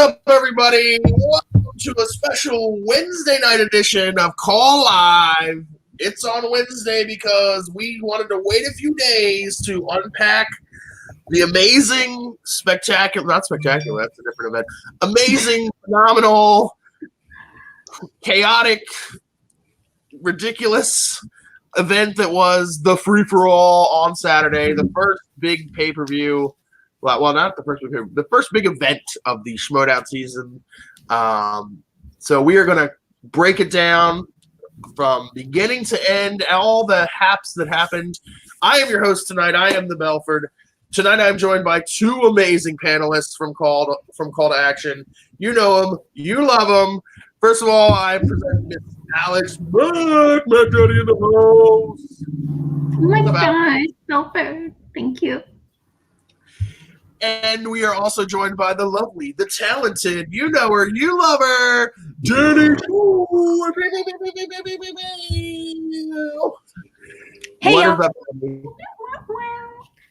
up, everybody? Welcome to a special Wednesday night edition of Call Live. It's on Wednesday because we wanted to wait a few days to unpack the amazing, not spectacular, that's a different event, amazing, phenomenal, chaotic, ridiculous event that was the Free-4-All on Saturday, the first big pay-per-view. Well, not the first big pay-per-view, the first big event of the Schmoedown season. So we are going to break it down from beginning to end, all the haps that happened. I am your host tonight. I am the Belford. Tonight I'm joined by two amazing panelists from Call to Action. You know them. You love them. First of all, I present Miss Alex Mac Daddy in the house. Oh my gosh, Belford. Thank you. And we are also joined by the lovely, the talented, you know her, you love her, Jenny. Hey, what y'all. is up,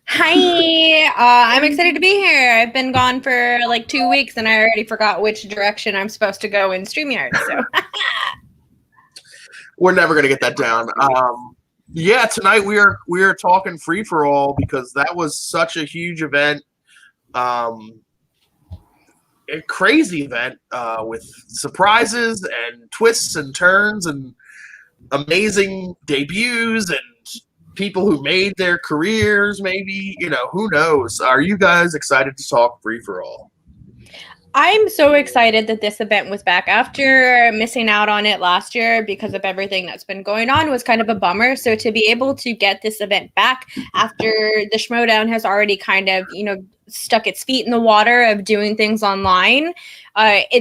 Hi, I'm excited to be here. I've been gone for like 2 weeks and I already forgot which direction I'm supposed to go in StreamYard. So We're never going to get that down. Yeah, tonight we are talking Free-4-All because that was such a huge event. A crazy event with surprises and twists and turns and amazing debuts and people who made their careers, maybe, who knows. Are you guys excited to talk Free-4-All? I'm so excited that this event was back after missing out on it last year because of everything that's been going on was kind of a bummer. So to be able to get this event back after the Schmoedown has already kind of, stuck its feet in the water of doing things online,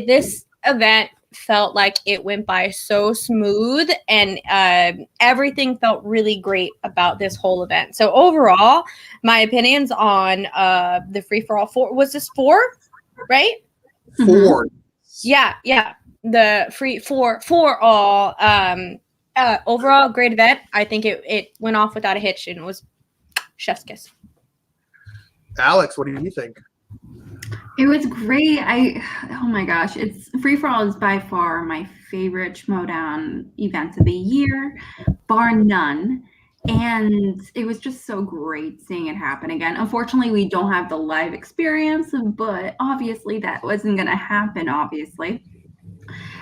this event felt like it went by so smooth and everything felt really great about this whole event. So overall, my opinions on the Free-4-All 4, was this 4, right? 4. Yeah. The Free-4-All overall great event. I think it went off without a hitch and it was chef's kiss. Alex, what do you think? It was great. Oh my gosh, Free-4-All is by far my favorite Schmoedown event of the year, bar none. And it was just so great seeing it happen again. Unfortunately, we don't have the live experience, but obviously that wasn't going to happen, obviously.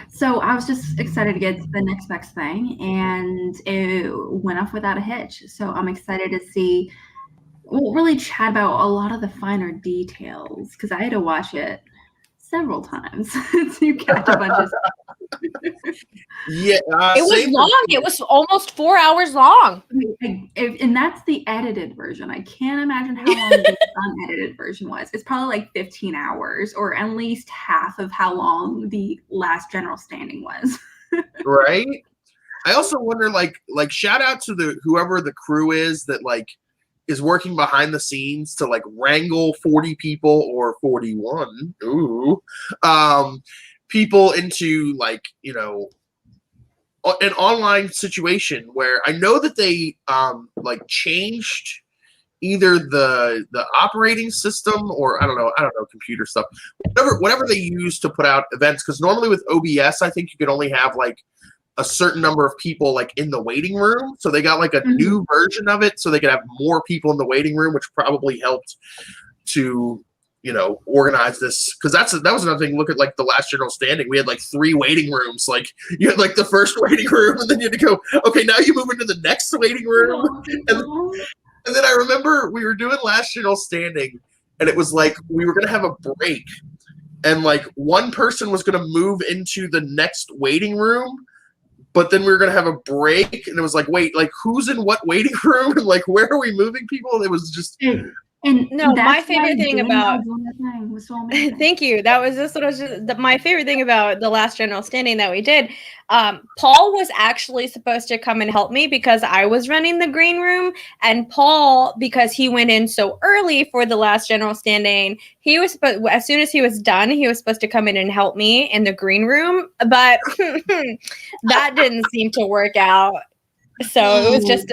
So I was just excited to get to the next best thing, and it went off without a hitch. So I'm excited to see, we'll really chat about a lot of the finer details, because I had to watch it several times to catch a bunch of stuff. Yeah, it was long. It was almost 4 hours long. And that's the edited version. I can't imagine how long the unedited version was. It's probably like 15 hours or at least half of how long the last general standing was. Right? I also wonder, like shout out to whoever the crew is that is working behind the scenes to wrangle 40 people or 41 people into an online situation where I know that they changed either the operating system or I don't know computer stuff, whatever they use to put out events, because normally with OBS I think you could only have a certain number of people in the waiting room. So they got a new version of it so they could have more people in the waiting room, which probably helped to, organize this. Cause that was another thing. Look at the last general standing. We had 3 waiting rooms. You had the first waiting room and then you had to go, okay, now you move into the next waiting room. And then I remember we were doing last general standing and it was we were going to have a break and one person was going to move into the next waiting room. But then we were going to have a break, and it was wait, who's in what waiting room, and where are we moving people? It was just. And no, my favorite thing about thank you. That was just what I was just my favorite thing about the last general standing that we did. Paul was actually supposed to come and help me because I was running the green room, and Paul, because he went in so early for the last general standing, he was supposed, as soon as he was done, he was supposed to come in and help me in the green room, but that didn't seem to work out. So it was just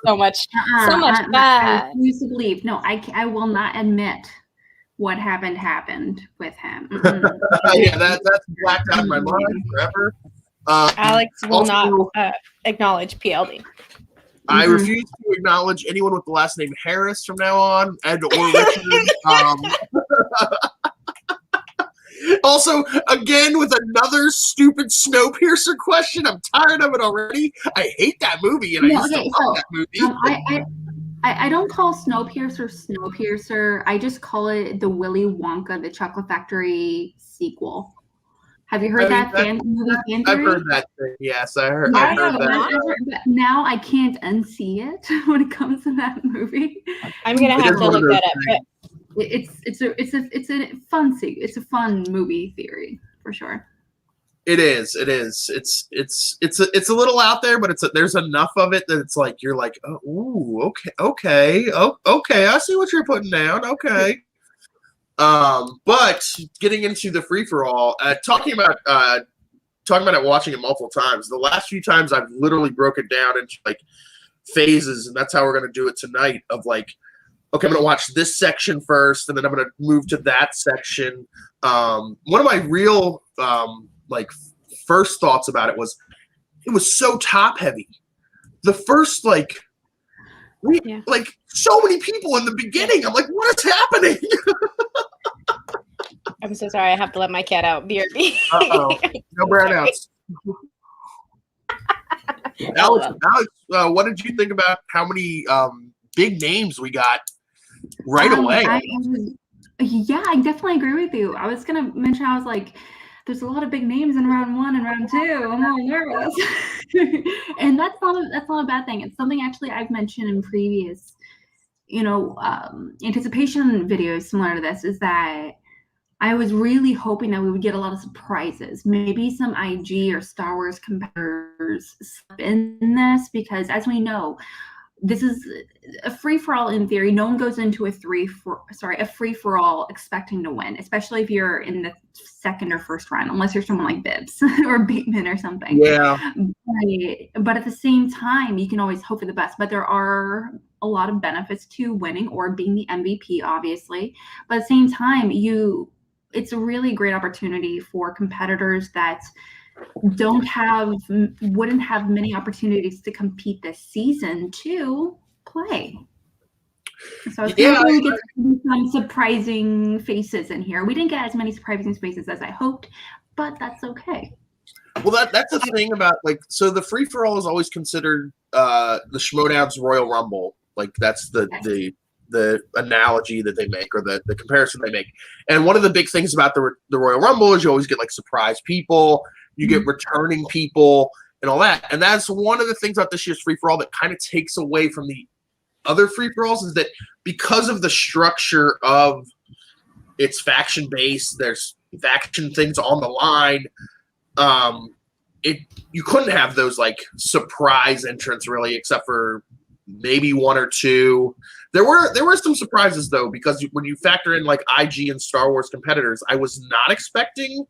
so much fun. I refuse to believe. No, I will not admit what happened with him. Yeah, that's blacked out in my mind forever. Alex will also, not acknowledge PLD. I refuse to acknowledge anyone with the last name Harris from now on, and or Richard. Also, again, with another stupid Snowpiercer question. I'm tired of it already. I hate that movie, and I used to love that movie. I don't call Snowpiercer. I just call it the Willy Wonka, the Chocolate Factory sequel. Have you heard that movie fan theory? I've heard that thing. Yes, I heard that. Now I can't unsee it when it comes to that movie. I'm gonna have to look that up. It's a fun movie theory for sure. It is. It's a little out there, but there's enough of it that it's like you're like, oh, ooh, okay, I see what you're putting down. Okay. But getting into the free-for-all, talking about it, watching it multiple times. The last few times I've literally broke it down into like phases, and that's how we're gonna do it tonight. Of like, okay, I'm gonna watch this section first, and then I'm gonna move to that section. One of my real like first thoughts about it was so top heavy. The first like so many people in the beginning. I'm like, what is happening? I'm so sorry. I have to let my cat out. BRB. Uh-oh. No brownouts. Alex, what did you think about how many big names we got right away? I definitely agree with you. I was going to mention, I was like, there's a lot of big names in round 1 and round 2. I'm a little nervous. And that's not a bad thing. It's something actually I've mentioned in previous, anticipation videos similar to this, is that I was really hoping that we would get a lot of surprises. Maybe some IG or Star Wars competitors slip in this, because as we know, this is a free-for-all in theory. No one goes into a free-for-all expecting to win, especially if you're in the second or first round, unless you're someone like Bibbs or Bateman or something. Yeah. But at the same time, you can always hope for the best. But there are a lot of benefits to winning or being the MVP, obviously. But at the same time, it's a really great opportunity for competitors that wouldn't have many opportunities to compete this season to play. So I was going to get some surprising faces in here. We didn't get as many surprising faces as I hoped, but that's okay. Well, that's the thing about so the free for all is always considered the Schmoedown's Royal Rumble. Like that's the analogy that they make, or the comparison they make. And one of the big things about the Royal Rumble is you always get like surprise people, you get returning people and all that. And that's one of the things about this year's free-for-all that kind of takes away from the other free-for-alls, is that because of the structure of its faction base, there's faction things on the line. You couldn't have those like surprise entrants really, except for maybe one or two. There were some surprises though, because when you factor in like IG and Star Wars competitors, I was not expecting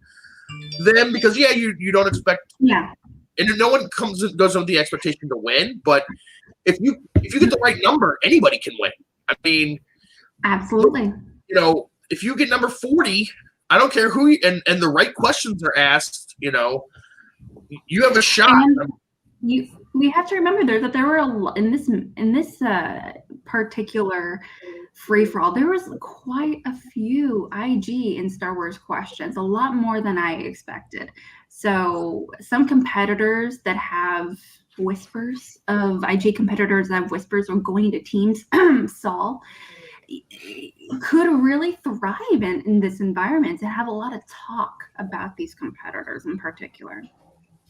them, because you don't expect, and no one goes in with the expectation to win. But if you get the right number, anybody can win. I mean, absolutely. If you get number 40, I don't care who and the right questions are asked, you have a shot. We have to remember that there were in this particular free-for-all, there was quite a few IG and Star Wars questions, a lot more than I expected. So some competitors that have whispers of IG competitors that have whispers of going to teams, Saul, could really thrive in this environment and have a lot of talk about these competitors in particular.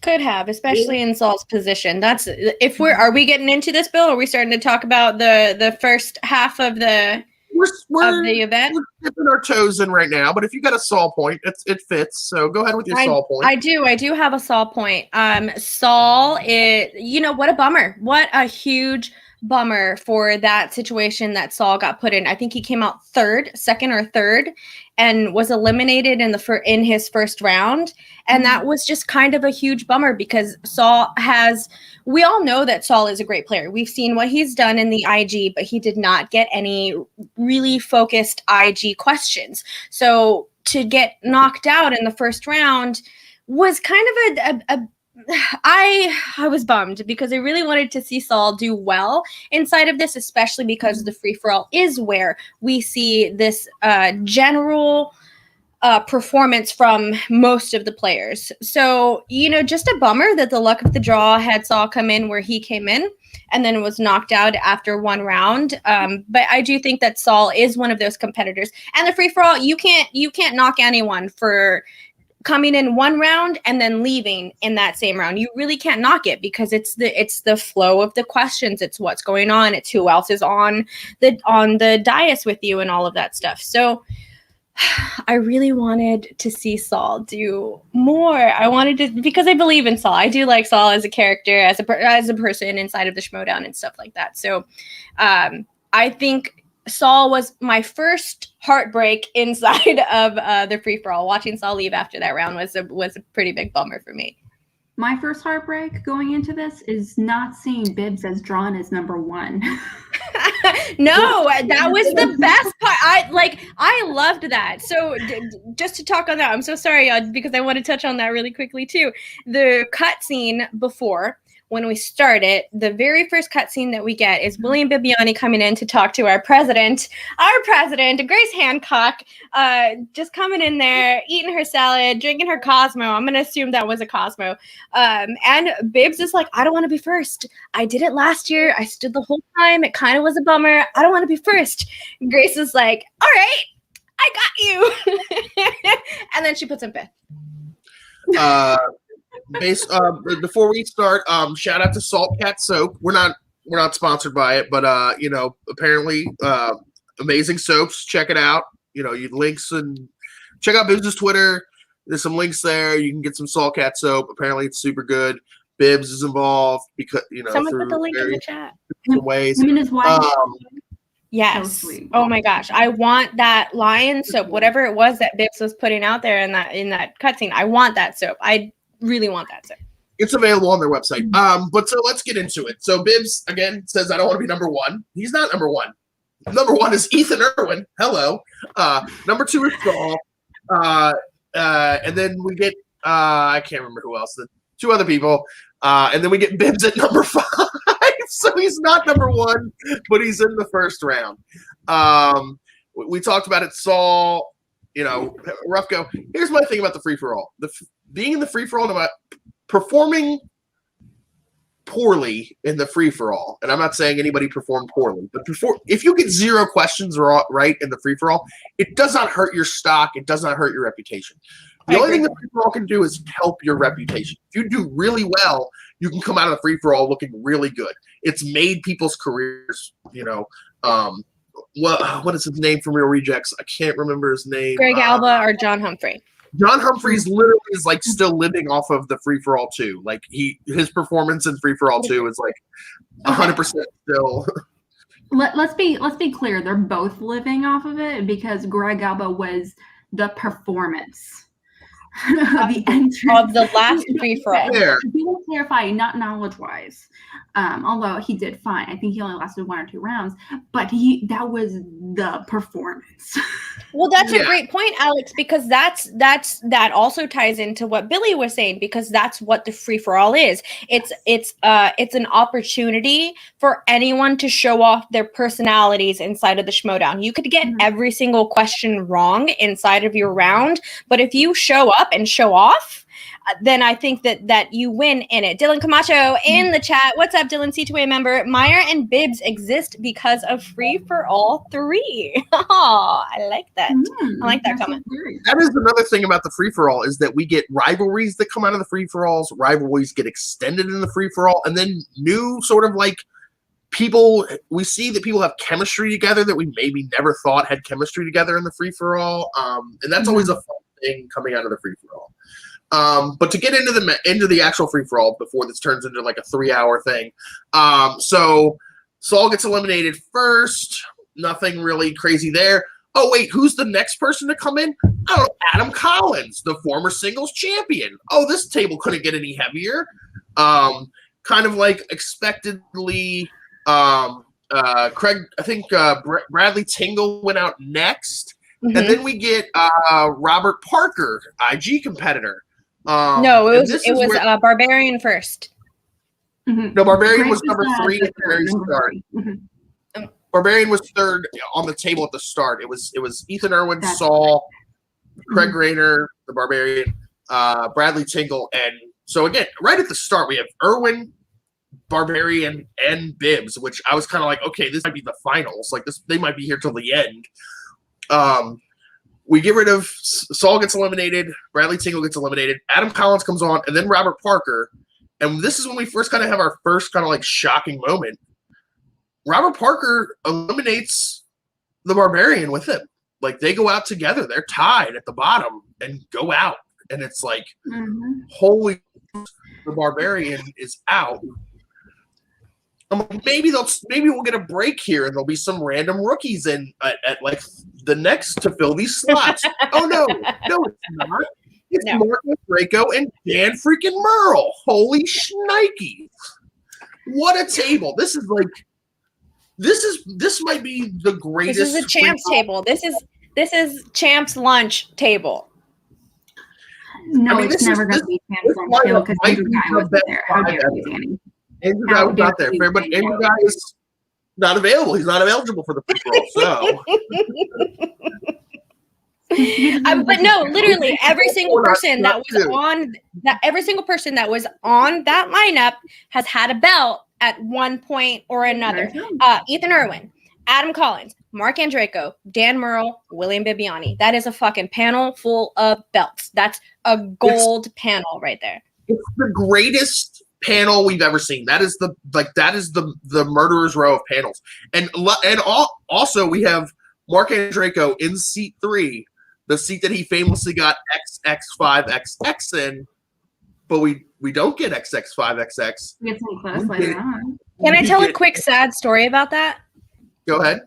Could have, especially in Saul's position. That's are we getting into this, Bill? Are we starting to talk about the first half of the event? We're dipping our toes in right now, but if you got a Saul point, it fits. So go ahead with your Saul point. I do have a Saul point. Saul is, what a bummer. What a huge bummer for that situation that Saul got put in. I think he came out second or third, and was eliminated in his first round. And that was just kind of a huge bummer because we all know that Saul is a great player. We've seen what he's done in the IG, but he did not get any really focused IG questions. So to get knocked out in the first round was kind of I was bummed because I really wanted to see Saul do well inside of this, especially because the free-for-all is where we see this general performance from most of the players. So, just a bummer that the luck of the draw had Saul come in where he came in and then was knocked out after one round. But I do think that Saul is one of those competitors. And the free-for-all, you can't knock anyone for coming in one round and then leaving in that same round. You really can't knock it because it's the flow of the questions. It's what's going on. It's who else is on the dais with you and all of that stuff. So I really wanted to see Saul do more. I wanted to, because I believe in Saul. I do like Saul as a character, as a person inside of the Schmoedown and stuff like that. So I think Saul was my first heartbreak inside of the free-for-all. Watching Saul leave after that round was a pretty big bummer for me. My first heartbreak going into this is not seeing Bibbs as drawn as number one. No, that was the best part. I loved that. So just to talk on that, I'm so sorry, because I want to touch on that really quickly too. The cutscene before, when we start it, the very first cutscene that we get is William Bibbiani coming in to talk to our president, Grace Hancock, just coming in there, eating her salad, drinking her Cosmo. I'm going to assume that was a Cosmo. And Bibbs is like, I don't want to be first. I did it last year. I stood the whole time. It kind of was a bummer. I don't want to be first. Grace is like, all right, I got you. And then she puts him fifth. Before we start, shout out to Salt Cat Soap. We're not sponsored by it, but apparently amazing soaps. Check it out. You links and check out Bibbs' Twitter. There's some links there. You can get some Salt Cat Soap. Apparently it's super good. Bibbs is involved because someone put the link in the chat. Ways. Him and his wife. Yes. So sweet. Oh my gosh. I want that lion soap, whatever it was that Bibbs was putting out there in that cutscene. I want that soap. I really want that soap. It's available on their website. But so let's get into it. So Bibbs again says, I don't want to be number one. He's not number one. Number one is Ethan Irwin. Hello. Number two is Saul. And then we get I can't remember who else. The two other people. And then we get Bibbs at number 5. So he's not number one, but he's in the first round. We talked about it, Saul. Rough go. Here's my thing about the free-for-all. Being in the free-for-all, about performing poorly in the free-for-all, and I'm not saying anybody performed poorly, but if you get 0 questions right in the free-for-all, it does not hurt your stock. It does not hurt your reputation. The only thing the free-for-all can do is help your reputation. If you do really well, you can come out of the free-for-all looking really good. It's made people's careers, what is his name from Real Rejects? I can't remember his name. Greg Alba or John Humphrey. John Humphreys literally is still living off of the free-for-all 2. His performance in free-for-all 2 is 100% still. Let's be clear. They're both living off of it because Greg Alba was the performance. The entrance of the last free-for-all. To clarify, not knowledge-wise, although he did fine. I think he only lasted 1 or 2 rounds, but that was the performance. Well, that's a great point, Alex, because that also ties into what Billy was saying, because that's what the free-for-all is. It's an opportunity for anyone to show off their personalities inside of the Schmoedown. You could get every single question wrong inside of your round, but if you show up and show off, then I think that you win in it. Dylan Camacho in the chat. What's up, Dylan, C2A member? Meyer and Bibbs exist because of Free-for-All 3. Oh, I like that. I like that comment. That is another thing about the free-for-all is that we get rivalries that come out of the free-for-alls. Rivalries get extended in the free-for-all. And then new sort of people, we see that people have chemistry together that we maybe never thought had chemistry together in the free-for-all. And that's always a fun thing coming out of the free-for-all. But to get into the actual free-for-all before this turns into a 3-hour thing. So Saul gets eliminated first. Nothing really crazy there. Oh, wait, who's the next person to come in? Oh, Adam Collins, the former singles champion. Oh, this table couldn't get any heavier. Kind of like expectedly, Craig, I think Bradley Tingle went out next. Mm-hmm. And then we get Robert Parker, IG competitor. No, it was Barbarian first. Mm-hmm. No, Barbarian was number 3 at the very start. Mm-hmm. Barbarian was third on the table at the start. It was Ethan Irwin, Saul, Craig Rayner, the Barbarian, Bradley Tingle, and so again, right at the start, we have Irwin, Barbarian, and Bibbs, which I was kind of like, okay, this might be the finals. Like this, they might be here till the end. We get rid of Saul gets eliminated, Bradley Tingle gets eliminated, Adam Collins comes on, and then Robert Parker. And this is when we first kind of have our first kind of like shocking moment. Robert Parker eliminates the Barbarian with him. Like they go out together. They're tied at the bottom and go out. And it's like, holy, the Barbarian is out. I'm like, maybe we'll get a break here and there'll be some random rookies in at like the next to fill these slots. Oh no, it's not. It's Marcus Draco and Dan freaking Merle. Holy shnikes. What a table. This might be the greatest. This is a champs table. This is champs lunch table. No, it's never going to be champs lunch table because Andrew Guy wasn't there. How dare you, Danny? Andrew Guy was not there. But Andrew Guy is not available. He's not eligible for the free-for-all. So but no, literally every single person that was on that lineup has had a belt at one point or another. Ethan Irwin, Adam Collins, Mark Andreyko, Dan Merle, William Bibbiani. That is a fucking panel full of belts. That's a gold panel right there. It's the greatest panel we've ever seen. That is the murderer's row of panels. And also we have Mark Andreyko in seat 3. The seat that he famously got XX5XX in, but we don't get XX5XX. We get some close later on. Can I tell a quick sad story about that? Go ahead.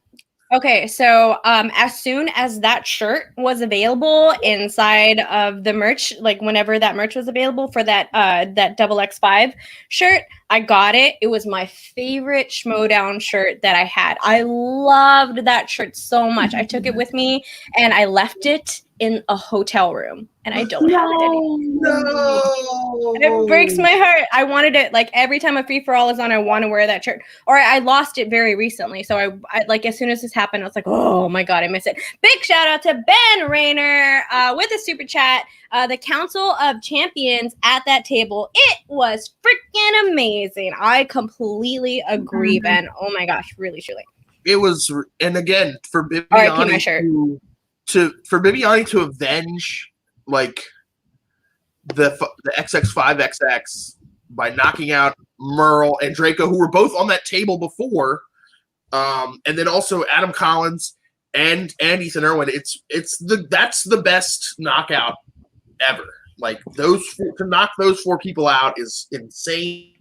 Okay, so as soon as that shirt was available inside of the merch, like whenever that merch was available for that XX5 shirt, I got it. It was my favorite Schmoedown shirt that I had. I loved that shirt so much. I took it with me and I left it in a hotel room, and I don't have it anymore. No. And it breaks my heart. I wanted it, like every time a free-for-all is on, I want to wear that shirt. Or I lost it very recently, so I like as soon as this happened, I was like, oh my god, I miss it. Big shout out to Ben Rayner with a super chat. The Council of Champions at that table, it was freaking amazing. I completely agree, Ben. Oh my gosh, really, truly. It was, and again, for Bibbiani my shirt. For Bibbiani to avenge like the XX5XX by knocking out Merle and Draco, who were both on that table before, and then also Adam Collins and Ethan Irwin. That's the best knockout ever. Like to knock those 4 people out is insane.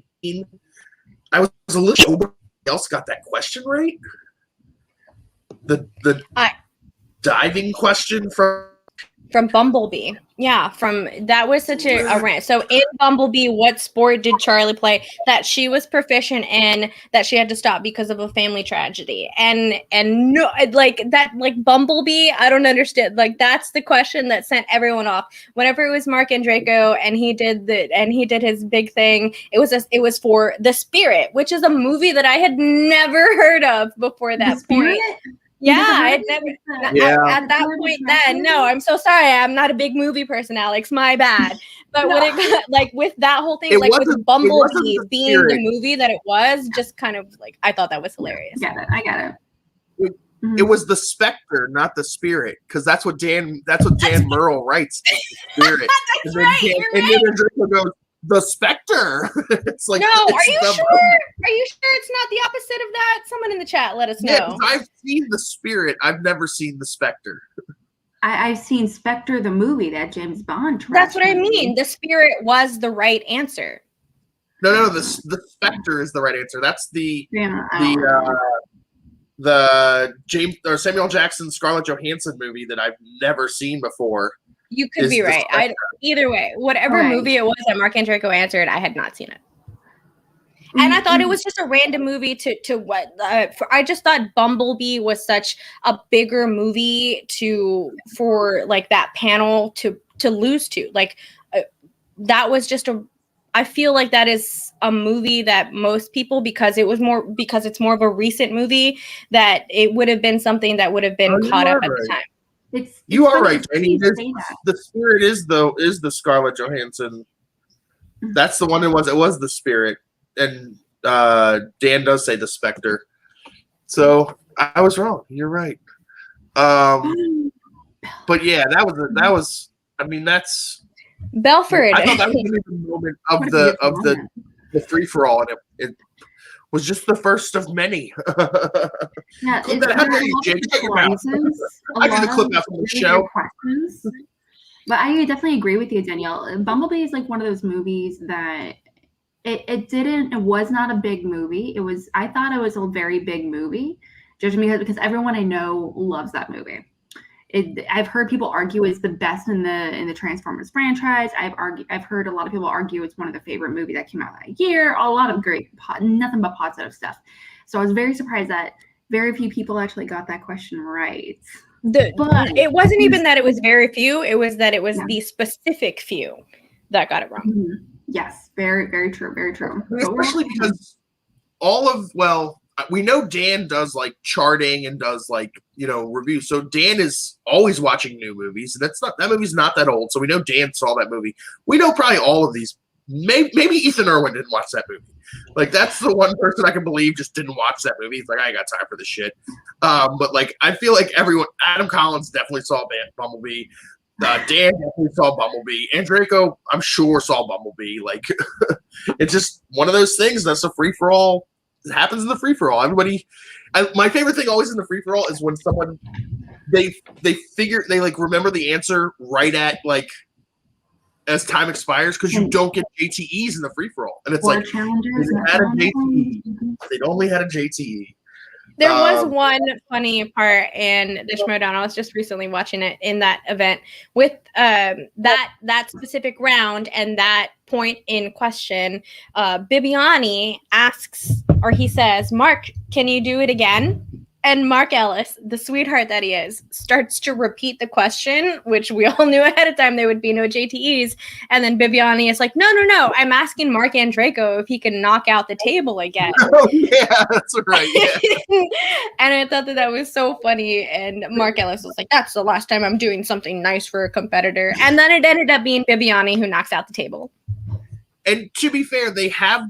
I was a little. Nobody else got that question right. The diving question from Bumblebee. Yeah, that was such a rant. So in Bumblebee, what sport did Charlie play that she was proficient in that she had to stop because of a family tragedy? And no, like that, like Bumblebee, I don't understand. Like that's the question that sent everyone off. Whenever it was Mark Andreyko and he did his big thing, it was for The Spirit, which is a movie that I had never heard of before that point. Yeah, I'd never at that point then. No, I'm so sorry. I'm not a big movie person, Alex. My bad. But when it got, like with that whole thing, like with Bumblebee being the movie that it was, just kind of like I thought that was hilarious. I get it. It was The Spectre, not The Spirit, because that's what Dan Merle writes. Spirit. That's right. And then Draco goes, The Spectre. It's like, no, are you sure? Are you sure it's not the opposite of that? Someone in the chat, let us know. Yeah, I've seen The Spirit. I've never seen The Spectre. I've seen Spectre, the movie, that James Bond. That's what I mean. The Spirit was the right answer. No. The Spectre is the right answer. That's the James or Samuel Jackson Scarlett Johansson movie that I've never seen before. You could be right. Either way, whatever movie it was that Mark Andreyko answered, I had not seen it. And I thought it was just a random movie to what I just thought Bumblebee was such a bigger movie for like that panel to lose to. Like that was just I feel like that is a movie that most people, because it's more of a recent movie, that it would have been something that would have been caught up at the time. You are right, Jenny. The Spirit is the Scarlett Johansson. That's the one it was the Spirit. And Dan does say the Spectre. So I was wrong. You're right. But yeah, that was I mean, that's Belford. I thought that was the moment of the free-for-all, and it was just the first of many. Yeah, I did the clip out from the show. But I definitely agree with you, Danielle. Bumblebee is like one of those movies that it was not a big movie. I thought it was a very big movie, judging because everyone I know loves that movie. I've heard people argue it's the best in the Transformers franchise. I've heard a lot of people argue it's one of the favorite movies that came out that year. A lot of great, nothing but positive stuff. So I was very surprised that very few people actually got that question right. But it wasn't even that it was very few. It was that it was the specific few that got it wrong. Mm-hmm. Yes, very, very true. Very true. Especially because we know Dan does like charting and does like, reviews. So Dan is always watching new movies. And that movie's not that old. So we know Dan saw that movie. We know probably all of these. Maybe Ethan Irwin didn't watch that movie. Like that's the one person I can believe just didn't watch that movie. He's like, I ain't got time for this shit. But like, I feel like Adam Collins definitely saw Bumblebee. Dan definitely saw Bumblebee. Andreyko, I'm sure, saw Bumblebee. Like, it's just one of those things that's a free-for-all. It happens in the free-for-all. My favorite thing always in the free-for-all is when someone, they remember the answer right at, like, as time expires, because you don't get JTEs in the free-for-all. And it's like, they only had a JTE. There was one funny part in the Schmoedown. I was just recently watching it in that event with that specific round and that point in question. Bibiani asks, or he says, "Mark, can you do it again?" And Mark Ellis, the sweetheart that he is, starts to repeat the question, which we all knew ahead of time there would be no JTEs. And then Bibiani is like, no, I'm asking Mark Andreyko if he can knock out the table again. Oh, yeah, that's right. Yeah. And I thought that was so funny. And Mark Ellis was like, that's the last time I'm doing something nice for a competitor. And then it ended up being Bibiani who knocks out the table. And to be fair, they have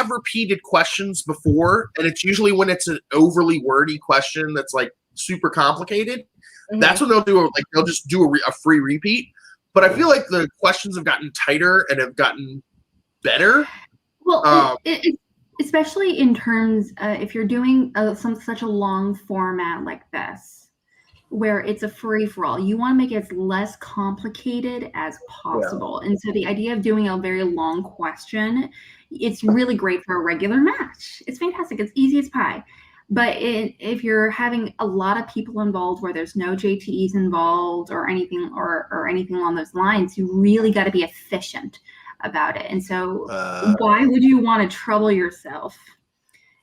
repeated questions before, and it's usually when it's an overly wordy question that's like super complicated. Mm-hmm. That's when they'll just do a free repeat. But I feel like the questions have gotten tighter and have gotten better. Well, especially in terms if you're doing such a long format like this, where it's a free-for-all, you want to make it as less complicated as possible. Yeah. And so the idea of doing a very long question, it's really great for a regular match. It's fantastic. It's easy as pie. But if you're having a lot of people involved where there's no JTEs involved or anything or anything along those lines, you really got to be efficient about it. And so why would you want to trouble yourself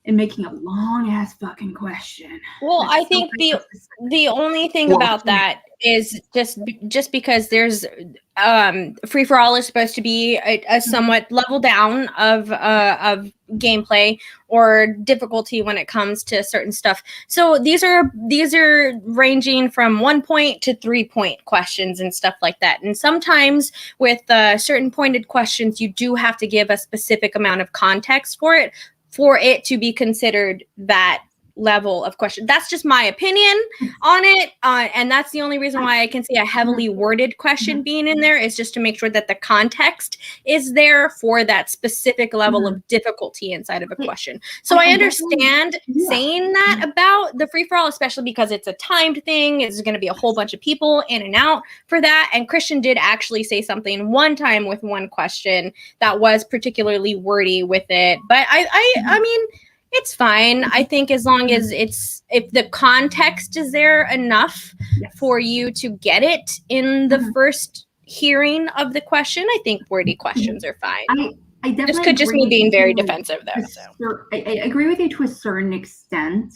in making a long ass fucking question? Well, I think the only thing about that is just because there's free-for-all is supposed to be a somewhat level down of gameplay or difficulty when it comes to certain stuff. So these are ranging from 1 point to 3 point questions and stuff like that. And sometimes with certain pointed questions, you do have to give a specific amount of context for it to be considered that level of question. That's just my opinion on it. And that's the only reason why I can see a heavily worded question being in there, is just to make sure that the context is there for that specific level of difficulty inside of a question. So I understand saying that about the free-for-all, especially because it's a timed thing. It's going to be a whole bunch of people in and out for that. And Christian did actually say something one time with one question that was particularly wordy with it. But I mean, it's fine. I think as long as if the context is there enough for you to get it in the first hearing of the question, I think wordy questions are fine. I definitely this could just me being very defensive though. So. I agree with you to a certain extent,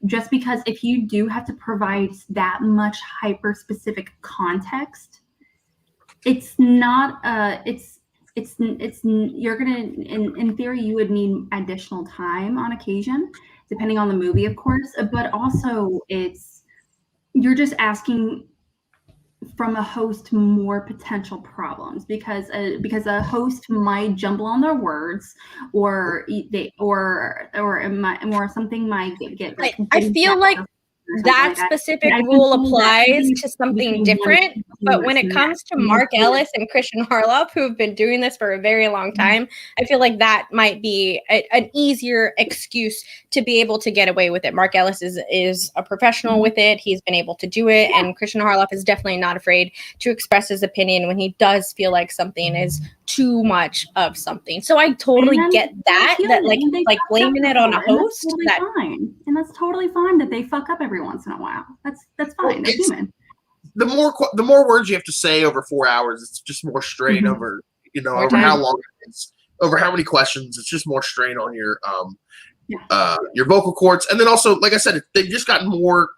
just because if you do have to provide that much hyper specific context, it's not you're gonna in theory you would need additional time on occasion, depending on the movie, of course, but also you're just asking from a host more potential problems, because a host might jumble on their words, or something might get like, I feel like that specific rule applies to something different, but when it comes to Mark Ellis and Christian Harloff, who've been doing this for a very long time, I feel like that might be an easier excuse to be able to get away with it. Mark Ellis is a professional with it. He's been able to do it, and Christian Harloff is definitely not afraid to express his opinion when he does feel like something is too much of something. So I totally get that like blaming it on a host. That's totally fine. And that's totally fine that they fuck up every once in a while. That's fine. They're human. The more words you have to say over 4 hours, it's just more strain over over how long it is, over how many questions. It's just more strain on your vocal cords. And then also, like I said, they've just gotten more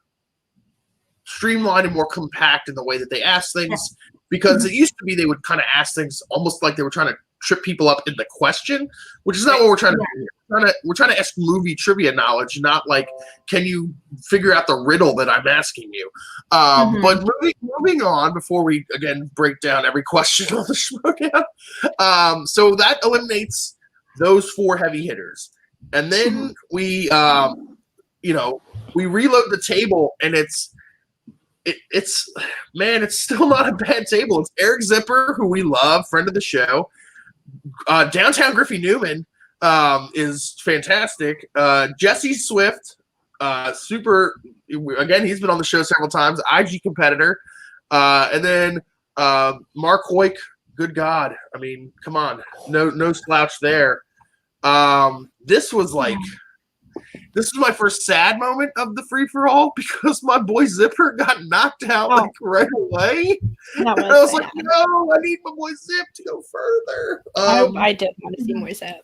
streamlined and more compact in the way that they ask things. Because it used to be they would kind of ask things almost like they were trying to trip people up in the question, which is not what we're trying to do here. We're trying to ask movie trivia knowledge, not like, can you figure out the riddle that I'm asking you? But moving on, before we, again, break down every question on the Schmoedown. So that eliminates those 4 heavy hitters. And then we reload the table, and it's still not a bad table. It's Eric Zipper, who we love, friend of the show. Downtown Griffin Newman is fantastic. Jesse Swift, super. Again, he's been on the show several times. IG competitor, and then Mark Hoyk. Good God, I mean, come on, no slouch there. This was my first sad moment of the free-for-all, because my boy Zipper got knocked out right away. And I was like, no, I need my boy Zip to go further. I did want to see more Zip.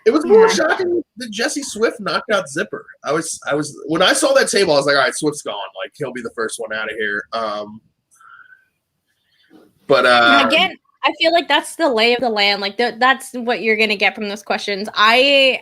It was more shocking that Jesse Swift knocked out Zipper. I was when I saw that table, I was like, all right, Swift's gone. Like, he'll be the first one out of here. Again, I feel like that's the lay of the land. Like that's what you're gonna get from those questions. I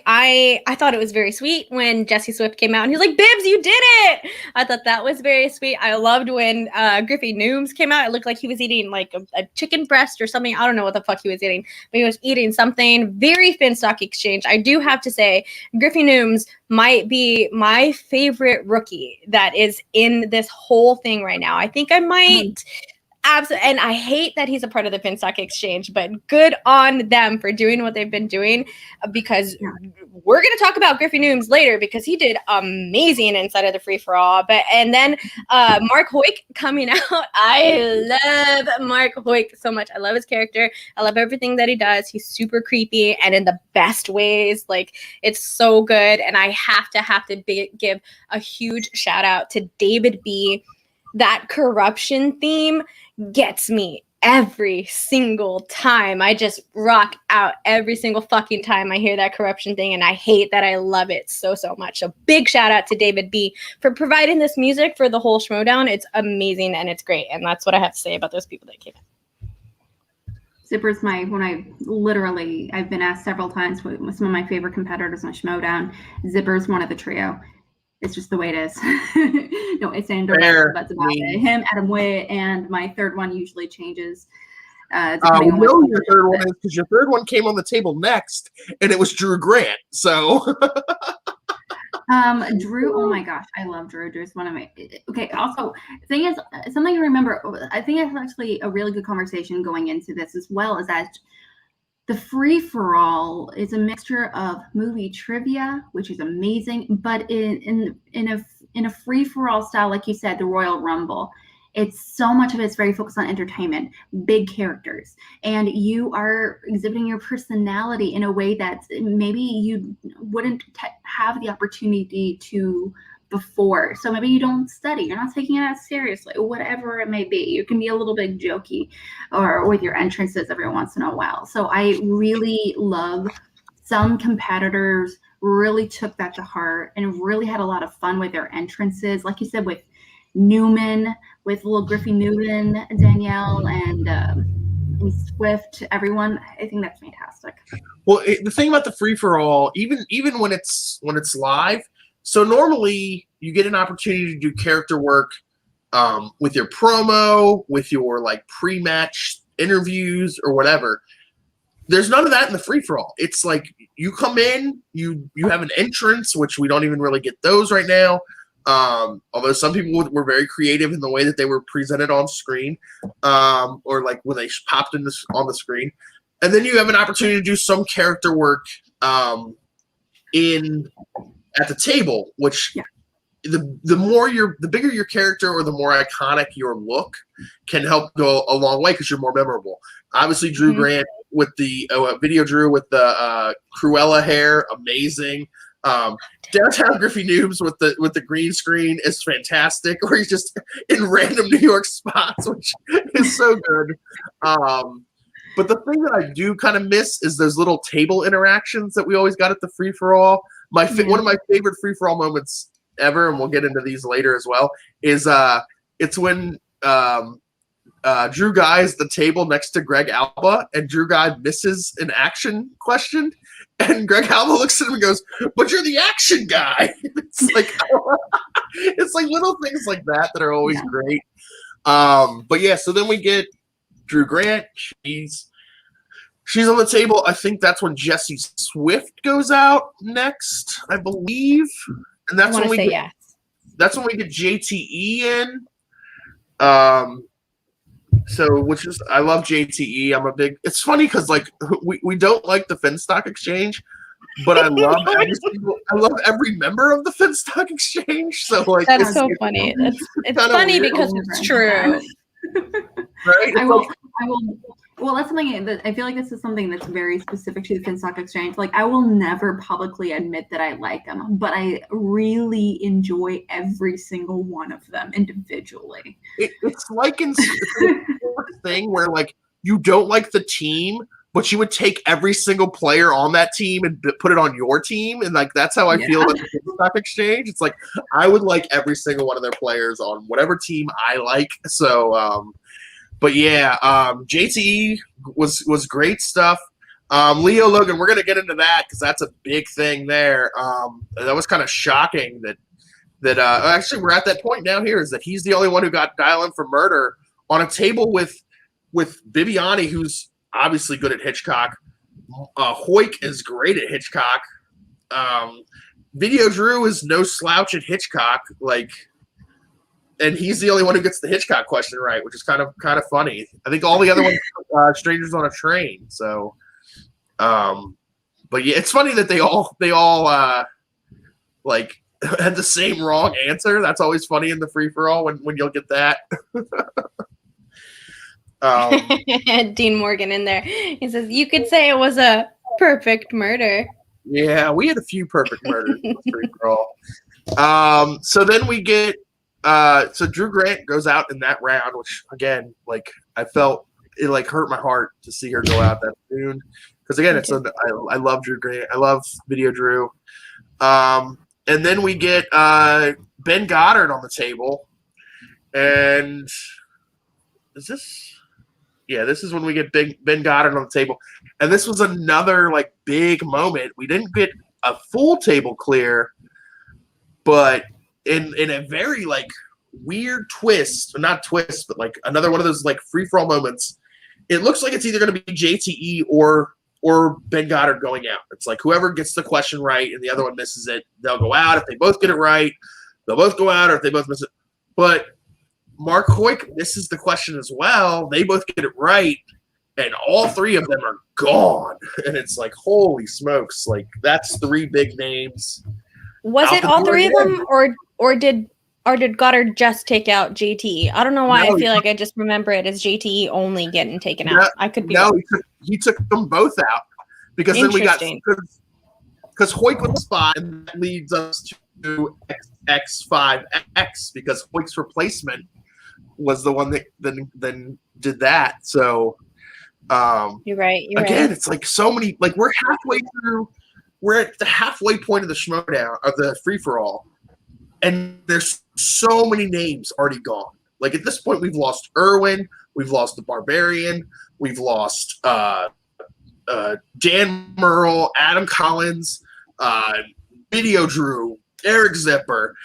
thought it was very sweet when Jesse Swift came out and he's like, "Bibbs, you did it!" I thought that was very sweet. I loved when Griffin Newman came out. It looked like he was eating like a chicken breast or something. I don't know what the fuck he was eating, but he was eating something. Very Finstock exchange. I do have to say, Griffin Newman might be my favorite rookie that is in this whole thing right now. I think I might. Absolutely. And I hate that he's a part of the Finstock exchange, but good on them for doing what they've been doing, because we're going to talk about Griffin Newman later, because he did amazing inside of the free-for-all. And then Mark Hoyk coming out. I love Mark Hoyk so much. I love his character. I love everything that he does. He's super creepy and in the best ways. Like, it's so good. And I have to give a huge shout out to David B. That corruption theme gets me every single time. I just rock out every single fucking time I hear that corruption thing, and I hate that I love it so much. So big shout out to David B. for providing this music for the whole Schmoedown. It's amazing and it's great, and that's what I have to say about those people that came in. Zipper's I've been asked several times with some of my favorite competitors on Schmoedown. Zipper's one of the trio. It's just the way it is. No, it's Andrew. That's about it. Him, Adam Witt, and my third one usually changes. We know your third one is because your third one came on the table next, and it was Drew Grant. So Drew, oh my gosh, I love Drew. Drew's one of my okay. Also, the thing is, something to remember. I think it's actually a really good conversation going into this as well. Is that the free-for-all is a mixture of movie trivia, which is amazing, but in a free-for-all style, like you said, the Royal Rumble. It's so much of it's very focused on entertainment, big characters, and you are exhibiting your personality in a way that maybe you wouldn't have the opportunity to before. So maybe you don't study, you're not taking it as seriously, whatever it may be. You can be a little bit jokey or with your entrances every once in a while. So I really love some competitors really took that to heart and really had a lot of fun with their entrances. Like you said, with Newman, with little Griffin Newman, Danielle, and Swift, everyone. I think that's fantastic. Well, the thing about the free-for-all, even when it's live, so normally you get an opportunity to do character work with your promo, with your like pre-match interviews or whatever. There's none of that in the free-for-all. It's like you come in, you have an entrance, which we don't even really get those right now. Although some people were very creative in the way that they were presented on screen, or like when they popped in on the screen, and then you have an opportunity to do some character work at the table. Which the bigger your character or the more iconic your look can help go a long way because you're more memorable. Obviously, Drew Grant with the video Drew with the Cruella hair, amazing. Downtown Griffin Noobs with the green screen is fantastic, or he's just in random New York spots, which is so good. But the thing that I do kind of miss is those little table interactions that we always got at the free-for-all. One of my favorite free-for-all moments ever, and we'll get into these later as well, is it's when Drew Guy is at the table next to Greg Alba, and Drew Guy misses an action question. And Greg Alba looks at him and goes, "But you're the action guy." It's like little things like that are always great. But yeah, so then we get Drew Grant. She's on the table. I think that's when Jesse Swift goes out next, I believe. And that's when we get JTE in. So, which is, I love JTE. It's funny because like we don't like the Finstock Exchange, but I love every member of the Finstock Exchange. So like that's so funny. It's funny because it's true. Right? Well, that's something that I feel like this is something that's very specific to the Finstock Exchange. Like, I will never publicly admit that I like them, but I really enjoy every single one of them individually. It's like in a thing where like you don't like the team, but you would take every single player on that team and put it on your team, and like that's how I feel about the Finstock Exchange. It's like I would like every single one of their players on whatever team I like. So. But yeah, JTE was great stuff. Leo Logan, we're gonna get into that because that's a big thing there. That was kind of shocking that actually we're at that point now. Here is that he's the only one who got Dial M for Murder on a table with Bibiani, who's obviously good at Hitchcock. Hoyk is great at Hitchcock. Video Drew is no slouch at Hitchcock. And he's the only one who gets the Hitchcock question right, which is kind of funny. I think all the other ones are Strangers on a Train. So, but yeah, it's funny that they all like had the same wrong answer. That's always funny in the free-for-all when you'll get that. Dean Morgan in there. He says, "You could say it was a perfect murder." Yeah, we had a few perfect murders in the free-for-all. So then we get. So Drew Grant goes out in that round, which again, like I felt it like hurt my heart to see her go out that soon. Because again, I love Drew Grant. I love Video Drew. And then we get Ben Goddard on the table. And this is when we get Ben Goddard on the table. And this was another like big moment. We didn't get a full table clear, but in a very like weird twist, or not twist, but like another one of those like free-for-all moments. It looks like it's either going to be JTE or or Ben Goddard going out. It's like whoever gets the question right and the other one misses it, they'll go out. If they both get it right, they'll both go out, or if they both miss it. But Mark Hoyk misses the question as well. They both get it right, and all three of them are gone. And it's like, holy smokes, like that's three big names. Was it all three of them, or did Goddard just take out JTE? I don't know why I feel like I just remember it as JTE only getting taken out. I could be wrong. He took them both out because then we got because Hoyk was the spot, and that leads us to X5X because Hoyk's replacement was the one that then did that. So you're right. Again, it's like so many. Like we're halfway through. We're at the halfway point of the Schmoedown of the free-for-all, and there's so many names already gone. Like at this point, we've lost Irwin, we've lost the Barbarian, we've lost Dan Merle, Adam Collins, Video Drew, Eric Zipper,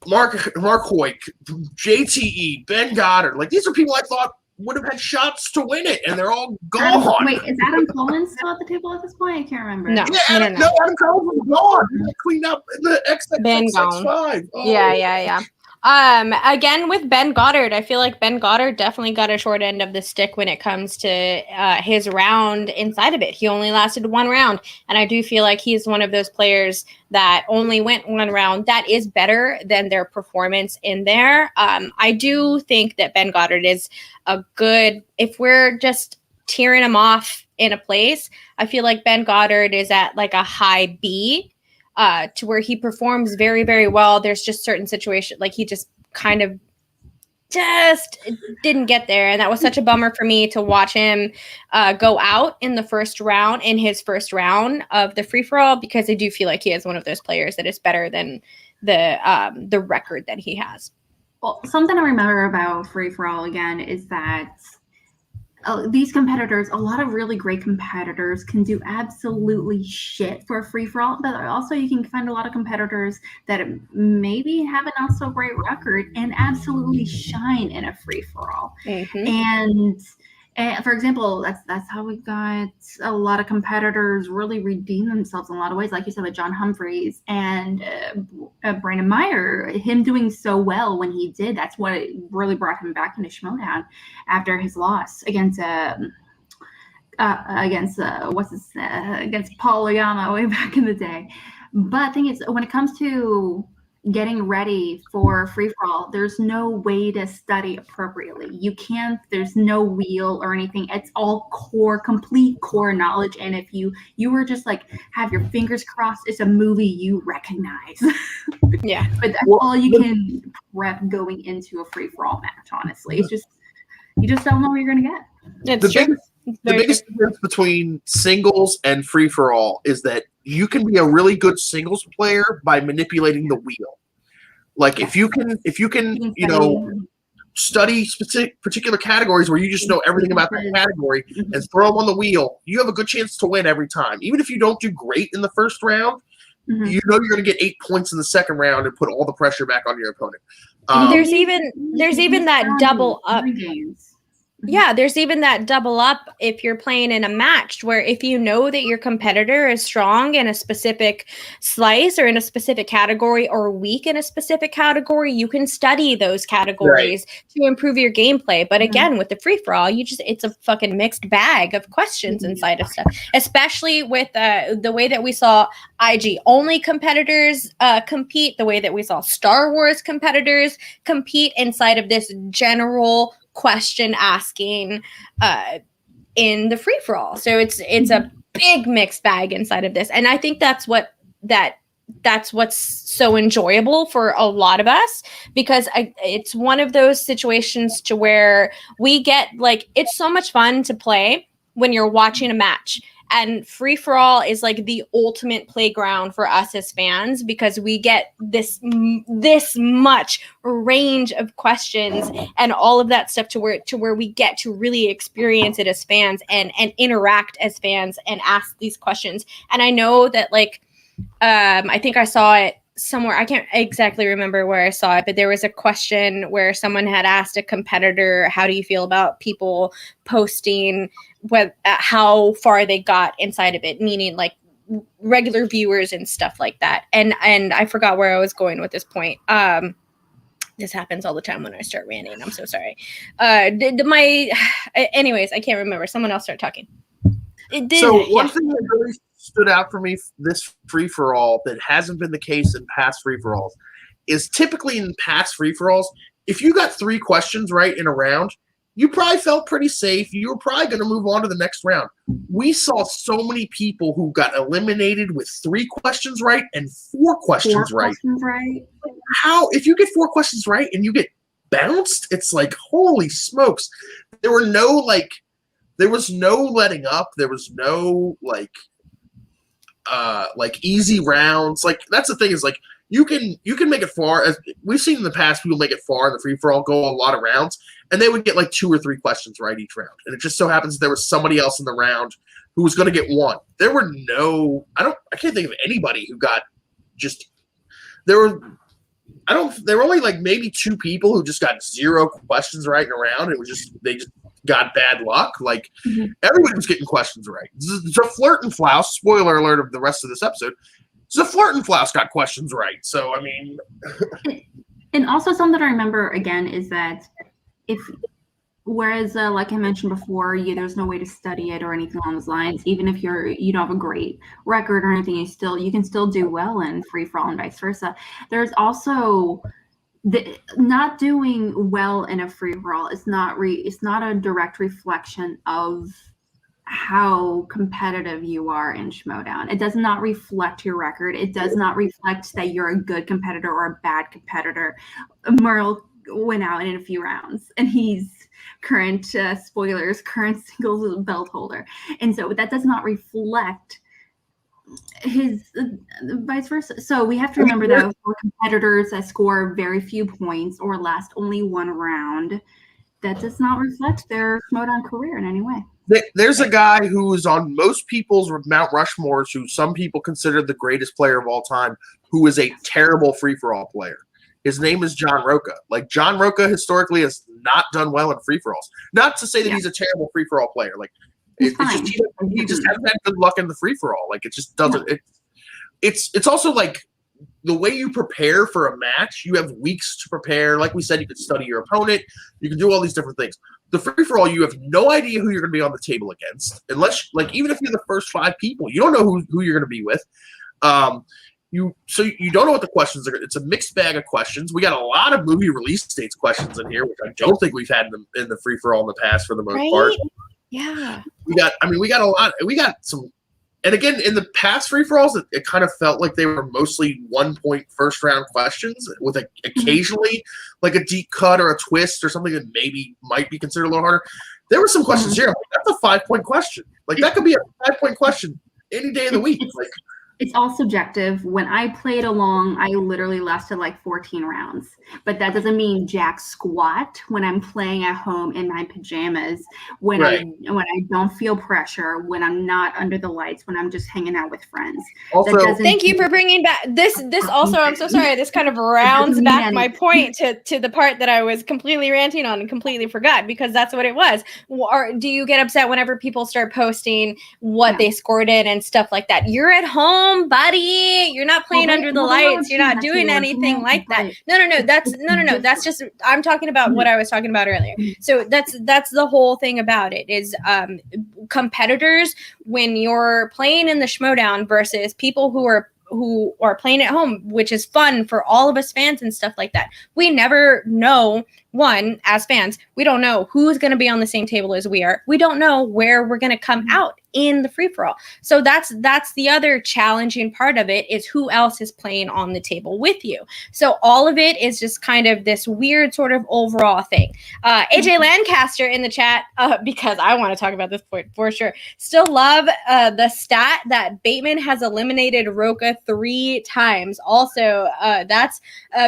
Mark Hoyk, JTE, Ben Goddard. Like these are people I thought would have had shots to win it, and they're all gone. Wait, is Adam Collins still at the table at this point? I can't remember. No, Adam Collins was gone. He got cleaned up in the XXX5. Oh. Yeah. Again, with Ben Goddard, I feel like Ben Goddard definitely got a short end of the stick when it comes to his round inside of it. He only lasted one round, and I do feel like he's one of those players that only went one round. That is better than their performance in there. I do think that Ben Goddard is a good, if we're just tearing him off in a place, I feel like Ben Goddard is at like a high B. To where he performs very, very well. There's just certain situations, like he just kind of just didn't get there. And that was such a bummer for me to watch him go out in his first round of the free-for-all, because I do feel like he is one of those players that is better than the record that he has. Well, something to remember about free-for-all again is that these competitors, a lot of really great competitors can do absolutely shit for a free-for-all, but also you can find a lot of competitors that maybe have a not so great record and absolutely shine in a free-for-all. And for example, that's how we got a lot of competitors really redeem themselves in a lot of ways, like you said with John Humphreys and Brandon Meyer. Him doing so well when he did, that's what really brought him back into Schmoedown after his loss against Paul Oyama way back in the day. But the thing is, when it comes to getting ready for free-for-all, there's no way to study appropriately. There's no wheel or anything. It's all complete core knowledge. And if you were just like have your fingers crossed, it's a movie you recognize. Yeah. But that's all you can prep going into a free-for-all match, honestly. It's just, you just don't know what you're going to get. The biggest difference between singles and free-for-all is that you can be a really good singles player by manipulating the wheel. Like if you can, study particular categories where you just know everything about that category and throw them on the wheel, you have a good chance to win every time. Even if you don't do great in the first round, you know you're going to get 8 points in the second round and put all the pressure back on your opponent. There's even that double up. Yeah, there's even that double up if you're playing in a match where if you know that your competitor is strong in a specific slice or in a specific category or weak in a specific category, you can study those categories to improve your gameplay. But again, with the free-for-all, it's a fucking mixed bag of questions inside of stuff, especially with the way that we saw IG-only competitors compete, the way that we saw Star Wars competitors compete inside of this general question asking in the free-for-all. So it's a big mixed bag inside of this, and I think that's what's so enjoyable for a lot of us, because it's one of those situations to where we get like, it's so much fun to play when you're watching a match. And free-for-all is like the ultimate playground for us as fans, because we get this much range of questions and all of that stuff to where we get to really experience it as fans and interact as fans and ask these questions. And I know that like I think I saw it somewhere, I can't exactly remember where I saw it, but there was a question where someone had asked a competitor, how do you feel about people posting how far they got inside of it, meaning like regular viewers and stuff like that. And I forgot where I was going with this point. This happens all the time when I start ranting. I'm so sorry. Anyways, I can't remember. Someone else start talking. So one thing that really stood out for me this free-for-all that hasn't been the case in past free-for-alls is typically in past free-for-alls, if you got 3 questions right in a round, you probably felt pretty safe. You were probably going to move on to the next round. We saw so many people who got eliminated with 3 questions right and 4 questions right. How, if you get 4 questions right and you get bounced, it's like, holy smokes. There was no letting up. There was no like easy rounds. Like, that's the thing, is like, you can make it far. As we've seen in the past, people make it far in the free-for-all, go a lot of rounds, and they would get like 2 or 3 questions right each round. And it just so happens there was somebody else in the round who was going to get 1. There were I can't think of anybody who got there were only like maybe 2 people who just got 0 questions right in a round. It was they just got bad luck. Like, everybody was getting questions right. Flirt and Flouse, spoiler alert of the rest of this episode, Flirt and Flouse got questions right. So, I mean. And also something I remember, again, is that whereas like I mentioned before, there's no way to study it or anything along those lines, even if you don't have a great record or anything, you can still do well in free-for-all and vice versa. There's also not doing well in a free-for-all is not a direct reflection of how competitive you are in Schmoedown. It does not reflect your record. It does not reflect that you're a good competitor or a bad competitor. Merle went out in a few rounds, and he's current singles belt holder, and so that does not reflect his vice versa. So we have to remember that for competitors that score very few points or last only 1 round, that does not reflect their Schmoedown career in any way. There's a guy who's on most people's Mount Rushmores, who some people consider the greatest player of all time, who is a terrible free-for-all player. His name is John Rocca. Like, John Rocca historically has not done well in free-for-alls. Not to say that he's a terrible free-for-all player. Like, he just hasn't had good luck in the free-for-all. Like, it just doesn't. Yeah. It's also like the way you prepare for a match. You have weeks to prepare. Like we said, you can study your opponent. You can do all these different things. The free-for-all, you have no idea who you're going to be on the table against, unless, like, even if you're the first 5 people, you don't know who you're going to be with. You don't know what the questions are. It's a mixed bag of questions. We got a lot of movie release dates questions in here, which I don't think we've had in the free-for-all in the past for the most part. Yeah. We got a lot. We got some. And again, in the past free-for-alls, it kind of felt like they were mostly 1-point first-round questions with occasionally like a deep cut or a twist or something that maybe might be considered a little harder. There were some questions here. Like, that's a 5-point question. Like, that could be a 5-point question any day of the week. Like, it's all subjective. When I played along, I literally lasted like 14 rounds. But that doesn't mean jack squat when I'm playing at home in my pajamas, when I don't feel pressure, when I'm not under the lights, when I'm just hanging out with friends. Also, thank you for bringing back this also, I'm so sorry, this kind of rounds back my point to the part that I was completely ranting on and completely forgot, because that's what it was. Or do you get upset whenever people start posting what they scored in and stuff like that? You're at home, buddy. You're not playing under the lights. You're not doing anything like that. No. That's just, I'm talking about what I was talking about earlier. So that's the whole thing about it is competitors, when you're playing in the Schmoedown versus people who are playing at home, which is fun for all of us fans and stuff like that. We never know, as fans, we don't know who's going to be on the same table as we are. We don't know where we're going to come out in the free-for-all. So that's the other challenging part of it, is who else is playing on the table with you. So all of it is just kind of this weird sort of overall thing. AJ Lancaster in the chat, because I want to talk about this for sure, still love the stat that Bateman has eliminated Rocca 3 times. Also, that's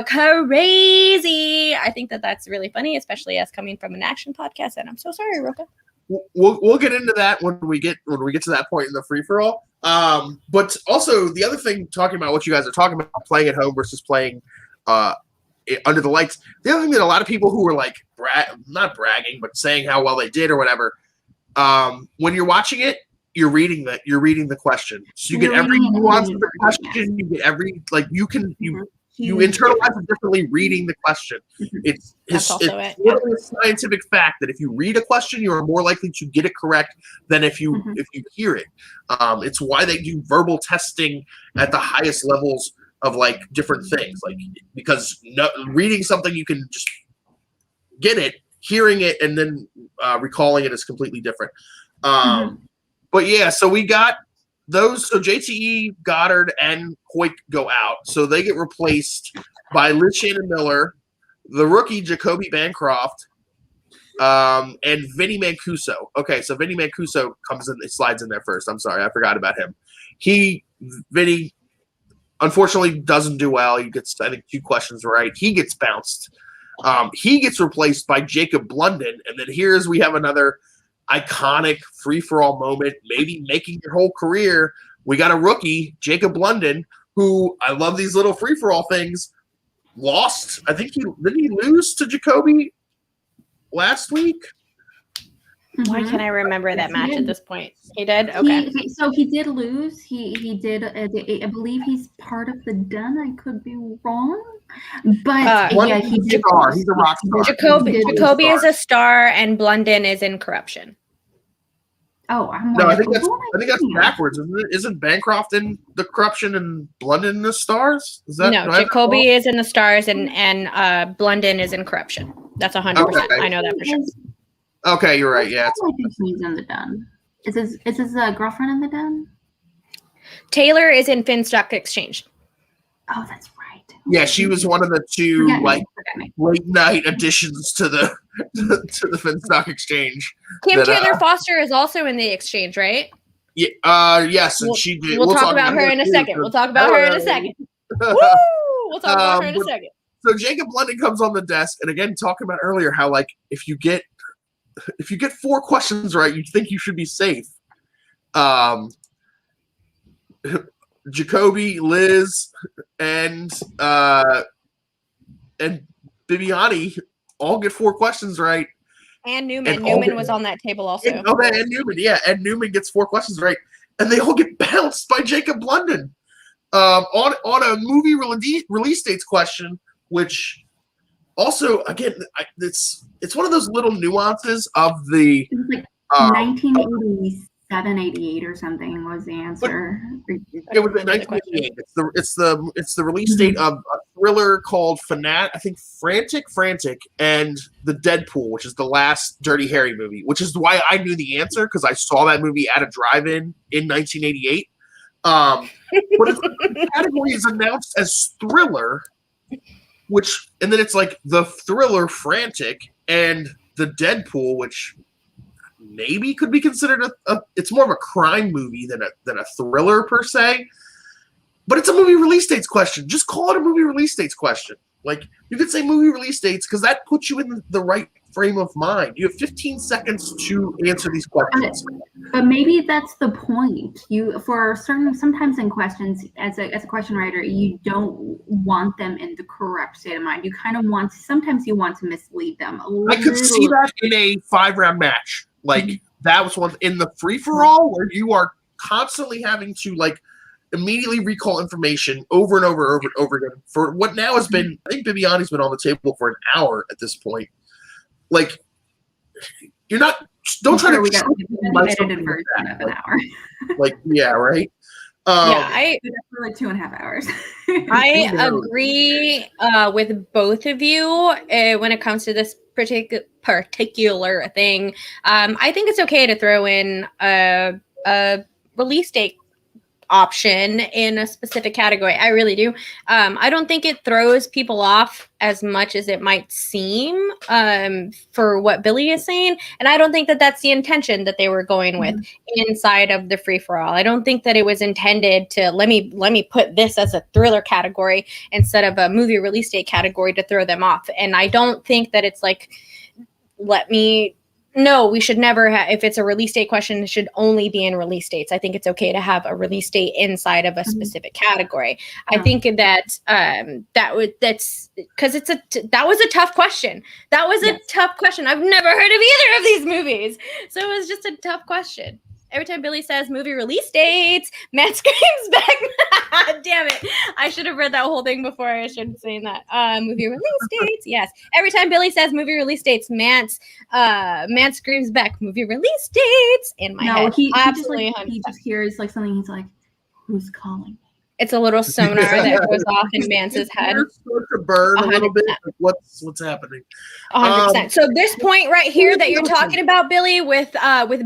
crazy. I think that's really funny, especially as coming from an action podcast. And I'm so sorry, Rocca. We'll get into that when we get to that point in the free-for-all. But also the other thing, talking about what you guys are talking about, playing at home versus playing under the lights. The other thing that a lot of people who were like not bragging, but saying how well they did or whatever, when you're watching it, you're reading the question. So you get every nuance of the question. You get every you internalize it differently reading the question. It's literally a scientific fact that if you read a question, you are more likely to get it correct than if you hear it. It's why they do verbal testing at the highest levels of like different things, like because reading something you can just get it, hearing it and then recalling it is completely different. But yeah, so we got those. So JTE, Goddard, and Hoyt go out. So they get replaced by Liz Shannon Miller, the rookie Jacoby Bancroft, and Vinnie Mancuso. Okay, so Vinnie Mancuso slides in there first. I'm sorry, I forgot about him. Vinnie, unfortunately, doesn't do well. He gets, I think, 2 questions right. He gets bounced. He gets replaced by Jacob Blunden. And then we have another iconic free-for-all moment, maybe making your whole career. We got a rookie, Jacob Blunden, who, I love these little free-for-all things, lost. I think did he lose to Jacoby last week? Why can't I remember that match at this point? He did? Okay. So he did lose. He did. I believe he's part of the Den. I could be wrong. But yeah, he's a rock star. Jacoby is a star and Blunden is in corruption. Oh, I think that's backwards, isn't it? Isn't Bancroft in the corruption and Blunden in the stars? Is that no? Jacoby is in the stars and Blunden is in corruption. That's 100%. Okay. I know that for sure. Okay, you're right. Yeah, I think he's in the Den. Is his girlfriend in the Den? Taylor is in Finstock Exchange. Oh, that's right. Yeah, she was one of the 2 late night additions to the Finstock Exchange. Kim Taylor Foster is also in the Exchange, right? Yeah. Yes, and she did. We'll talk about her in a second. We'll talk about her in a second. Woo! We'll talk about her in a second. So Jacob Blunden comes on the desk, and again, talking about earlier how like if you get 4 questions right, you think you should be safe. Jacoby, Liz, and Bibiani all get 4 questions right. And Newman. Newman was on that table also. And Newman, yeah. And Newman gets 4 questions right. And they all get bounced by Jacob Blunden on a movie release dates question, which also, again, it's one of those little nuances of the 1987, 88 or something was the answer. It was 1988. It's the release date of a thriller called Frantic, and The Deadpool, which is the last Dirty Harry movie, which is why I knew the answer because I saw that movie at a drive-in in 1988. But the category is announced as thriller. And then it's like the thriller Frantic and the Deadpool, which maybe could be considered it's more of a crime movie than a thriller per se. But it's a movie release dates question. Just call it a movie release dates question. Like you could say movie release dates because that puts you in the right frame of mind. You have 15 seconds to answer these questions. But maybe that's the point. Sometimes in questions, as a question writer, you don't want them in the correct state of mind. You kind of sometimes you want to mislead them a little. I could see that in a 5-round match. Like that was one in the free-for-all where you are constantly having to like immediately recall information over and over again for what now has been. I think Bibiani's been on the table for an hour at this point. Like you're not. Don't try to. We got an edited version of an hour. Like yeah, right. I for like 2.5 hours. I agree with both of you when it comes to this particular thing. I think it's okay to throw in a release date option in a specific category. I really do. I don't think it throws people off as much as it might seem for what Billy is saying. And I don't think that that's the intention that they were going with inside of the free-for-all. I don't think that it was intended to let me put this as a thriller category instead of a movie release date category to throw them off. And I don't think that it's like, let me No, we should never have. If it's a release date question, it should only be in release dates. I think it's okay to have a release date inside of a specific category. I think that that's because that was a tough question. That was a tough question. I've never heard of either of these movies, so it was just a tough question. Every time Billy says movie release dates, Matt screams back. Damn it. I should have read that whole thing before I started saying that. Movie release dates. Yes. Every time Billy says movie release dates, Matt screams back, movie release dates in my head. He just hears like something. He's like, who's calling? It's a little sonar that goes off in Mance's head. Start to burn 100%. A little bit. What's happening? 100%. So this point right here that you're talking about, Billy, with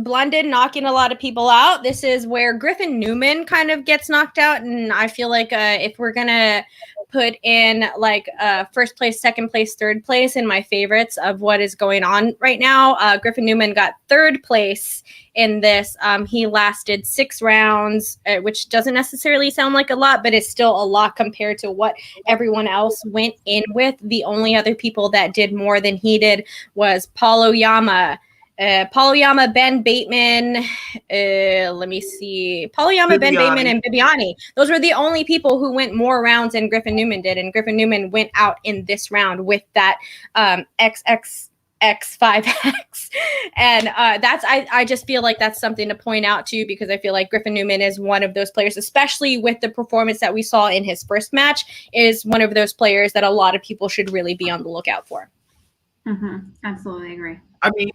Blended knocking a lot of people out, this is where Griffin Newman kind of gets knocked out, and I feel like if we're gonna put in like first place, second place, third place in my favorites of what is going on right now, Griffin Newman got third place in this. He lasted 6 rounds, which doesn't necessarily sound like a lot, but it's still a lot compared to what everyone else went in with. The only other people that did more than he did was Paul Oyama, Ben Bateman, let me see, Paul Oyama, Ben Bateman, and Bibiani. Those were the only people who went more rounds than Griffin Newman did, and Griffin Newman went out in this round with that XXX5X. And I just feel like that's something to point out too, because I feel like Griffin Newman is one of those players, especially with the performance that we saw in his first match, is one of those players that a lot of people should really be on the lookout for. Absolutely agree. I mean,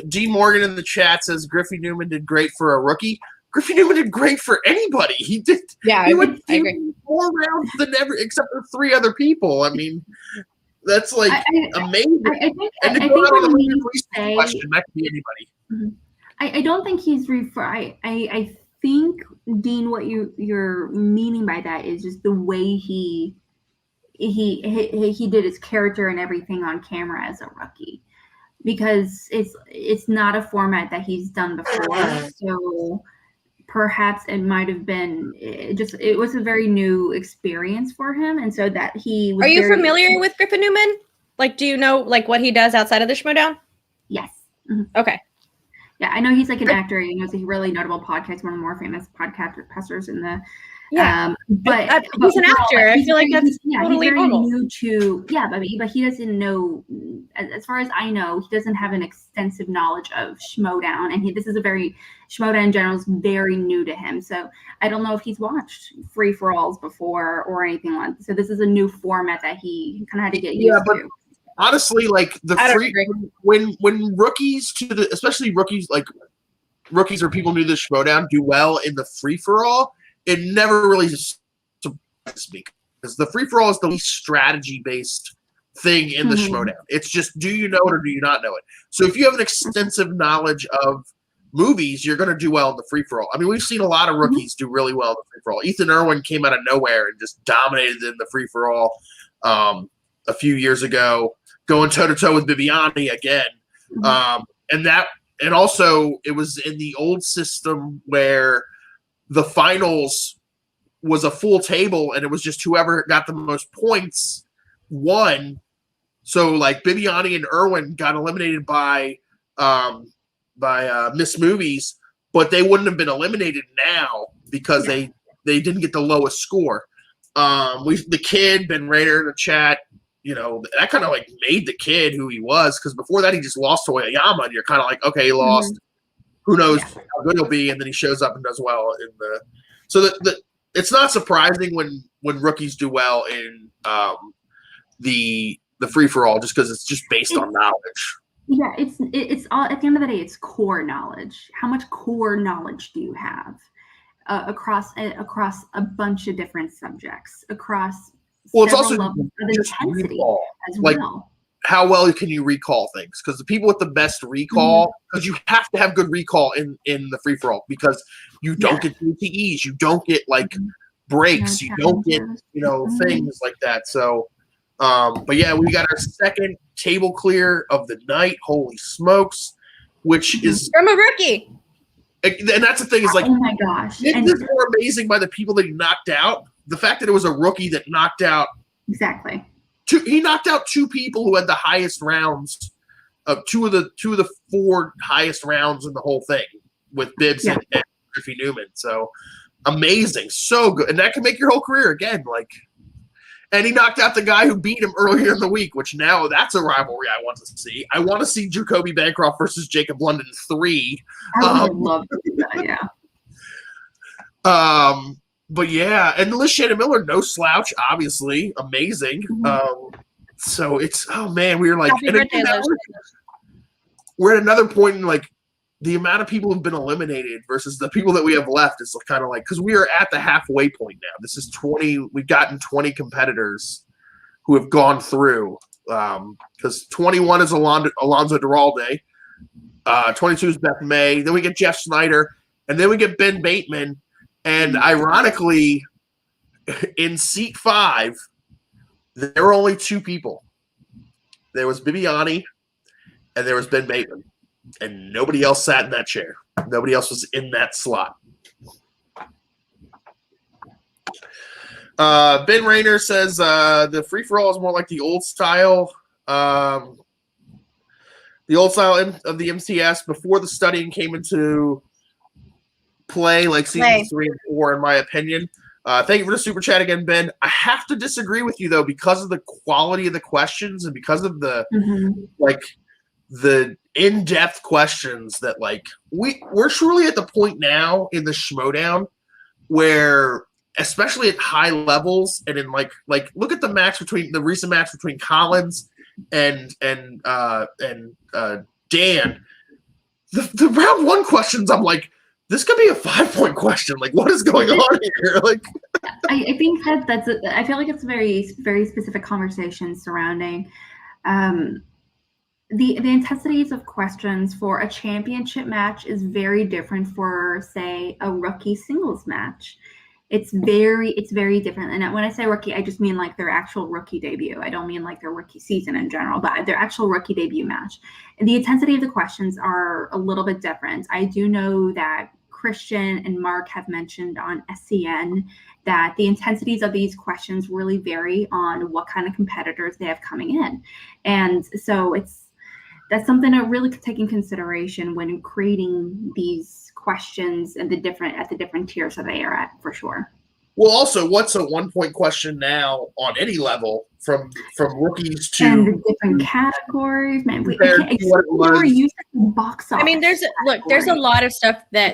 D. Morgan in the chat says Griffin Newman did great for a rookie. Griffin Newman did great for anybody. He did. Yeah, I agree. 4 rounds than ever, except for 3 other people. I mean, that's like amazing. I think when you say question, that could be anybody. I don't think he's I think, Dean, what you're meaning by that is just the way he did his character and everything on camera as a rookie, because it's not a format that he's done before. So perhaps it might have been it was a very new experience for him, and so that he was. Are you familiar with Griffin Newman? Like, do you know like what he does outside of the Schmoedown? Yes. Okay. Yeah, I know he's like an actor. You know, he's a really notable podcast, one of the more famous podcasters in the. But he's an actor. I feel like that's totally normal. New to but he doesn't know. As far as I know, he doesn't have an extensive knowledge of Schmoedown, and this is Schmoedown in general is very new to him. So I don't know if he's watched Free-4-Alls before or anything like that. So this is a new format that he kind of had to get used to. Honestly, like when rookies especially rookies or people new to the Schmoedown do well in the Free-for-All, it never really surprises me, because the Free-for-All is the least strategy-based thing in the Schmoedown. It's just, do you know it or do you not know it? So if you have an extensive knowledge of movies, you're going to do well in the Free-for-All. I mean, we've seen a lot of rookies do really well in the Free-for-All. Ethan Irwin came out of nowhere and just dominated in the Free-for-All a few years ago, going toe-to-toe with Bibiani again. And also, it was in the old system where the finals was a full table, and it was just whoever got the most points won. So like Bibiani and Irwin got eliminated by Miss Movies, but they wouldn't have been eliminated now because they didn't get the lowest score. The kid, Ben Rader in the chat, you know, that kind of like made the kid who he was, because before that he just lost to Oyama, and you're kind of like, okay, he lost. Who knows how good he'll be, and then he shows up and does well in the. So it's not surprising when rookies do well in the Free-for-All, just because it's just based on knowledge. Yeah, it's all, at the end of the day, it's core knowledge. How much core knowledge do you have across a bunch of different subjects, across it's also levels of intensity as like, well. How well can you recall things? Because the people with the best recall, because you have to have good recall in the Free-for-All, because you don't get DTEs, you don't get like breaks, you don't get things like that. So, but yeah, we got our second table clear of the night. Holy smokes! Which is from a rookie, and that's the thing is like, oh my gosh, it is more amazing by the people that he knocked out. The fact that it was a rookie that knocked out exactly. He knocked out 2 people who had the highest rounds two of the 4 highest rounds in the whole thing with Bibbs and Griffin Newman. So amazing, so good, and that can make your whole career again. Like, and he knocked out the guy who beat him earlier in the week, which now that's a rivalry I want to see. I want to see Jacoby Bancroft versus Jacob London 3. I would love to see that. Yeah. But yeah, and Liz Shannon Miller, no slouch, obviously, amazing. So it's man, we were like, and again, we're at another point in like the amount of people who've been eliminated versus the people that we have left is kind of like, because we are at the halfway point now. This is 20. We've gotten 20 competitors who have gone through. Because 21 is Alonzo Duralde, 22 is Beth May. Then we get Jeff Snyder, and then we get Ben Bateman. And ironically, in seat 5, there were only 2 people. There was Bibiani, and there was Ben Bateman. And nobody else sat in that chair. Nobody else was in that slot. Ben Rayner says the free-for-all is more like the old style. The old style of the MCS before the studying came into play, like seasons 3 and 4, in my opinion. Thank you for the super chat again, Ben. I have to disagree with you though, because of the quality of the questions and because of the the in-depth questions that like we're truly at the point now in the Schmoedown where, especially at high levels and in like look at the recent match between Collins and Dan. The round 1 questions, I'm like, this could be a 5-point question. Like, what is going on here? Like, I think I feel like it's a very, very specific conversation surrounding the intensities of questions for a championship match is very different for, say, a rookie singles match. It's very different. And when I say rookie, I just mean like their actual rookie debut. I don't mean like their rookie season in general, but their actual rookie debut match. And the intensity of the questions are a little bit different. I do know that Christian and Mark have mentioned on SCN that the intensities of these questions really vary on what kind of competitors they have coming in. And so that's something to really take in consideration when creating these questions and the different tiers that they are at, for sure. Well, also, what's a 1-point question now on any level from rookies to and the different categories? Man, we're used to box office. I mean, there's a lot of stuff that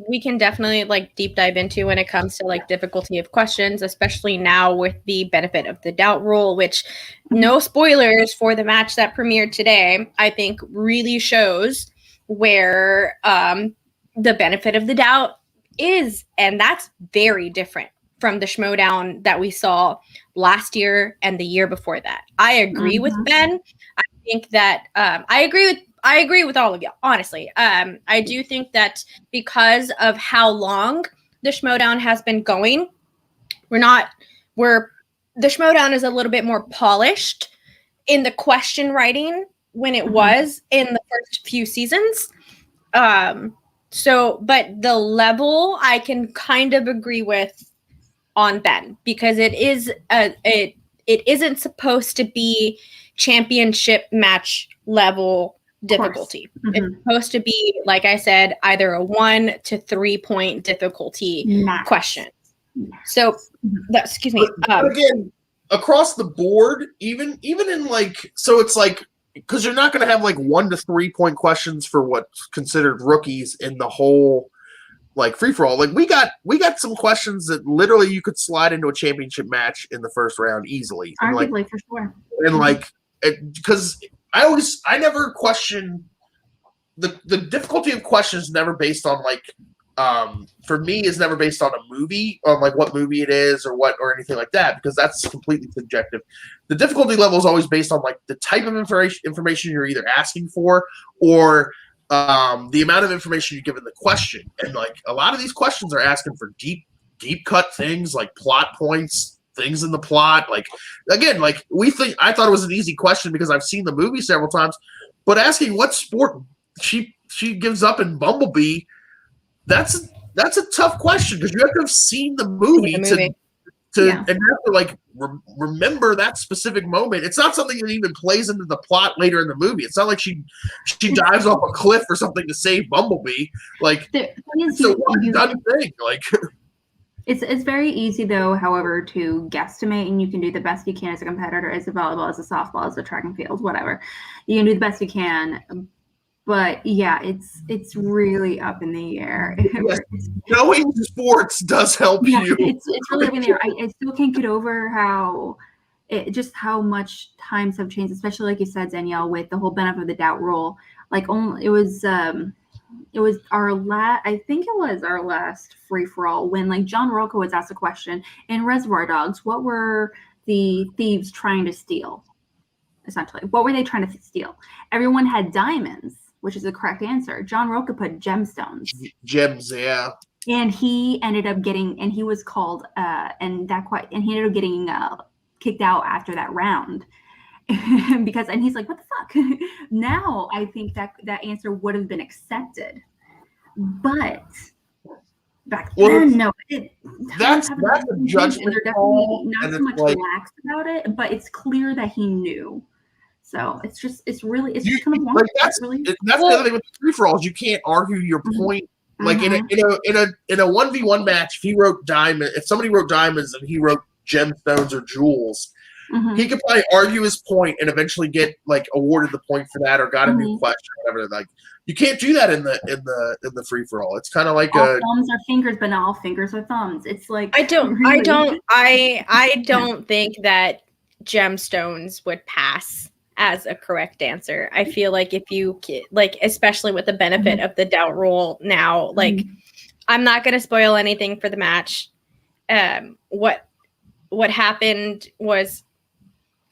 we can definitely like deep dive into when it comes to like difficulty of questions, especially now with the benefit of the doubt rule, which no spoilers for the match that premiered today, I think really shows where the benefit of the doubt is, and that's very different from the Schmoedown that we saw last year and the year before that. I agree with Ben. I think that I agree with all of you, honestly. I do think that because of how long the Schmoedown has been going, the Schmoedown is a little bit more polished in the question writing when it was in the first few seasons. But the level I can kind of agree with on Ben, because it isn't supposed to be championship match level difficulty. It's supposed to be, like I said, either a 1 to 3 point difficulty question. So excuse me. Again, across the board, even in like, so it's like, because you're not going to have like 1 to 3 point questions for what's considered rookies in the whole like free for all. Like we got some questions that literally you could slide into a championship match in the first round easily. Arguably, like, for sure. And like, because I never question the difficulty of questions. Never based on like, for me, is never based on a movie, on like what movie it is or anything like that, because that's completely subjective. The difficulty level is always based on like the type of information you're either asking for or the amount of information you give in the question. And like a lot of these questions are asking for deep cut things like plot points, things in the plot. Like, again, like I thought it was an easy question because I've seen the movie several times, but asking what sport she gives up in Bumblebee, that's a tough question because you have to have seen the movie. and have to like remember that specific moment. It's not something that even plays into the plot later in the movie. It's not like she dives off a cliff or something to save Bumblebee. Like it's a one done thing. Like it's very easy though, however, to guesstimate, and you can do the best you can as a competitor, as a volleyball, as a softball, as a track and field, whatever. You can do the best you can. But yeah, it's really up in the air. Yes. Knowing sports does help you. It's really up in the air. I still can't get over how much times have changed, especially like you said, Danielle, with the whole benefit of the doubt rule. Like it was our last free-for-all when like John Rocca was asked a question in Reservoir Dogs. What were the thieves trying to steal? Essentially, what were they trying to steal? Everyone had diamonds, which is the correct answer. John Rocca put gemstones. Gems, yeah. And he ended up getting, and he was called, and he ended up getting kicked out after that round. And he's like, what the fuck? Now I think that answer would have been accepted. But back then, no. That's a judgment. And they're definitely not so much lax about it, but it's clear that he knew. So it's just kind of wonderful. Like that's the other thing with the free-for-alls. You can't argue your point. Like in a 1v1 match, if somebody wrote diamonds and he wrote gemstones or jewels, he could probably argue his point and eventually get like awarded the point for that or got a new question or whatever. Like you can't do that in the free-for-all. It's kind of like all thumbs are fingers, but not all fingers are thumbs. It's like I don't think that gemstones would pass as a correct answer. I feel like if you like, especially with the benefit of the doubt rule now, like I'm not going to spoil anything for the match. What happened was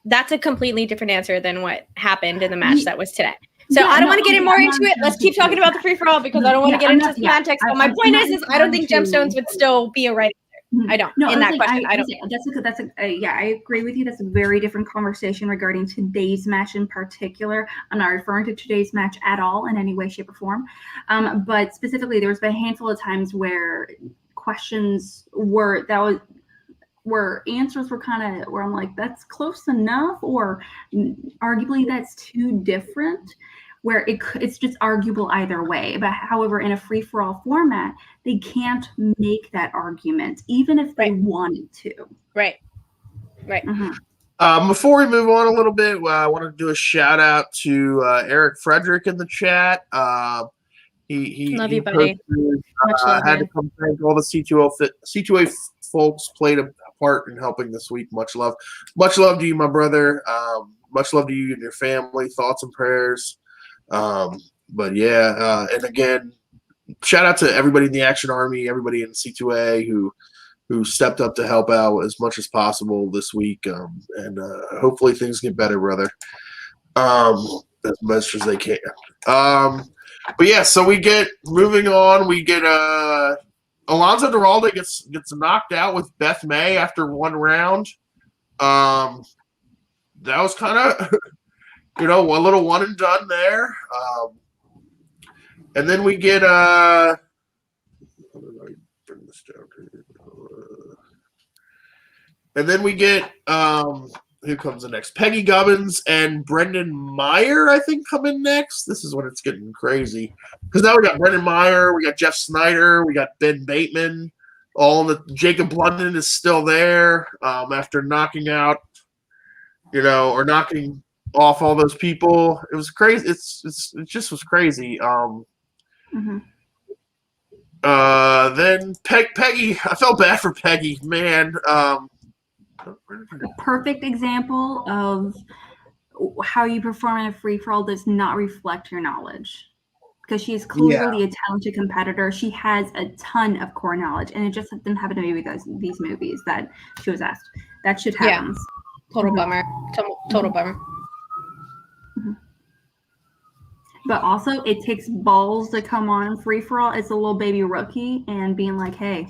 that's a completely different answer than what happened in the match that was today. So I don't want to get more into it. Let's keep talking about the free-for-all because I don't want to get into semantics. But my point is I don't think gemstones would still be a right answer. I don't. No, in that question, I don't. I agree with you. That's a very different conversation regarding today's match in particular. I'm not referring to today's match at all in any way, shape, or form. But specifically, there was a handful of times where questions where answers were kind of where I'm like, that's close enough, or arguably that's too different. Where it's just arguable either way. But however, in a free-for-all format, they can't make that argument, even if they wanted to. Right. Before we move on a little bit, I want to do a shout out to Eric Frederick in the chat. He love you, buddy. Had to come thank all the C2A folks played a part in helping this week. Much love to you, my brother. Much love to you and your family. Thoughts and prayers. But yeah, and again, shout out to everybody in the Action Army, everybody in C2A who stepped up to help out as much as possible this week. And hopefully things get better, brother. As much as they can. But yeah, so we get moving on. We get Alonso Duralde gets knocked out with Beth May after one round. That was kind of a little one and done there. And then we get how do I bring this down here? And then we get who comes in next? Peggy Gubbins and Brendan Meyer, I think, come in next. This is when it's getting crazy. Because now we got Brendan Meyer, we got Jeff Snyder, we got Ben Bateman. Jacob London is still there after knocking out, or knocking off all those people. It was crazy. It just was crazy. Then Peggy, I felt bad for Peggy, man. A perfect example of how you perform in a free-for-all does not reflect your knowledge, because she's clearly a talented competitor. She has a ton of core knowledge, and it just didn't happen to me with these movies that she was asked. That shit happens. Total bummer. Total bummer. But also, it takes balls to come on free-for-all as a little baby rookie and being like, hey,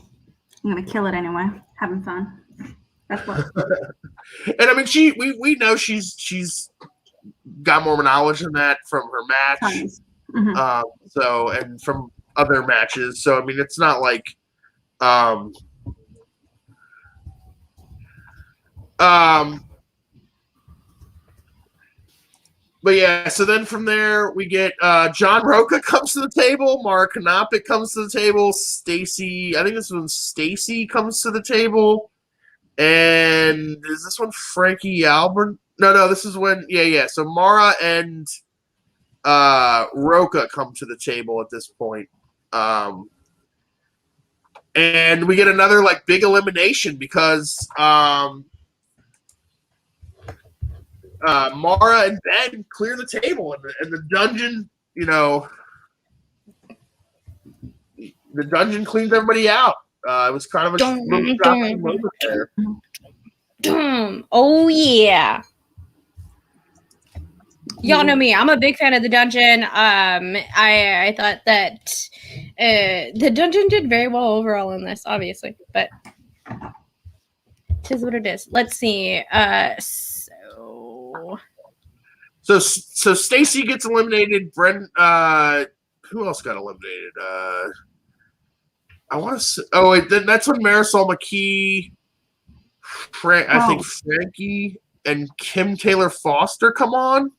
I'm going to kill it anyway. Having fun. That's what. And I mean, we know she's got more knowledge than that from her match. So, and from other matches. So, I mean, it's not like, But yeah, so then from there we get John Rocca comes to the table, Mara Knopic comes to the table, Stacy, I think this one Stacy comes to the table, and is this one Frankie Albert? No, this is when so Mara and Rocca come to the table at this point. And we get another like big elimination because Mara and Ben clear the table, and the dungeon, the dungeon cleans everybody out. It was kind of a little shocking moment there. Oh yeah. Y'all know me. I'm a big fan of the dungeon. I thought that the dungeon did very well overall in this, obviously, but it is what it is. Let's see. So Stacy gets eliminated. Brent, who else got eliminated? I want to say, then that's when Marisol McKee, I think Frankie and Kim Taylor Foster come on.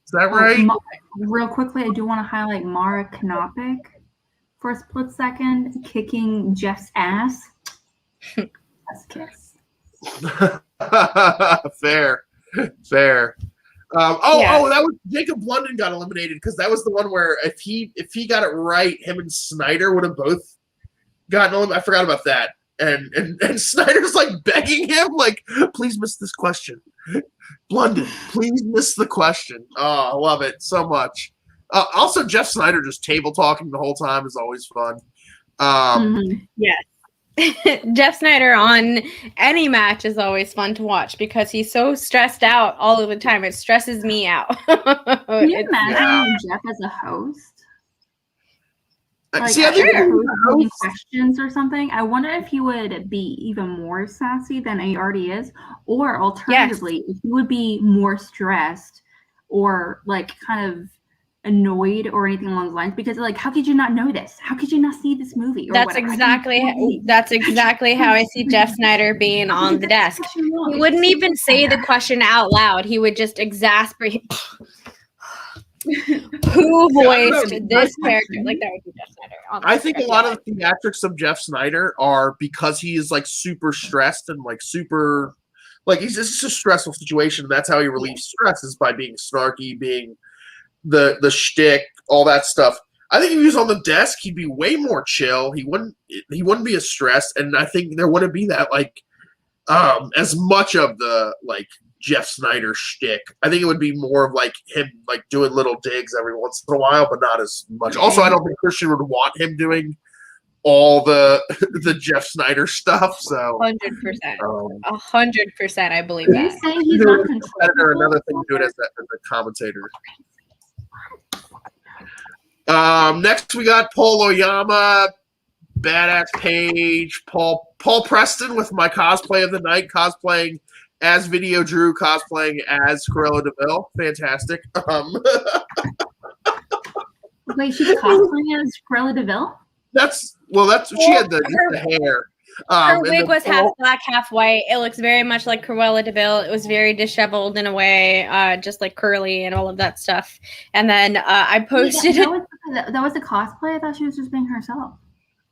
Is that right? Real quickly, I do want to highlight Mara Knopic for a split second, kicking Jeff's ass. That's kiss. Fair. That was Jacob London got eliminated because that was the one where if he got it right, him and Snyder would have both gotten eliminated. I forgot about that. And Snyder's like begging him, like, please miss this question. London, please miss the question. Oh, I love it so much. Also, Jeff Snyder just table talking the whole time is always fun. Yes. Jeff Snyder on any match is always fun to watch because he's so stressed out all of the time. It stresses me out. Can you imagine Jeff as a host? Like, See, I think questions or something. I wonder if he would be even more sassy than he already is, or alternatively, if he would be more stressed or like kind of annoyed or anything along those lines, because like, how could you not know this? How could you not see this movie? Or that's exactly how I see Jeff Snyder being on the desk. He wouldn't even say the question out loud. He would just exasperate. Who voiced this character? Like, that would be Jeff Snyder. I think a lot of the theatrics of Jeff Snyder are because he is like super stressed and like super, like it's just a stressful situation. That's how he relieves stress, is by being snarky, being the shtick, all that stuff. I think if he was on the desk, he'd be way more chill. He wouldn't be as stressed, and I think there wouldn't be that like as much of the like Jeff Snyder shtick. I think it would be more of like him like doing little digs every once in a while, but not as much. Also, I don't think Christian would want him doing all the Jeff Snyder stuff. So 100%, 100%, I believe that. Saying he's not competitor, another thing to do it as a commentator. Next we got Paul Oyama, Badass Page, Paul Preston with my cosplay of the night, cosplaying as Video Drew, cosplaying as Cruella DeVille. Fantastic. Wait, she's cosplaying as Cruella DeVille? She had the hair. Her wig was half black, half white. It looks very much like Cruella DeVille. It was very disheveled in a way, just like curly and all of that stuff. And then I posted that was a cosplay? I thought she was just being herself.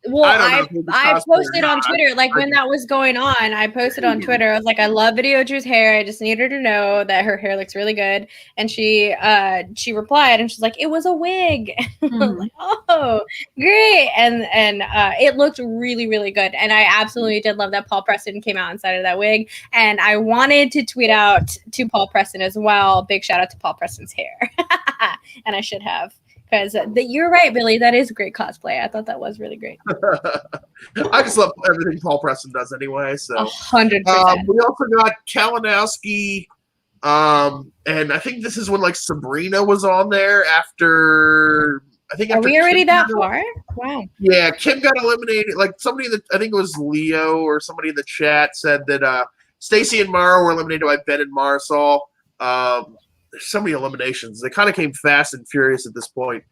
Well, I posted on Twitter, like when that was going on, I posted on Twitter. I was like, I love Video Drew's hair. I just need her to know that her hair looks really good. And she replied and she's like, it was a wig. I was like, oh, great. And it looked really, really good. And I absolutely did love that Paul Preston came out inside of that wig. And I wanted to tweet out to Paul Preston as well. Big shout out to Paul Preston's hair. And I should have. Because you're right, Billy. That is a great cosplay. I thought that was really great. I just love everything Paul Preston does anyway. So 100%. We also got Kalinowski, and I think this is when like Sabrina was on there after. I think. Are we already that far? Wow. Yeah, Kim got eliminated. Like somebody that I think it was Leo or somebody in the chat said that Stacy and Mara were eliminated by Ben and Marisol. There's so many eliminations. They kind of came fast and furious at this point.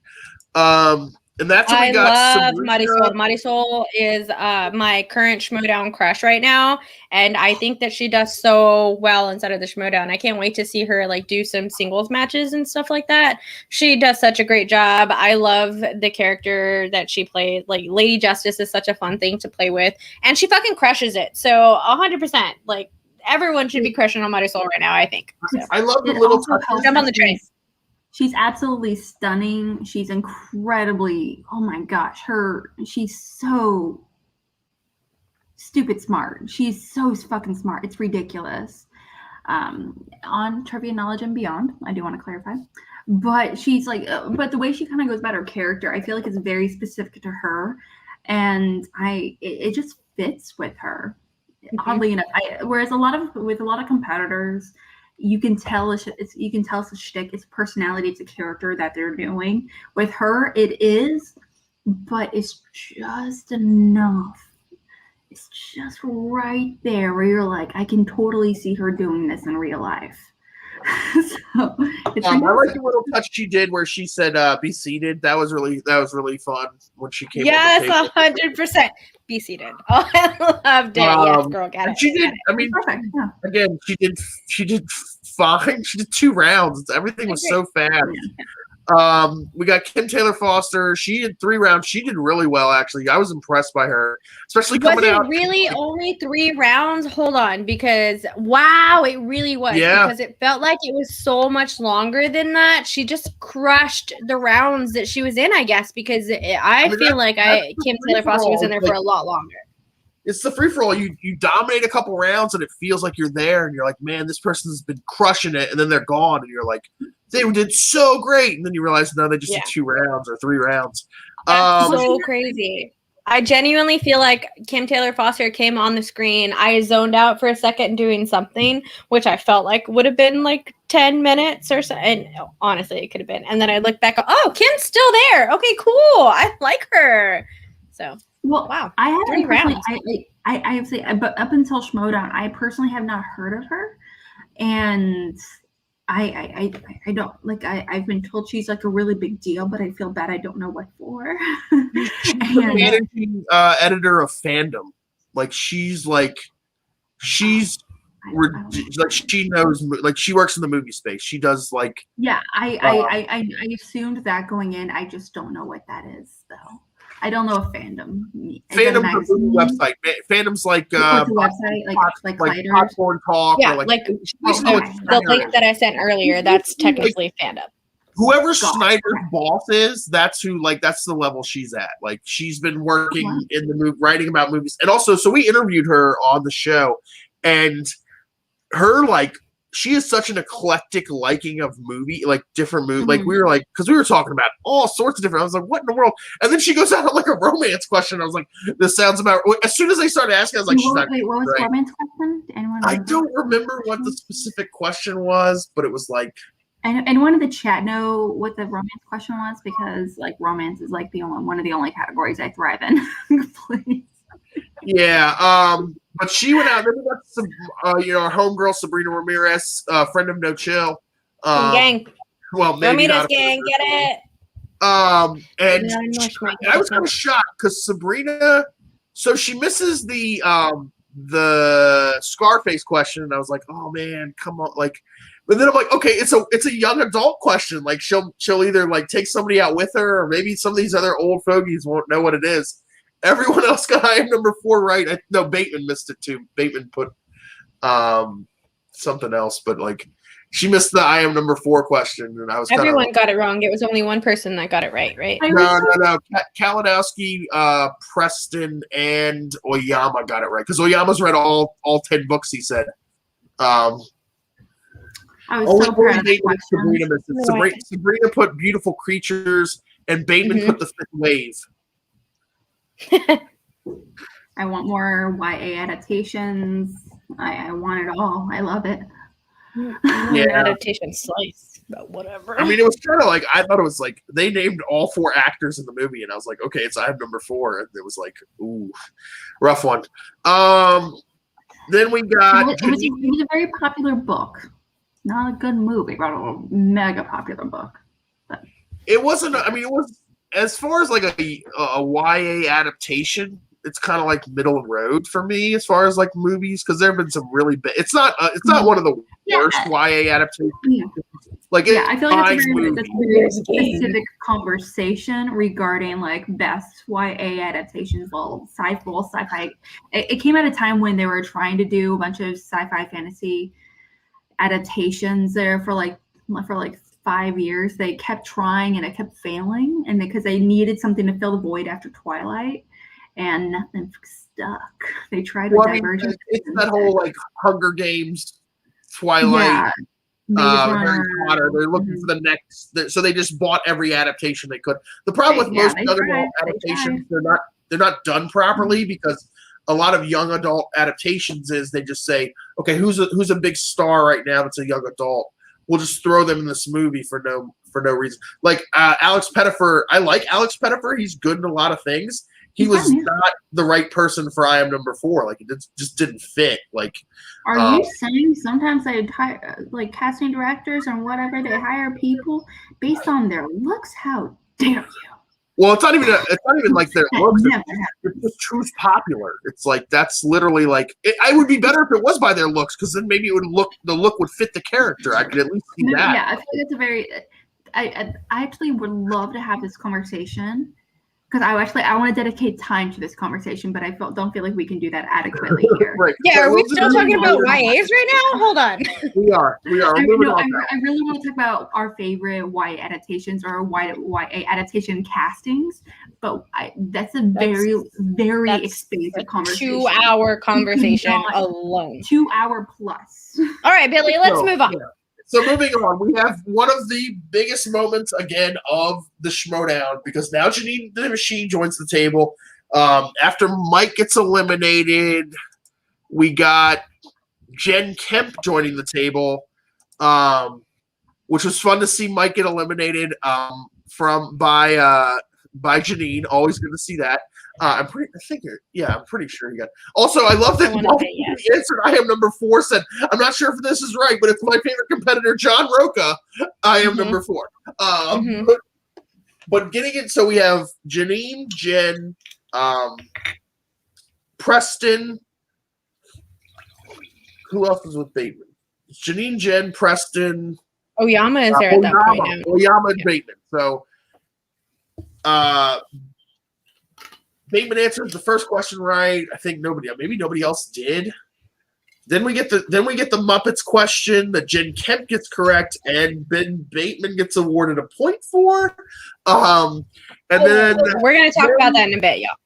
And that's when I we got love Sabrina. Marisol. Marisol is my current Schmoedown crush right now, and I think that she does so well inside of the Schmoedown. I can't wait to see her like do some singles matches and stuff like that. She does such a great job. I love the character that she plays. Like Lady Justice is such a fun thing to play with, and she fucking crushes it. So 100%, like everyone should be crushing on Marisol right now. I think. So. I love the It little also helps Jump on the train. She's absolutely stunning. She's incredibly, oh my gosh, she's so stupid smart. She's so fucking smart. It's ridiculous. On Trivia Knowledge and Beyond, I do want to clarify. But she's like, but the way she kind of goes about her character, I feel like it's very specific to her. And it just fits with her. Mm-hmm. Oddly enough, whereas with a lot of competitors, you can tell it's a shtick, it's personality, it's a character that they're doing. With her, it is, but it's just enough. It's just right there where you're like, I can totally see her doing this in real life. So it's I like the little touch she did where she said, "Be seated." That was really fun when she came. Yes, 100%. Be seated. Oh, I loved it. Yes, girl, got it. She did. I mean, again, she did fine. She did 2 rounds. Everything was so fast. Yeah. We got Kim Taylor Foster. She did 3 rounds. She did really well, actually. I was impressed by her, especially coming out. Was it really only 3 rounds? Hold on, because wow, it really was. Yeah. Because it felt like it was so much longer than that. She just crushed the rounds that she was in, I guess, because I feel like Kim Taylor Foster was in there for a lot longer. It's the free-for-all. You dominate a couple rounds, and it feels like you're there, and you're like, man, this person's been crushing it, and then they're gone, and you're like, they did so great, and then you realize, no, they just did 2 rounds or 3 rounds. That's so crazy. I genuinely feel like Kim Taylor Foster came on the screen. I zoned out for a second doing something, which I felt like would have been like 10 minutes or so. And honestly, it could have been. And then I looked back, oh, Kim's still there. Okay, cool. I like her. So, wow. I haven't 3 rounds. I have to say, but up until Schmoedown, I personally have not heard of her. And I don't like I've been told she's like a really big deal, but I feel bad I don't know what for. She's the managing editor of Fandom. Like she knows, like she works in the movie space. She does like I assumed that going in. I just don't know what that is though. I don't know if Fandom. Fandom's a website. Fandom's like website, like Popcorn Talk. Yeah, or like the link that I sent earlier. That's technically Fandom. Whoever Snyder's boss is, that's the level she's at. Like she's been working in the movie, writing about movies, and also, so we interviewed her on the show, and her she has such an eclectic liking of different movies. Like we were like, because we were talking about all sorts of different. I was like, what in the world? And then she goes out on like a romance question. I was like, this sounds about. As soon as they started asking, I was like, she's not. Wait, what was the romance question? I don't remember what the specific question was, but it was like. Anyone in the chat know what the romance question was? Because like romance is like one of the only categories I thrive in. Please. Yeah, but she went out. Then we got some, our homegirl Sabrina Ramirez, friend of No Chill. Gang. Well, maybe Ramirez not. Gang, get it. And I was kind of shocked because Sabrina. So she misses the Scarface question, and I was like, oh man, come on, like. But then I'm like, okay, it's a young adult question. Like she'll either like take somebody out with her, or maybe some of these other old fogies won't know what it is. Everyone else got I am number 4 right. No, Bateman missed it too. Bateman put something else, but like she missed the I am number 4 question, and I was everyone got it wrong. It was only one person that got it right. No. Kalinowski, Preston, and Oyama got it right because Oyama's read all 10 books. He said. I was so proud of Sabrina put beautiful creatures, and Bateman put the 5th wave. I want more YA adaptations. I want it all. I love it. Adaptation slice, but whatever. I mean, it was kind of like I thought it was like they named all 4 actors in the movie, and I was like, okay, it's I have number 4, and it was like, ooh, rough one. Then we got it was a very popular book. Not a good movie, but a mega popular book. But it wasn't. I mean, as far as like a YA adaptation, it's kind of like middle of the road for me as far as like movies, because there have been some really big. It's not one of the worst YA adaptations. Yeah. Like I feel like that's a very movie. specific conversation regarding like best YA adaptations. Well, sci-fi. It came at a time when they were trying to do a bunch of sci-fi fantasy adaptations there for like 5 years. They kept trying and it kept failing, and because they needed something to fill the void after Twilight, and nothing stuck. They tried with Divergent. It's that whole like Hunger Games, Twilight, Harry Potter. They're looking for the next, so they just bought every adaptation they could. The problem with most other adaptations, they're not done properly, because a lot of young adult adaptations is they just say, okay, who's a big star right now that's a young adult? We'll just throw them in this movie for no reason. Like Alex Pettyfer, I like Alex Pettyfer. He's good in a lot of things. He was not the right person for I Am Number 4. Like, it just didn't fit. Like, are you saying sometimes they hire, like, casting directors or whatever, they hire people based on their looks? How dare you? Well, it's not even like their looks. It's just who's popular. It's like, that's literally like, I would be better if it was by their looks, because then maybe the look would fit the character. I could at least see that. Yeah, I feel like it's a very. I actually would love to have this conversation, because I want to dedicate time to this conversation, but I don't feel like we can do that adequately here. Right. Yeah, are we still talking about YAs right now? Hold on. We are. I really want to talk about our favorite YA adaptations or YA adaptation castings, but that's a very expensive conversation. 2-hour conversation alone. 2 hour plus. All right, Billy, let's move on. Yeah. So moving on, we have one of the biggest moments again of the Schmoedown, because now Janine the Machine joins the table. After Mike gets eliminated, we got Jen Kemp joining the table, which was fun to see Mike get eliminated by Janine. Always good to see that. I'm pretty sure he got. Also, I love that he answered I Am Number 4, said, I'm not sure if this is right, but it's my favorite competitor, John Rocca. I am number 4. But getting it, so we have Janine, Jen, Preston. Who else is with Bateman? It's Janine, Jen, Preston. Oyama is there at that point now. Oyama and Bateman. So, Bateman answers the first question right. I think maybe nobody else did. Then we get the Muppets question that Jen Kemp gets correct, and Ben Bateman gets awarded a point for. And then we're gonna talk about that in a bit, y'all.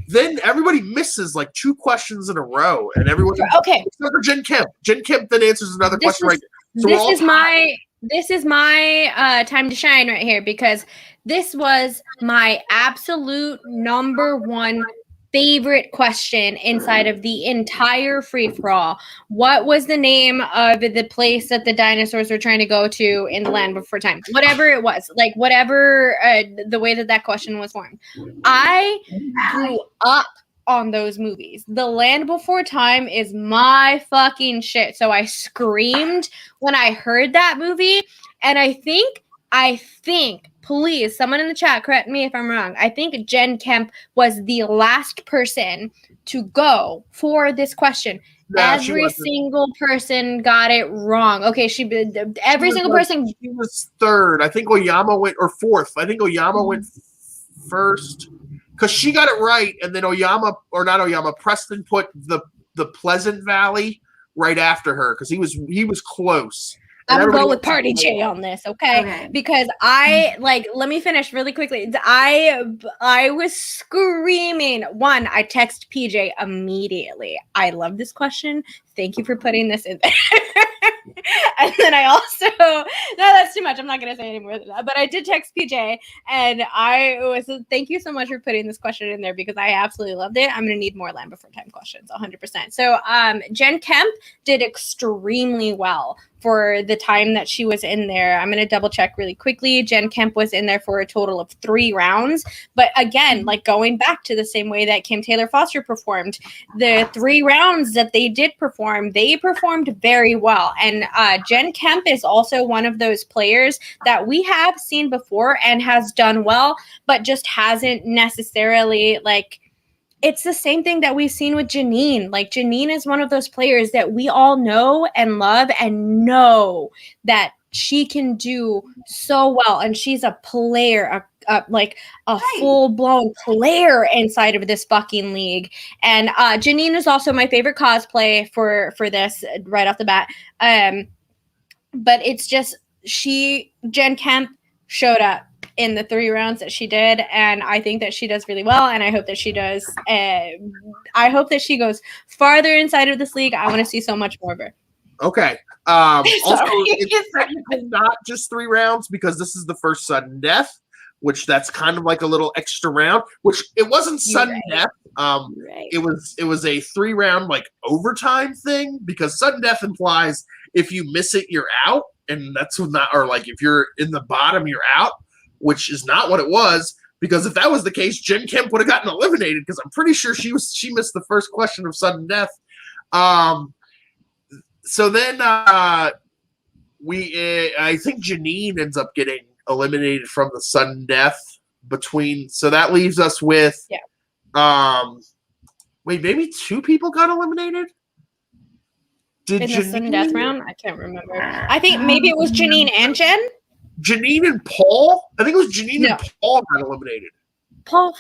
Then everybody misses like 2 questions in a row, and everyone okay. Except for Jen Kemp. Jen Kemp then answers another question right. So this is my time to shine right here, because this was my absolute number 1 favorite question inside of the entire free-for-all. What was the name of the place that the dinosaurs were trying to go to in the Land Before Time? Whatever it was, like whatever the way that question was formed. I grew up on those movies. The Land Before Time is my fucking shit. So I screamed when I heard that movie, and I think, please, someone in the chat, correct me if I'm wrong. I think Jen Kemp was the last person to go for this question. No, every single person got it wrong. Okay, every single person. She was 3rd. I think Oyama went, or 4th. I think Oyama went first, because she got it right, and then Preston put the Pleasant Valley right after her, because he was close. I'm gonna go with Party J on this, okay? Because let me finish really quickly. I was screaming. One, I text PJ immediately. I love this question. Thank you for putting this in there. And then I also, no, that's too much. I'm not going to say any more than that. But I did text PJ, and thank you so much for putting this question in there, because I absolutely loved it. I'm going to need more Land Before Time questions, 100%. So Jen Kemp did extremely well for the time that she was in there. I'm going to double check really quickly. Jen Kemp was in there for a total of 3 rounds. But again, like going back to the same way that Kim Taylor Foster performed, the 3 rounds that they did perform, they performed very well. And Jen Kemp is also one of those players that we have seen before and has done well, but just hasn't necessarily like, it's the same thing that we've seen with Janine. Like Janine is one of those players that we all know and love and know that she can do so well. And she's a player, like a full-blown player inside of this fucking league. And Janine is also my favorite cosplay for this right off the bat. But it's just Jen Kemp showed up in the 3 rounds that she did, and I think that she does really well, and I hope that she does. I hope that she goes farther inside of this league. I want to see so much more of her. Okay. Also, it's technically not just 3 rounds because this is the first sudden death, which that's kind of like a little extra round. Which it wasn't sudden death. It was a 3 round like overtime thing because sudden death implies if you miss it, you're out, and that's not, or like if you're in the bottom, you're out. Which is not what it was, because if that was the case, Jen Kemp would have gotten eliminated because I'm pretty sure she missed the first question of sudden death. So then I think Janine ends up getting eliminated from the sudden death so that leaves us with maybe 2 people got eliminated? In the sudden death round? I can't remember. I think maybe it was Janine and Jen. Janine and Paul? I think it was Janine and Paul got eliminated. Paul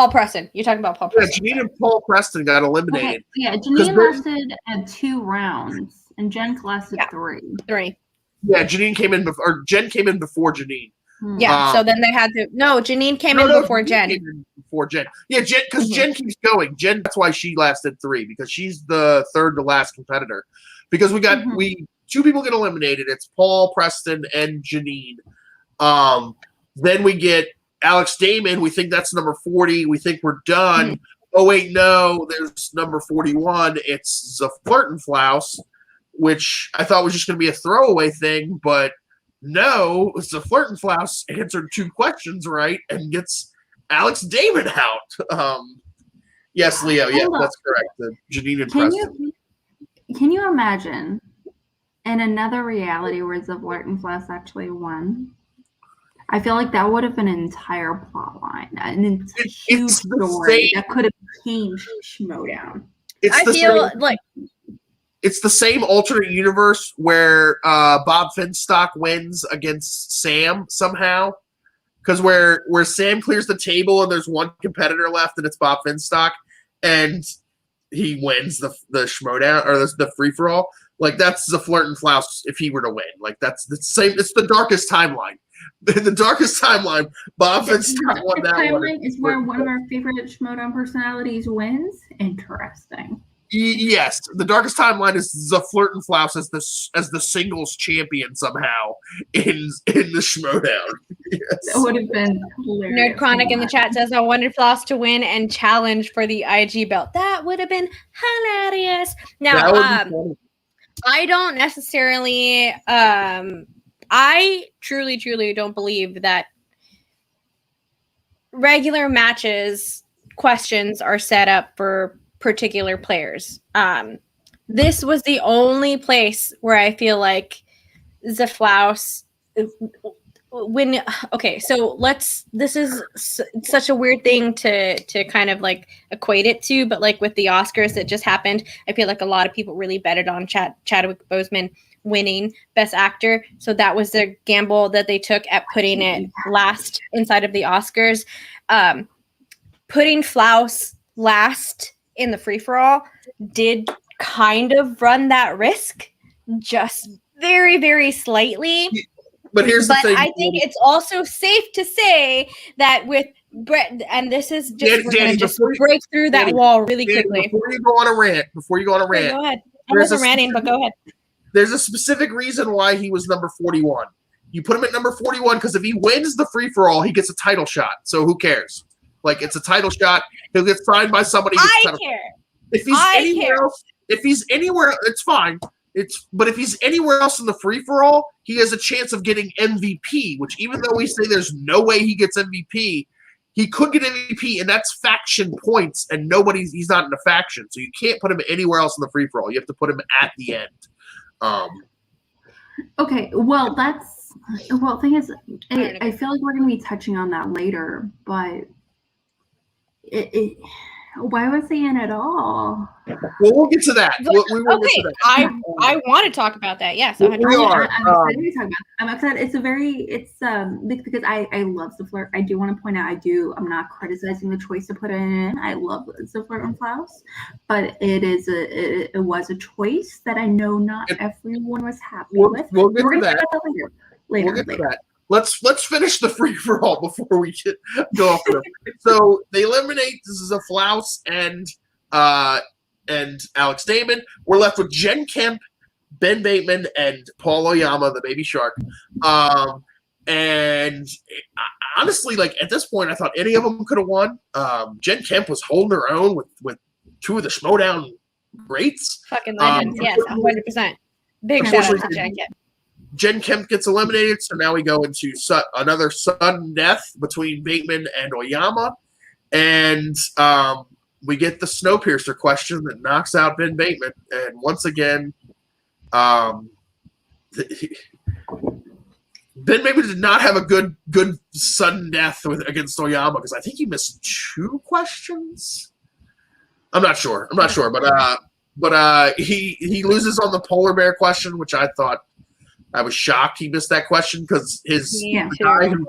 Preston. You're talking about Paul Preston. Yeah, Janine and Paul Preston got eliminated. Okay. Yeah, Janine lasted at 2 rounds, and Jen lasted 3. 3. Yeah, Janine came in before, or Jen came in before Janine. Yeah, so then they had to. No, Janine came in before Jen. Came in before Jen. Yeah, Jen, because Jen keeps going. Jen, that's why she lasted 3, because she's the third to last competitor. Because we got 2 people get eliminated. It's Paul, Preston, and Janine. Then we get Alex Damon. We think that's number 40. We think we're done. Oh, wait, no. There's number 41. It's the Flirtenflouse, which I thought was just going to be a throwaway thing. But no, it's the Flirtenflouse answered 2 questions right and gets Alex Damon out. Yes, Leo. Yeah, that's correct. Janine and Preston. Can you imagine in another reality where the Flirtenflouse actually won? I feel like that would have been an entire plot line, an huge story that could have changed Schmoedown. It's the same alternate universe where Bob Finstock wins against Sam somehow, because where Sam clears the table and there's 1 competitor left and it's Bob Finstock, and he wins the Schmoedown or the free-for-all. Like, that's the Flirtenflouse if he were to win. Like, that's the same. It's the darkest timeline. The darkest timeline. Bob Finstock won that one. Timeline is where one of our favorite Schmoedown personalities wins. Interesting. Yes, the darkest timeline is the Flirtenflouse as the singles champion somehow in the Schmoedown. Yes. That would have been hilarious. Nerd Chronic in the chat says, I wanted Floss to win and challenge for the IG belt. That would have been hilarious. Now, I don't necessarily, I truly don't believe that regular matches questions are set up for particular players. This was the only place where I feel like Zaflaus this is such a weird thing to kind of like equate it to, but like with the Oscars that just happened, I feel like a lot of people really betted on Chadwick Boseman winning Best Actor. So that was their gamble that they took at putting it last inside of the Oscars. Putting Flaus last in the free-for-all did kind of run that risk, just very, very slightly. But here's the thing. I think it's also safe to say that with Brett, and this is just, we're going to just break through that wall really quickly. Before you go on a rant, Okay, go ahead. I wasn't ranting, but go ahead. There's a specific reason why he was number 41. You put him at number 41 because if he wins the free-for-all, he gets a title shot. So who cares? Like, it's a title shot. He'll get signed by somebody. I care. If he's anywhere else, it's fine. But if he's anywhere else in the free-for-all, he has a chance of getting MVP, which even though we say there's no way he gets MVP, he could get MVP, and that's faction points, and he's not in a faction, so you can't put him anywhere else in the free-for-all. You have to put him at the end. Okay, well, the thing is, I feel like we're going to be touching on that later, but why was he in at all? Well, we'll get to that. We will get to that. I want to talk about that. Yes, we are. I'm excited to talk about it. I'm excited. Because I love Souffleur. I do want to point out, I'm not criticizing the choice to put it in. I love Souffleur and Klaus, but it was a choice that I know not everyone was happy with. We'll get We're to going to that. talk about that later. We'll get to that. Let's finish the free-for-all before we go off the So they eliminate Klaus and Alex Damon. We're left with Jen Kemp, Ben Bateman, and Paul Oyama, the baby shark. And honestly, like at this point, I thought any of them could have won. Jen Kemp was holding her own with two of the Schmoedown greats. Fucking legends, yes, 100%. Big shout out to Jen Kemp. Jen Kemp gets eliminated, so now we go into another sudden death between Bateman and Oyama, and we get the Snowpiercer question that knocks out Ben Bateman, and once again, Ben Bateman did not have a good sudden death against Oyama because I think he missed 2 questions. I'm not sure, but he loses on the polar bear question, which I thought. I was shocked he missed that question because the guy who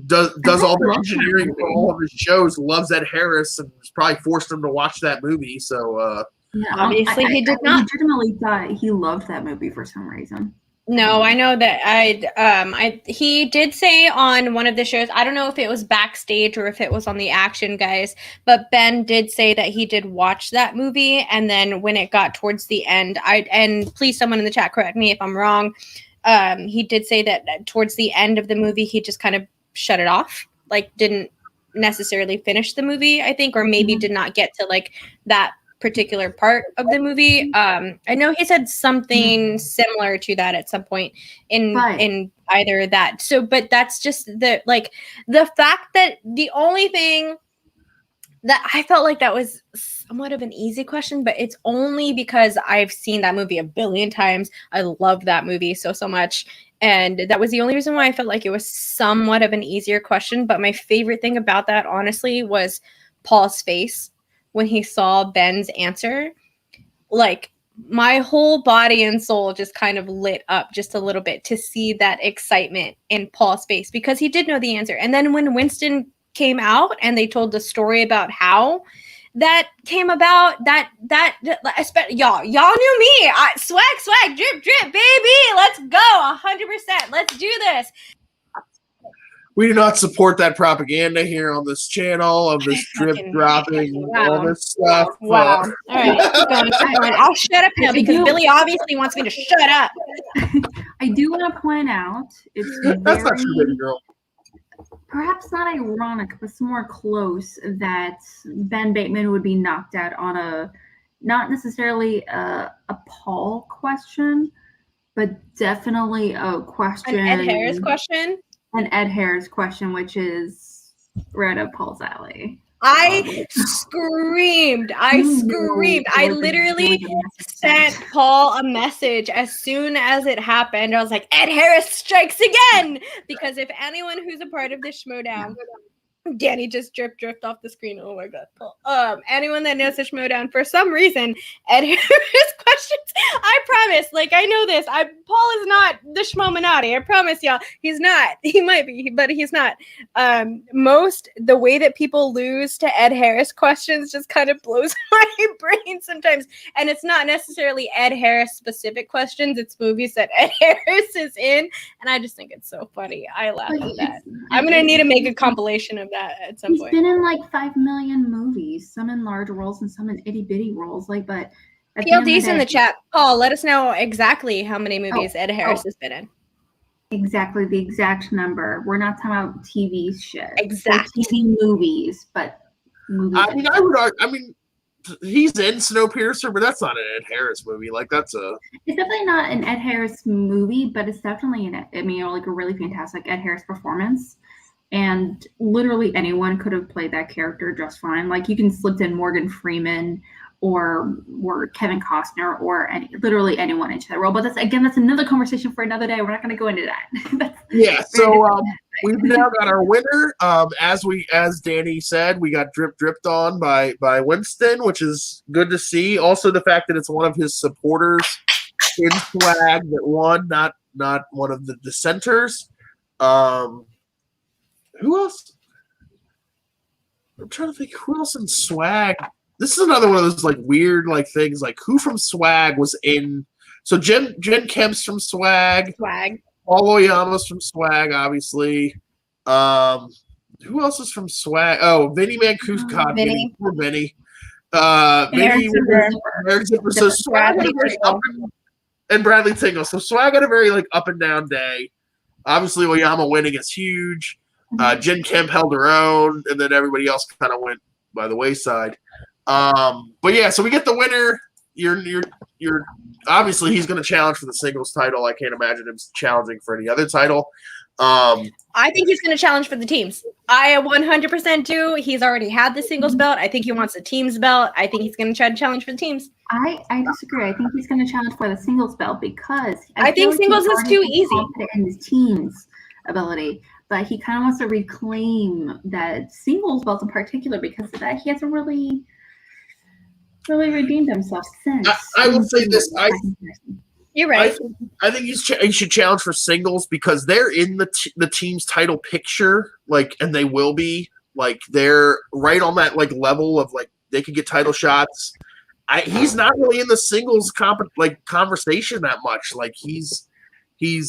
does all the engineering for all of his shows loves Ed Harris and probably forced him to watch that movie. So obviously he did not. I legitimately thought he loved that movie for some reason. No, I know that he did say on one of the shows, I don't know if it was backstage or if it was on the Action Guys, but Ben did say that he did watch that movie, and then when it got towards the end, and please someone in the chat correct me if I'm wrong, he did say that towards the end of the movie he just kind of shut it off, like didn't necessarily finish the movie, I think, or maybe did not get to like that particular part of the movie. I know he said something similar to that at some point in either that. So, but that's just the fact that the only thing that I felt like that was somewhat of an easy question, but it's only because I've seen that movie a billion times. I love that movie so much. And that was the only reason why I felt like it was somewhat of an easier question. But my favorite thing about that, honestly, was Paul's face when he saw Ben's answer. Like, my whole body and soul just kind of lit up just a little bit to see that excitement in Paul's face because he did know the answer. And then when Winston came out and they told the story about how that came about, y'all knew me. Swag, drip, baby. Let's go, 100%. Let's do this. We do not support that propaganda here on this channel of this drip dropping, all this stuff. Wow. All right. I'll shut up now because Billy obviously wants me to shut up. I do want to point out that's not true, baby girl. Perhaps not ironic, but more close that Ben Bateman would be knocked out on not necessarily a Paul question, but definitely a question. An Ed Harris question? An Ed Harris question, which is right up Paul's alley. I screamed. I literally sent Paul a message as soon as it happened. I was like, Ed Harris strikes again! Because if anyone who's a part of this Schmoedown, Danny just dripped off the screen. Oh my god. Anyone that knows the Schmoedown, for some reason, Ed Harris questions. I promise. Like, I know this. Paul is not the Schmoeminati. I promise y'all. He's not. He might be, but he's not. The way that people lose to Ed Harris questions just kind of blows my brain sometimes. And it's not necessarily Ed Harris specific questions. It's movies that Ed Harris is in. And I just think it's so funny. I laugh at that. I'm going to need to make a compilation of that at some point. He's been in like 5 million movies, some in large roles and some in itty bitty roles. But PLD's in the chat. Paul, let us know exactly how many movies Ed Harris has been in. Exactly, the exact number. We're not talking about TV shit. Exactly. TV movies, but movies. he's in Snowpiercer, but that's not an Ed Harris movie. Like that's a. It's definitely not an Ed Harris movie, but it's definitely like a really fantastic Ed Harris performance. And literally anyone could have played that character just fine. Like you can slip in Morgan Freeman or Kevin Costner or literally anyone into that role. But that's another conversation for another day. We're not going to go into that. Yeah. So we've now got our winner. As Danny said, we got dripped on by Winston, which is good to see. Also, the fact that it's one of his supporters in swag that won, not one of the dissenters. Who else? I'm trying to think. Who else in swag? This is another one of those like weird like things. Like who from swag was in? So Jen Kemp's from swag. Paul Oyama's from swag, obviously. Who else is from swag? Oh, Vinnie Mancuso. God, Vinnie. Poor Vinnie. Vinnie Eric Zipper. So swag had a very and Bradley Tingle. So swag had a very like up and down day. Obviously, Oyama winning is huge. Jen Kemp held her own, and then everybody else kind of went by the wayside. But yeah, so we get the winner. You're obviously he's going to challenge for the singles title. I can't imagine him challenging for any other title. I think he's going to challenge for the teams. I 100% do. He's already had the singles belt. I think he wants the teams belt. I think he's going to try to challenge for the teams. I disagree. I think he's going to challenge for the singles belt because I think singles is too easy. Confident in his team's ability, but he kind of wants to reclaim that singles belt in particular because of that he hasn't really redeemed himself since. I will say this. You're right. I think he should challenge for singles because they're in the team's title picture, like, and they will be like they're right on that like level of like they could get title shots. He's not really in the singles conversation that much. Like he's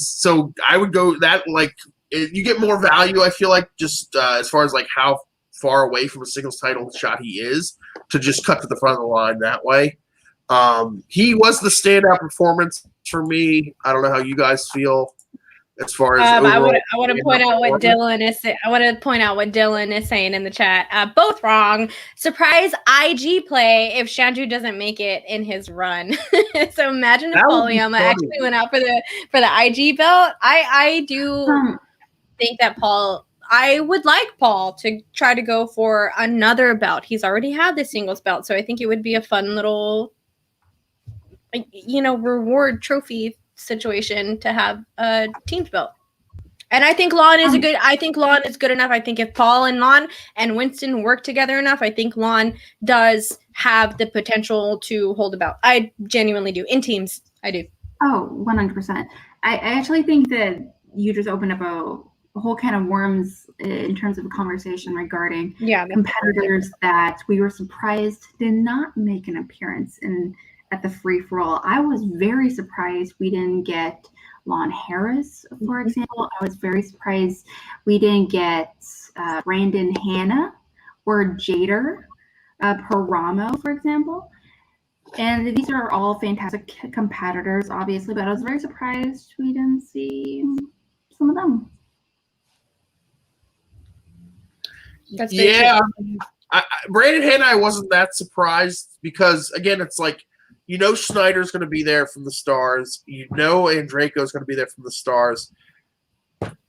so I would go that like you get more value. I feel like just as far as like how far away from a singles title shot he is to just cut to the front of the line that way. He was the standout performance for me. I don't know how you guys feel as far as I want to point out what Dylan is saying. I want to point out what Dylan is saying in the chat. Both wrong. Surprise IG play if Shanju doesn't make it in his run. So imagine if Paul Oyama actually went out for the IG belt. I do think that I would like Paul to try to go for another belt. He's already had the singles belt, so I think it would be a fun little reward trophy situation to have a team's belt. And I think Lon is good enough. I think if Paul and Lon and Winston work together enough, I think Lon does have the potential to hold a belt. I genuinely do. In teams, I do. Oh, 100%. I actually think that you just opened up a whole can of worms in terms of a conversation regarding competitors that we were surprised did not make an appearance at the Free-for-All. I was very surprised we didn't get Lon Harris, for example. I was very surprised we didn't get Brandon Hanna or Jader Paramo, for example. And these are all fantastic competitors, obviously, but I was very surprised we didn't see some of them. Brandon Hanna, I wasn't that surprised because, again, it's like, Schneider's going to be there from the Stars. Andreyko's going to be there from the Stars.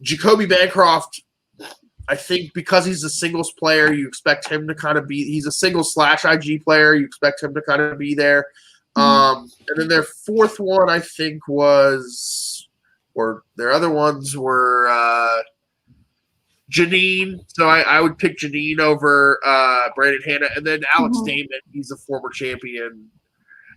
Jacoby Bancroft, I think because he's a singles player, you expect him to kind of be – he's a singles/IG player. You expect him to kind of be there. And then their fourth one, I think, was – or their other ones were Janine. So I would pick Janine over Brandon Hanna. And then Alex Damon, he's a former champion.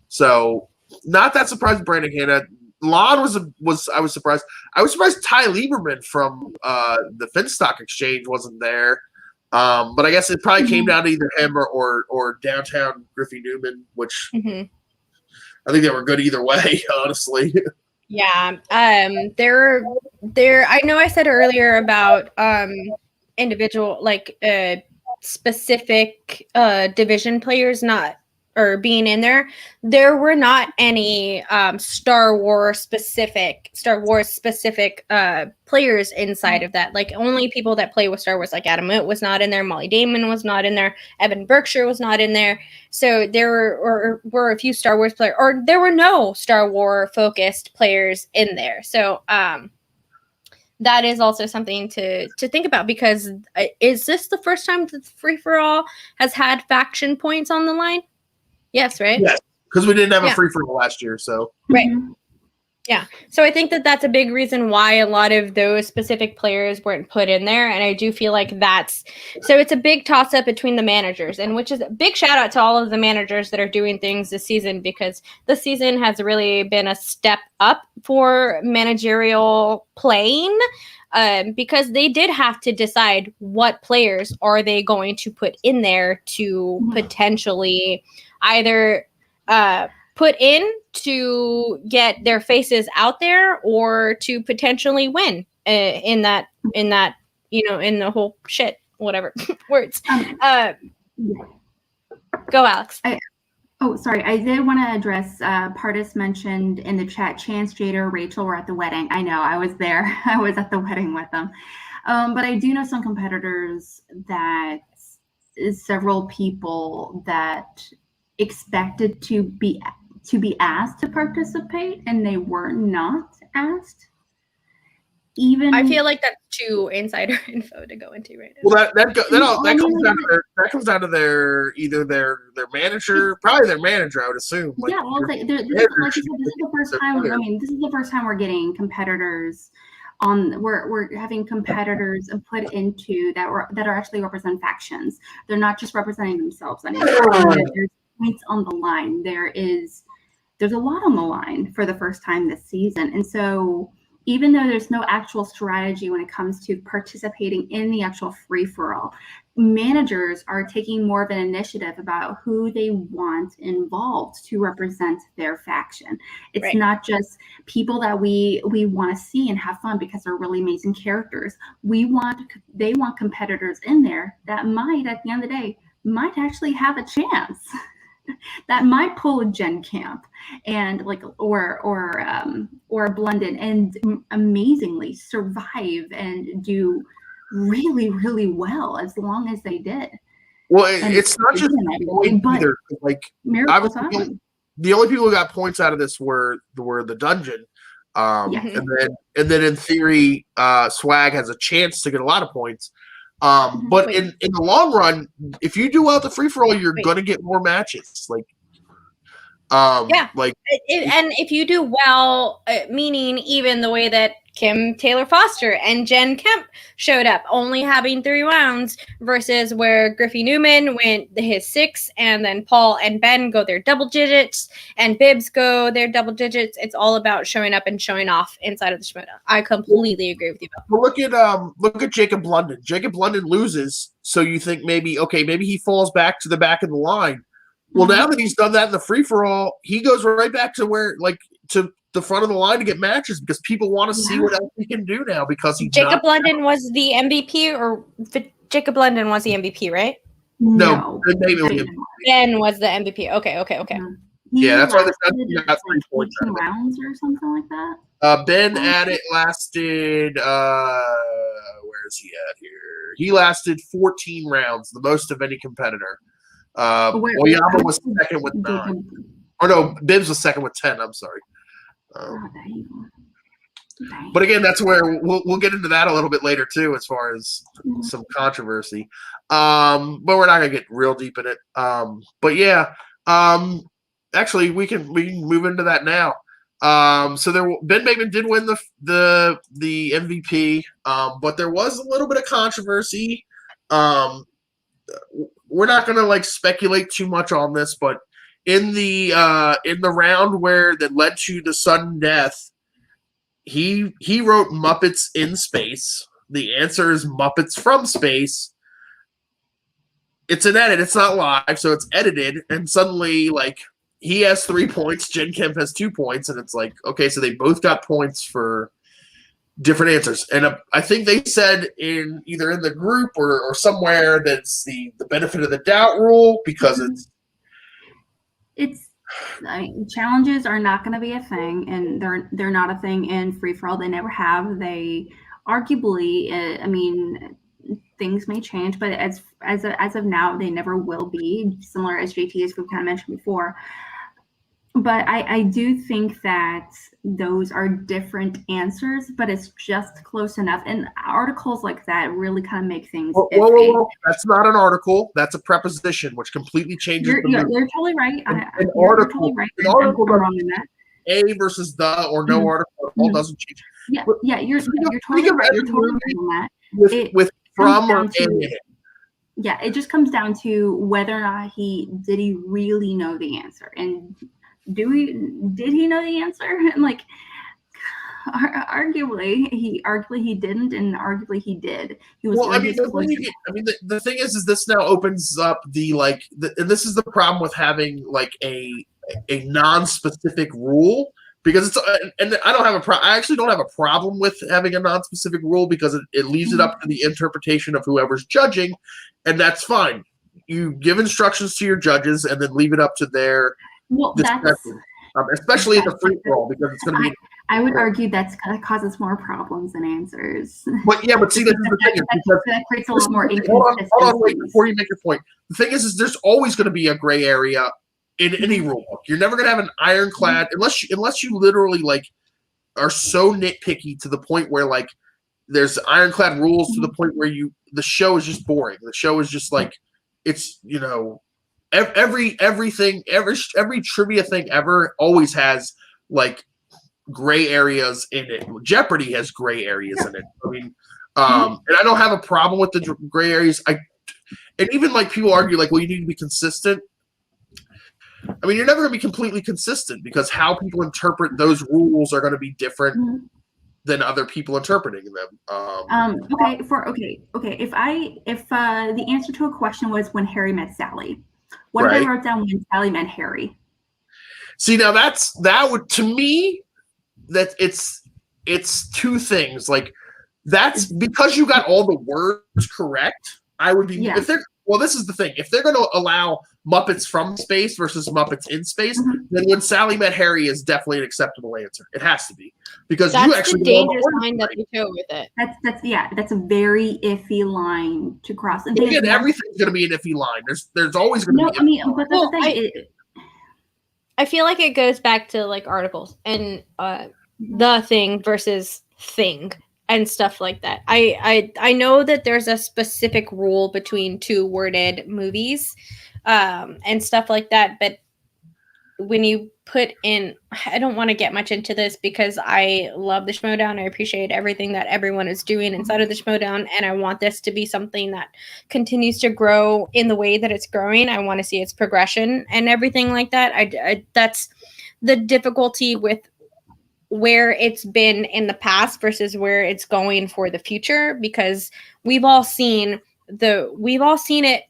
So, not that surprised with Brandon Hanna. Lon was I was surprised. I was surprised Ty Lieberman from the Finstock Exchange wasn't there. But I guess it probably came down to either him or downtown Griffin Newman, which I think they were good either way, honestly. Yeah. There. I know I said earlier about individual specific division players not or being in there were not any Star Wars specific players inside of that. Like, only people that play with Star Wars, like Adam Witt was not in there, Molly Damon was not in there, Evan Berkshire was not in there. So there were a few Star Wars players, or there were no Star Wars focused players in there. So that is also something to think about, because is this the first time that Free-for-All has had faction points on the line? Yes, right? Yes, because we didn't have a free-for-all last year, so. Right. Yeah. So I think that that's a big reason why a lot of those specific players weren't put in there. And I do feel like so it's a big toss up between the managers, and which is a big shout out to all of the managers that are doing things this season, because this season has really been a step up for managerial playing, because they did have to decide what players are they going to put in there to potentially either put in to get their faces out there, or to potentially win in that in the whole shit, whatever words. Go, Alex. Sorry. I did want to address, Pardis mentioned in the chat, Chance, Jada, Rachel were at the wedding. I know, I was there. I was at the wedding with them. But I do know some competitors that several people that expected to be asked to participate, and they were not asked. Even I feel like that's too insider info to go into right now. Well, that comes down to their either their manager, probably their manager, I would assume. Like, yeah, well, this is the first time. I mean, this is the first time we're getting competitors on. We're having competitors put into that are actually represent factions. They're not just representing themselves anymore. There's points on the line. There's a lot on the line for the first time this season, and so even though there's no actual strategy when it comes to participating in the actual free-for-all, managers are taking more of an initiative about who they want involved to represent their faction. It's not just people that we want to see and have fun because they're really amazing characters. They want competitors in there that might, at the end of the day, might actually have a chance. That might pull a Gen Camp and or Blended and amazingly survive and do really, really well as long as they did. Well, it's not just either. Like, obviously, the only people who got points out of this were the dungeon, and then in theory, Swag has a chance to get a lot of points. But in the long run, if you do well at the free-for-all, you're going to get more matches. And if you do well, meaning even the way that Kim Taylor Foster and Jen Kemp showed up, only having 3 rounds, versus where Griffin Newman went his 6, and then Paul and Ben go their double digits, and Bibbs go their double digits. It's all about showing up and showing off inside of the Schmoedown. I completely agree with you. Well, look at Jacob London. Jacob London loses, so you think maybe he falls back to the back of the line. Well, now that he's done that in the free-for-all, he goes right back to to the front of the line to get matches, because people want to see what else he can do now, because Jacob London was the MVP, or Jacob London was the MVP, right? No. Ben was the MVP. Okay. Yeah, that's why they got 3 points. Rounds or something like that. Ben lasted. Where is he at here? He lasted 14 rounds, the most of any competitor. Oyama was second with 9. Or no, Bibbs was second with 10. I'm sorry. But again, that's where we'll get into that a little bit later too, as far as some controversy. But we're not gonna get real deep in it. But yeah, actually, we can move into that now. So Ben Bateman did win the MVP, but there was a little bit of controversy. We're not gonna speculate too much on this, but in the round that led to the sudden death, he wrote Muppets in space. The answer is Muppets from space. It's an edit. It's not live, so it's edited. And suddenly, he has 3 points. Jen Kemp has 2 points, and it's okay, so they both got points for different answers. And I think they said either in the group or somewhere that it's the benefit of the doubt rule, because challenges are not going to be a thing, and they're not a thing in Free-for-All. They never have. They arguably, things may change, but as of now, they never will be. Similar as JT, as we've kind of mentioned before. But I do think that those are different answers, but it's just close enough. And articles like that really kind of make things iffy. Whoa. That's not an article. That's a preposition, which completely changes the movie. You're totally right. You're totally right. An article I'm wrong in that. A versus the or no article all doesn't change. Yeah, you're totally right. You're totally right on that. With from or in it. Yeah, it just comes down to whether or not did he really know the answer, and did he know the answer? And like, arguably he didn't, and arguably he did. He was. Well, the thing is this now opens up and this is the problem with having like a non-specific rule, because it's and I actually don't have a problem with having a non-specific rule, because it leaves it up to the interpretation of whoever's judging, and that's fine. You give instructions to your judges and then leave it up to their discretion, especially in the free-for-all, because it's going to be. I would argue that's going to cause us more problems than answers. But see, this is the thing. That creates a lot more inconsistency. Hold on, wait, before you make your point. The thing is there's always going to be a gray area in any rule book. You're never going to have an ironclad, unless you literally like are so nitpicky to the point where like there's ironclad rules to the point where the show is just boring. The show is just like, it's, every trivia thing ever always has like gray areas in it. Jeopardy has gray areas in it. And I don't have a problem with the gray areas. And even like people argue like, well, you need to be consistent. You're never going to be completely consistent, because how people interpret those rules are going to be different than other people interpreting them. Okay. If the answer to a question was when Harry met Sally, what if I wrote down when Sally met Harry? See, now that would, to me, that it's two things. Like, that's because you got all the words correct. I would be this is the thing. If they're going to allow Muppets from space versus Muppets in space, then when Sally met Harry is definitely an acceptable answer. It has to be, because that's you actually the dangerous line that they show with it. That's a very iffy line to cross. And again, everything's going to be an iffy line. There's always going to be. But that's the thing. I feel like it goes back to like articles and the thing versus thing and stuff like that. I know that there's a specific rule between two worded movies and stuff like that, but when you put in, I don't want to get much into this because I love the Schmoedown. I appreciate everything that everyone is doing inside of the Schmoedown, and I want this to be something that continues to grow in the way that it's growing. I want to see its progression and everything like that. I that's the difficulty with where it's been in the past versus where it's going for the future, because we've all seen it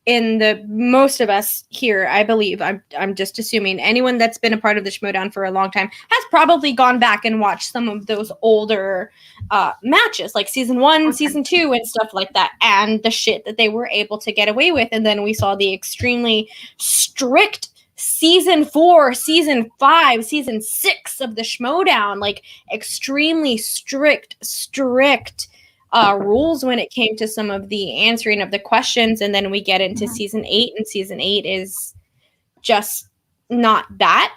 in the most of us here, I believe. I'm just assuming anyone that's been a part of the Schmoedown for a long time has probably gone back and watched some of those older matches, like season 1, season 2, and stuff like that, and the shit that they were able to get away with. And then we saw the extremely strict season 4, season 5, season 6 of the Schmoedown, like extremely strict rules when it came to some of the answering of the questions. And then we get into season 8, and season 8 is just not that.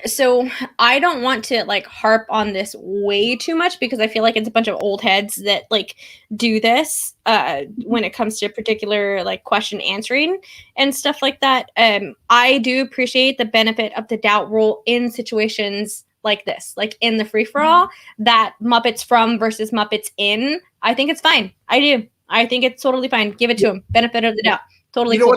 So I don't want to like harp on this way too much, because I feel like it's a bunch of old heads that like do this when it comes to particular like question answering and stuff like that. I do appreciate the benefit of the doubt rule in situations like this, like in the free-for-all, that Muppets from versus Muppets in. I think it's fine. I do. I think it's totally fine. Give it to them. Benefit of the doubt. Totally cool.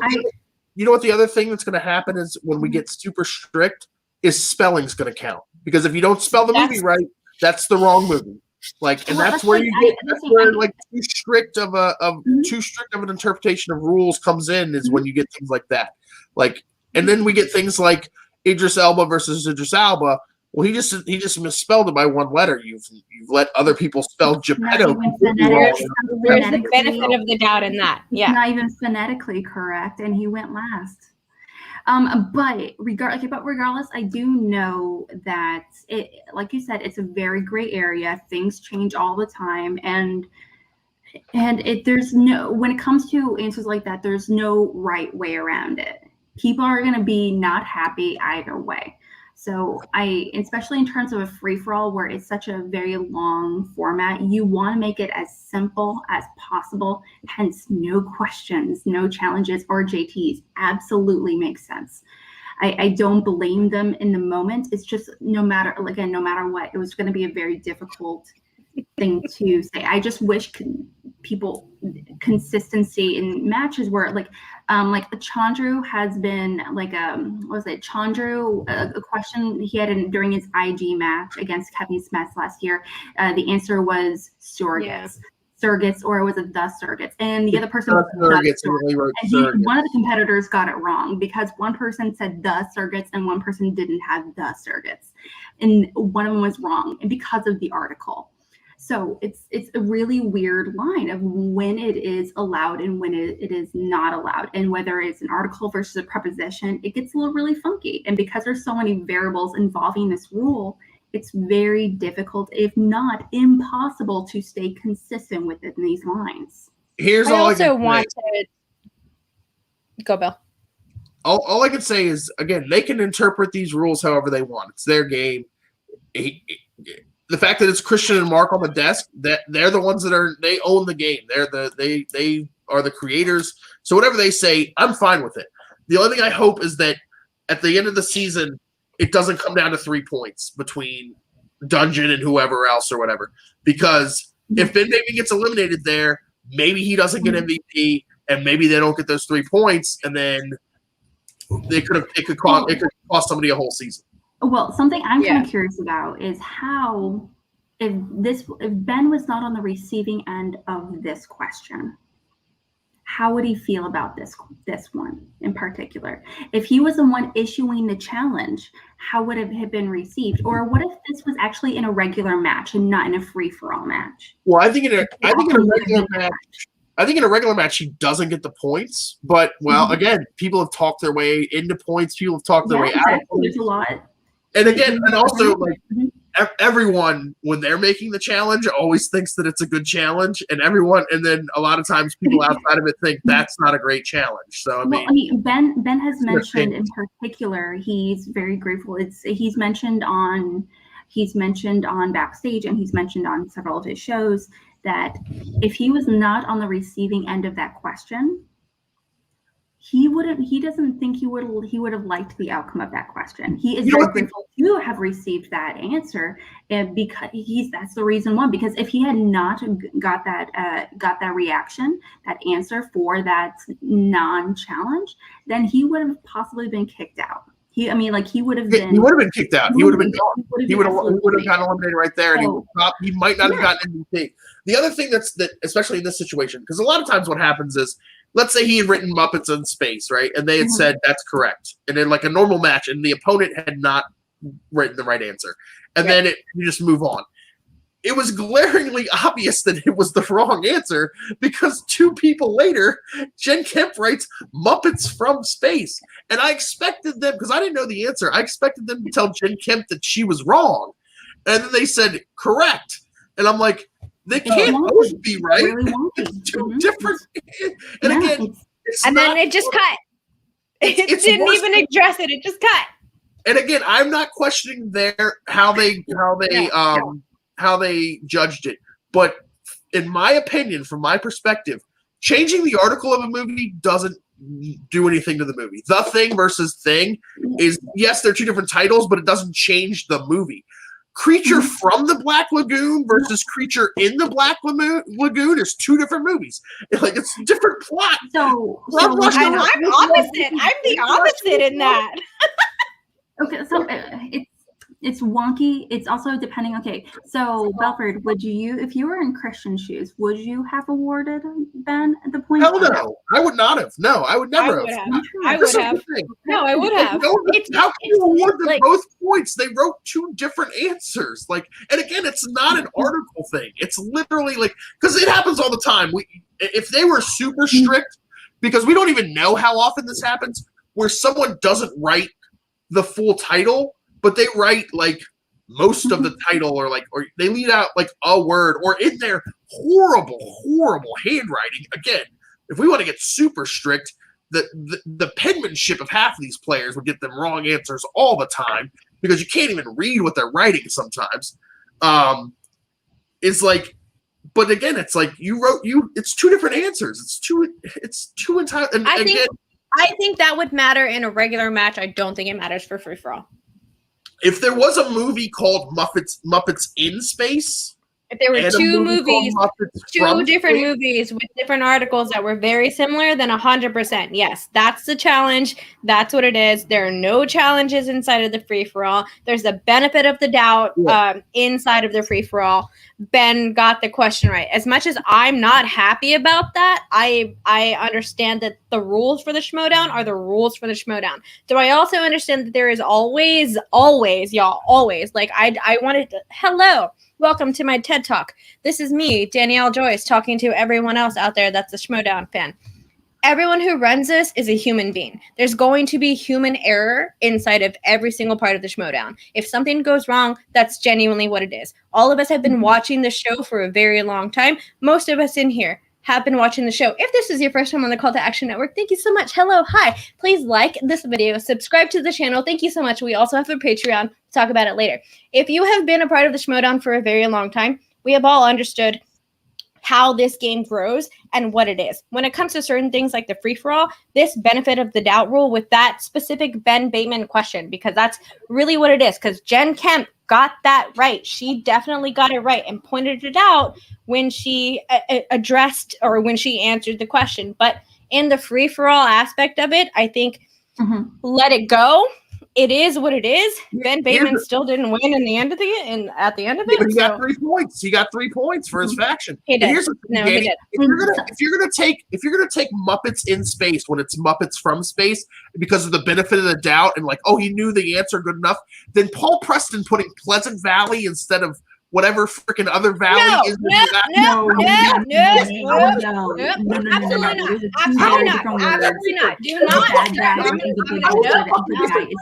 You know what the other thing that's going to happen is when we get super strict, is spelling's going to count, because if you don't spell the movie right, that's the wrong movie. Like, and that's where you get. That's where like too strict of an interpretation of rules comes in, is when you get things like that. Like, and then we get things like Idris Elba versus Idris Elba. Well, he just misspelled it by one letter. You've let other people spell Geppetto. There's the benefit of the doubt in that. Yeah, not even phonetically correct, and he went last. But regardless, I do know that it, like you said, it's a very gray area. Things change all the time, and there's no, when it comes to answers like that, there's no right way around it. People are going to be not happy either way. So especially in terms of a free-for-all where it's such a very long format, you want to make it as simple as possible. Hence, no questions, no challenges or JTs. Absolutely makes sense. I don't blame them in the moment. It's just no matter what, it was going to be a very difficult thing to say. I just wish people consistency in matches where like Chandru has been like Chandru a question he had during his IG match against Kevin Smith last year. The answer was surrogates, or was it the surrogates? And the other person one of the competitors got it wrong because one person said the surrogates and one person didn't have the surrogates, and one of them was wrong, and because of the article. So it's a really weird line of when it is allowed and when it is not allowed, and whether it's an article versus a preposition, it gets a little really funky. And because there's so many variables involving this rule, it's very difficult, if not impossible, to stay consistent within these lines. Here's I all also I can want to go, Bill. All I can say is, again, they can interpret these rules however they want. It's their game. The fact that it's Christian and Mark on the desk, that they're the ones they own the game. They are the creators. So whatever they say, I'm fine with it. The only thing I hope is that at the end of the season, it doesn't come down to 3 points between Dungeon and whoever else or whatever. Because if Ben Baby gets eliminated there, maybe he doesn't get MVP, and maybe they don't get those 3 points, and then it could cost somebody a whole season. Well, something I'm kind of curious about is how, if Ben was not on the receiving end of this question, how would he feel about this one in particular? If he was the one issuing the challenge, how would it have been received? Or what if this was actually in a regular match and not in a free-for-all match? Well, I think in a regular match, he doesn't get the points. But again, people have talked their way into points. People have talked their way out of points. There's a lot. And again, and also like everyone, when they're making the challenge, always thinks that it's a good challenge, and then a lot of times people outside of it think that's not a great challenge. So I mean, Ben has mentioned in particular, he's very grateful. He's mentioned on Backstage, and he's mentioned on several of his shows that if he was not on the receiving end of that question, he doesn't think he would have liked the outcome of that question. He is very grateful to have received that answer, and because that's the reason why. Because if he had not got that reaction, that answer for that non-challenge, then he would have possibly been kicked out. He would have been kicked out. He would have been gone. He would have gotten eliminated right there, and he might not have gotten MVP. The other thing that especially in this situation, because a lot of times what happens is, let's say he had written Muppets in Space, right? And they had said that's correct. And in like a normal match, and the opponent had not written the right answer. And then you just move on. It was glaringly obvious that it was the wrong answer because 2 people later, Jen Kemp writes Muppets from Space. And I expected them, because I didn't know the answer, I expected them to tell Jen Kemp that she was wrong. And then they said correct. And I'm like, they can't both be right. Really it's two different. And again, then it just cut. It didn't even address it. It just cut. And again, I'm not questioning how they judged it, but in my opinion, from my perspective, changing the article of a movie doesn't do anything to the movie. The Thing versus Thing is, yes, they're 2 different titles, but it doesn't change the movie. Creature from the Black Lagoon versus Creature in the Black Lagoon is 2 different movies. It's a different plot. So I'm opposite. I'm the opposite in that. Okay, so it's wonky. It's also depending. Okay, so Belford, would you, if you were in Christian's shoes, would you have awarded Ben the point? Hell no, I would not have. No, I would never have. I would have. No, I would have. How can you award them both points? They wrote 2 different answers. And again, it's not an article thing. It's literally because it happens all the time. If they were super strict, because we don't even know how often this happens. where someone doesn't write the full title, but they write like most of the title, or they leave out like a word, or in their horrible handwriting. Again, if we want to get super strict, the penmanship of half of these players would get them wrong answers all the time because you can't even read what they're writing sometimes. It's like, but again, it's like it's two different answers. It's two entire. And I think that would matter in a regular match. I don't think it matters for free-for-all. If there was a movie called Muppets in Space, if there were two movies, two different movies with different articles that were very similar, then 100%. Yes, that's the challenge. That's what it is. There are no challenges inside of the free-for-all. There's the benefit of the doubt inside of the free-for-all. Ben got the question right. As much as I'm not happy about that, I understand that the rules for the Schmoedown are the rules for the Schmoedown. Do I also understand that there is always, y'all, always, like I wanted to, hello. Welcome to my TED Talk. This is me, Danielle Joyce, talking to everyone else out there that's a Schmoedown fan. Everyone who runs this is a human being. There's going to be human error inside of every single part of the Schmoedown. If something goes wrong, that's genuinely what it is. All of us have been watching the show for a very long time. Most of us in here have been watching the show. If this is your first time on the Call to Action Network, thank you so much. Hello, hi. Please like this video, subscribe to the channel. Thank you so much. We also have a Patreon. We'll talk about it later. If you have been a part of the Schmoedown for a very long time, we have all understood how this game grows and what it is. When it comes to certain things like the free-for-all, this benefit of the doubt rule with that specific Ben Bateman question, because that's really what it is, because Jen Kemp got that right. She definitely got it right and pointed it out when she addressed or when she answered the question. But in the free-for-all aspect of it, I think let it go. It is what it is. Ben Bateman still didn't win in the end of at the end of it. But he got 3 points. He got 3 points for his faction. He did. Here's the thing, Danny, if you're gonna take Muppets in Space when it's Muppets from Space because of the benefit of the doubt and like, oh, he knew the answer good enough, then Paul Preston putting Pleasant Valley instead of whatever freaking other valley is. No, absolutely not. Do not. Absolutely not.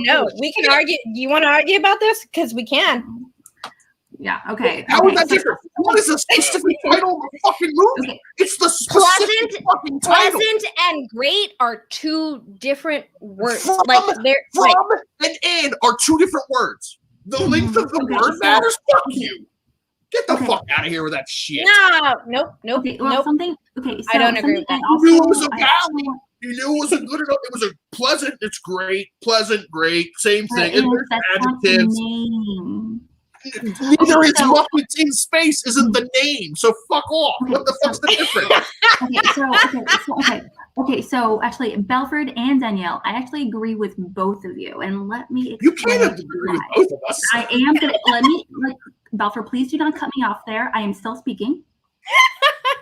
No. We can argue. Do you want to argue about this? Because we can. Yeah. Okay. How is that different? What is the specific title of the fucking movie? Okay. It's the specific fucking title. Pleasant and great are two different words. From and are two different words. The length of the word matters. Fuck you. Get the fuck out of here with that shit. Nope. Okay, so I don't agree with that. You knew it was a valley. You knew it wasn't good enough. It was a pleasant. It's great. Pleasant, great. Same thing. And there's adjectives. Neither is Muppets in Space isn't the name, so fuck off. What the fuck's the difference? Okay, so actually, Belford and Danielle, I actually agree with both of you, and let me explain. You can't agree with both of us. I am gonna Belford, please do not cut me off there. I am still speaking.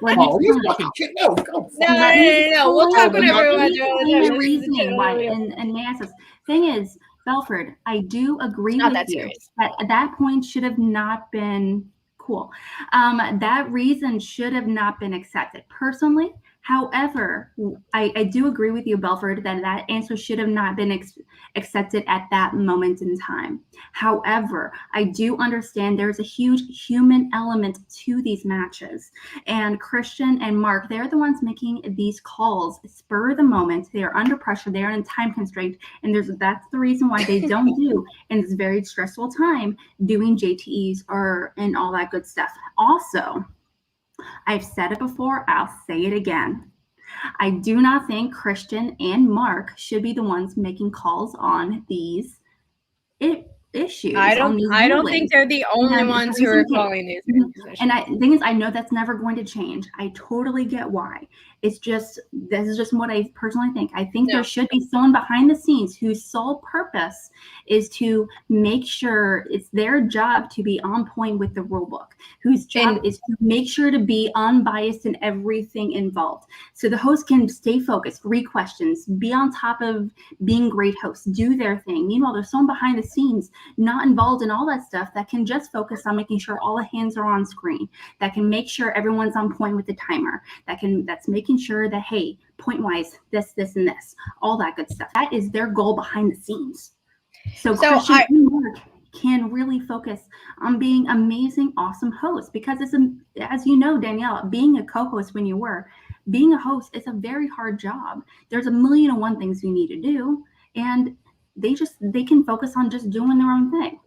You fucking kid. No. We'll talk whenever the reasoning why, and may I say, thing is, Belford, I do agree with you serious. that at that point should have not been cool. That reason should have not been accepted. Personally, however, I do agree with you, Belford, that answer should have not been accepted at that moment in time. However, I do understand there's a huge human element to these matches. And Christian and Mark, they're the ones making these calls spur of the moment. They are under pressure. They are in time constraint. And that's the reason why they don't do in this very stressful time doing JTEs and all that good stuff. Also, I've said it before, I'll say it again. I do not think Christian and Mark should be the ones making calls on these issues. I don't think they're the only ones who are calling these issues. And the thing is, I know that's never going to change. I totally get why. This is just what I personally think. I think there should be someone behind the scenes whose sole purpose is to make sure it's their job to be on point with the rule book, whose job is to make sure to be unbiased in everything involved. So the host can stay focused, read questions, be on top of being great hosts, do their thing. Meanwhile, there's someone behind the scenes not involved in all that stuff, that can just focus on making sure all the hands are on screen, that can make sure everyone's on point with the timer, that's making sure that, hey, point wise, this, and this, all that good stuff. That is their goal behind the scenes. So Christian and Mark can really focus on being amazing, awesome hosts, because it's as you know, Danielle, being a co-host being a host is a very hard job. There's 1,000,001 things you need to do, and they can focus on just doing their own thing.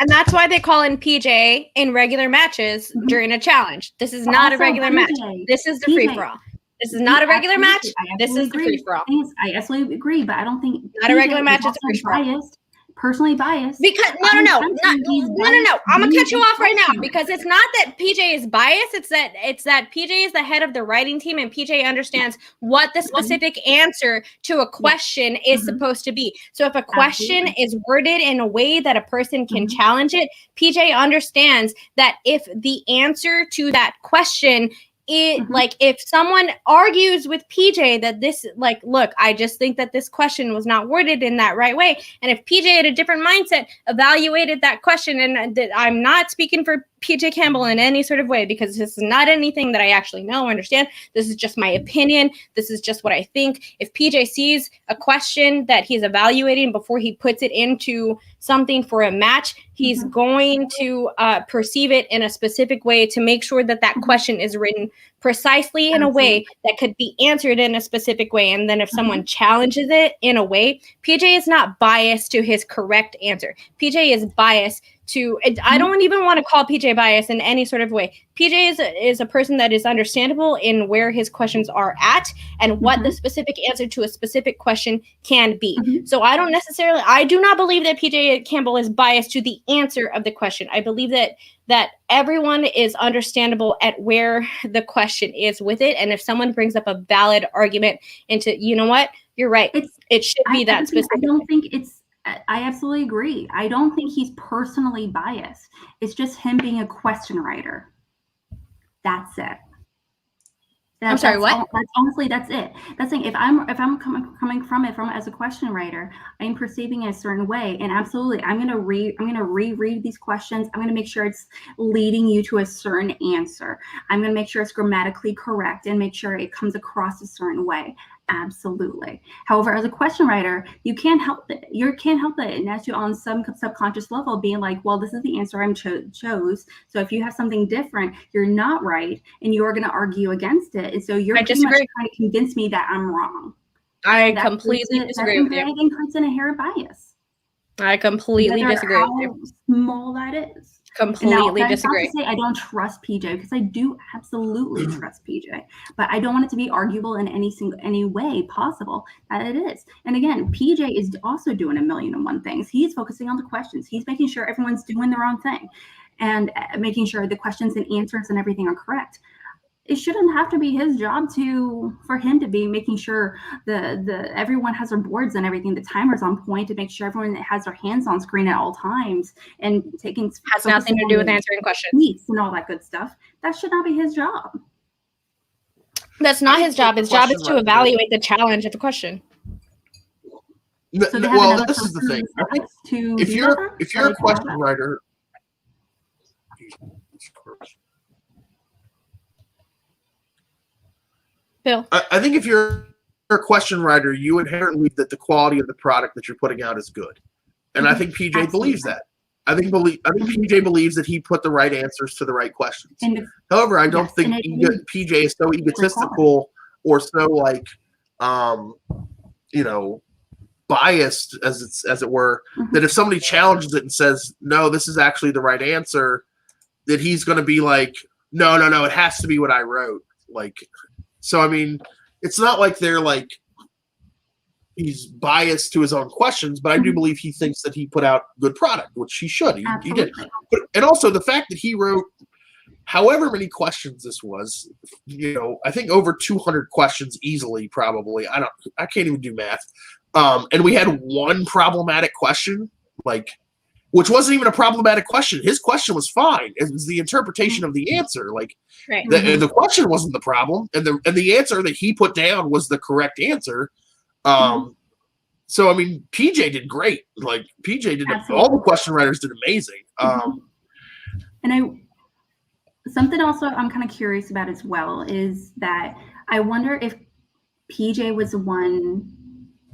And that's why they call in PJ in regular matches during a challenge. This is not a regular match. This is the free-for-all. This is not a regular match. This is the free-for-all. I absolutely agree, but I don't think not a regular match. It's a free-for-all. Personally biased. Because no. I'm gonna cut you off right now, because it's not that PJ is biased. It's that PJ is the head of the writing team, and PJ understands what the specific answer to a question is supposed to be. So if a question is worded in a way that a person can challenge it, PJ understands that if the answer to that question like if someone argues with PJ that this, like, look, I just think that this question was not worded in that right way. And if PJ had a different mindset, evaluated that question, and I'm not speaking for PJ Campbell in any sort of way, because this is not anything that I actually know or understand. This is just my opinion. This is just what I think. If PJ sees a question that he's evaluating before he puts it into something for a match, he's going to perceive it in a specific way to make sure that that question is written precisely in a way that could be answered in a specific way. And then if someone challenges it in a way, PJ is not biased to his correct answer. PJ is biased to, I don't even want to call PJ biased in any sort of way. PJ is a person that is understandable in where his questions are at and what the specific answer to a specific question can be. So I do not believe that PJ Campbell is biased to the answer of the question. I believe that everyone is understandable at where the question is with it. And if someone brings up a valid argument into, you know what, you're right. It should be that specific. I absolutely agree. I don't think he's personally biased. It's just him being a question writer. That's it. I'm sorry, what? Honestly, that's it. That's saying if I'm coming from it as a question writer, I'm perceiving it a certain way, and absolutely, I'm gonna reread these questions. I'm gonna make sure it's leading you to a certain answer. I'm gonna make sure it's grammatically correct and make sure it comes across a certain way. Absolutely. However, as a question writer, you can't help it. You can't help it, and that's you on some subconscious level being like, well, this is the answer I chose. So if you have something different, you're not right, and you're going to argue against it. And so you're pretty much trying to convince me that I'm wrong. I completely disagree with you. That includes an inherent bias. I completely disagree with you. How small that is. Completely disagree. Not to say I don't trust PJ, because I do absolutely trust PJ, but I don't want it to be arguable in any way possible that it is. And again, PJ is also doing 1,000,001 things. He's focusing on the questions. He's making sure everyone's doing their own thing and making sure the questions and answers and everything are correct. It shouldn't have to be his job for him to be making sure the everyone has their boards and everything, the timers on point, to make sure everyone has their hands on screen at all times and has nothing to do with answering questions and all that good stuff. That should not be his job. That's not his job. His job is to evaluate the challenge of the question. Well, this is the thing. I think if you're a question writer. Bill. I think if you're a question writer, you inherently believe that the quality of the product that you're putting out is good, and I think PJ believes that. I think PJ believes that he put the right answers to the right questions. However, I don't think PJ is so egotistical or so biased as it were, that if somebody challenges it and says, no, this is actually the right answer, that he's going to be like, no, it has to be what I wrote. So, I mean, it's not like he's biased to his own questions, but I do believe he thinks that he put out good product, which he should. He did. And also the fact that he wrote however many questions this was, I think over 200 questions easily, probably. I can't even do math. And we had one problematic question, which wasn't even a problematic question. His question was fine. It was the interpretation of the answer. Right. The question wasn't the problem, and the answer that he put down was the correct answer. So So I mean, PJ did great. Like PJ did, Absolutely. all the question writers did amazing. And something also I'm kind of curious about as well is that I wonder if PJ was the one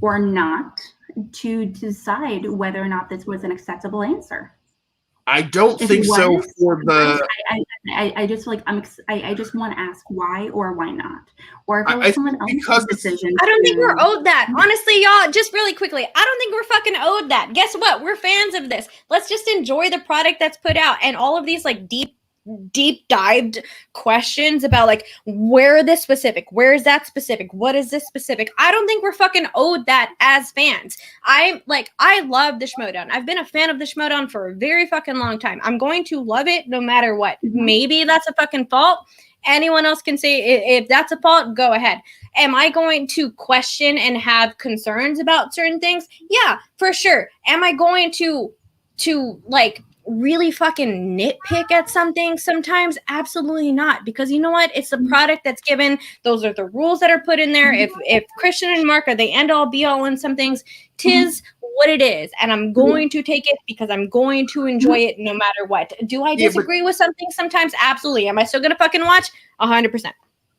or not to decide whether or not this was an acceptable answer. I don't think so for the. I just like I just want to ask why or why not, or if it was someone else's decision. I don't think we're owed that. Honestly, y'all, just really quickly, I don't think we're fucking owed that. Guess what? We're fans of this. Let's just enjoy the product that's put out, and all of these like deep dived questions about like where this specific, where is that specific, what is this specific. I don't think we're fucking owed that as fans. I love the Schmoedown. I've been a fan of the Schmoedown for a very fucking long time. I'm going to love it no matter what. Maybe that's a fucking fault. Anyone else can say if that's a fault, go ahead. Am I going to question and have concerns about certain things? Yeah, for sure. Am I going to like really fucking nitpick at something sometimes? Absolutely not, because you know what, it's the product that's given. Those are the rules that are put in there. If Christian and Mark are the end all be all in some things, tis what it is, and I'm going to take it because I'm going to enjoy it no matter what. Do I disagree with something sometimes? Absolutely. Am I still gonna fucking watch? 100%.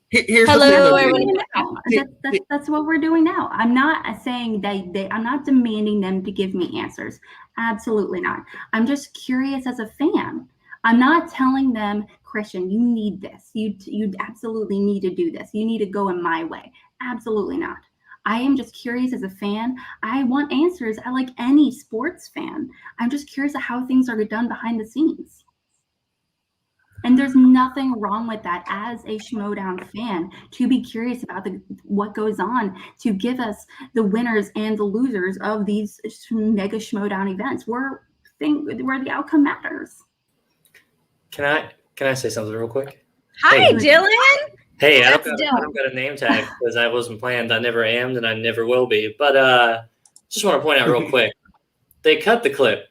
Here's Hello, the thing, that's what we're doing now. I'm not saying I'm not demanding them to give me answers. Absolutely not. I'm just curious as a fan. I'm not telling them, Christian, you need this. You absolutely need to do this. You need to go in my way. Absolutely not. I am just curious as a fan. I want answers. I like any sports fan. I'm just curious at how things are done behind the scenes. And there's nothing wrong with that as a Schmoedown fan to be curious about what goes on, to give us the winners and the losers of these mega Schmoedown events where the outcome matters. Can I say something real quick? Hi, Dylan. Hey, I don't got a name tag because I wasn't planned. I never am, and I never will be. But just want to point out real quick, they cut the clip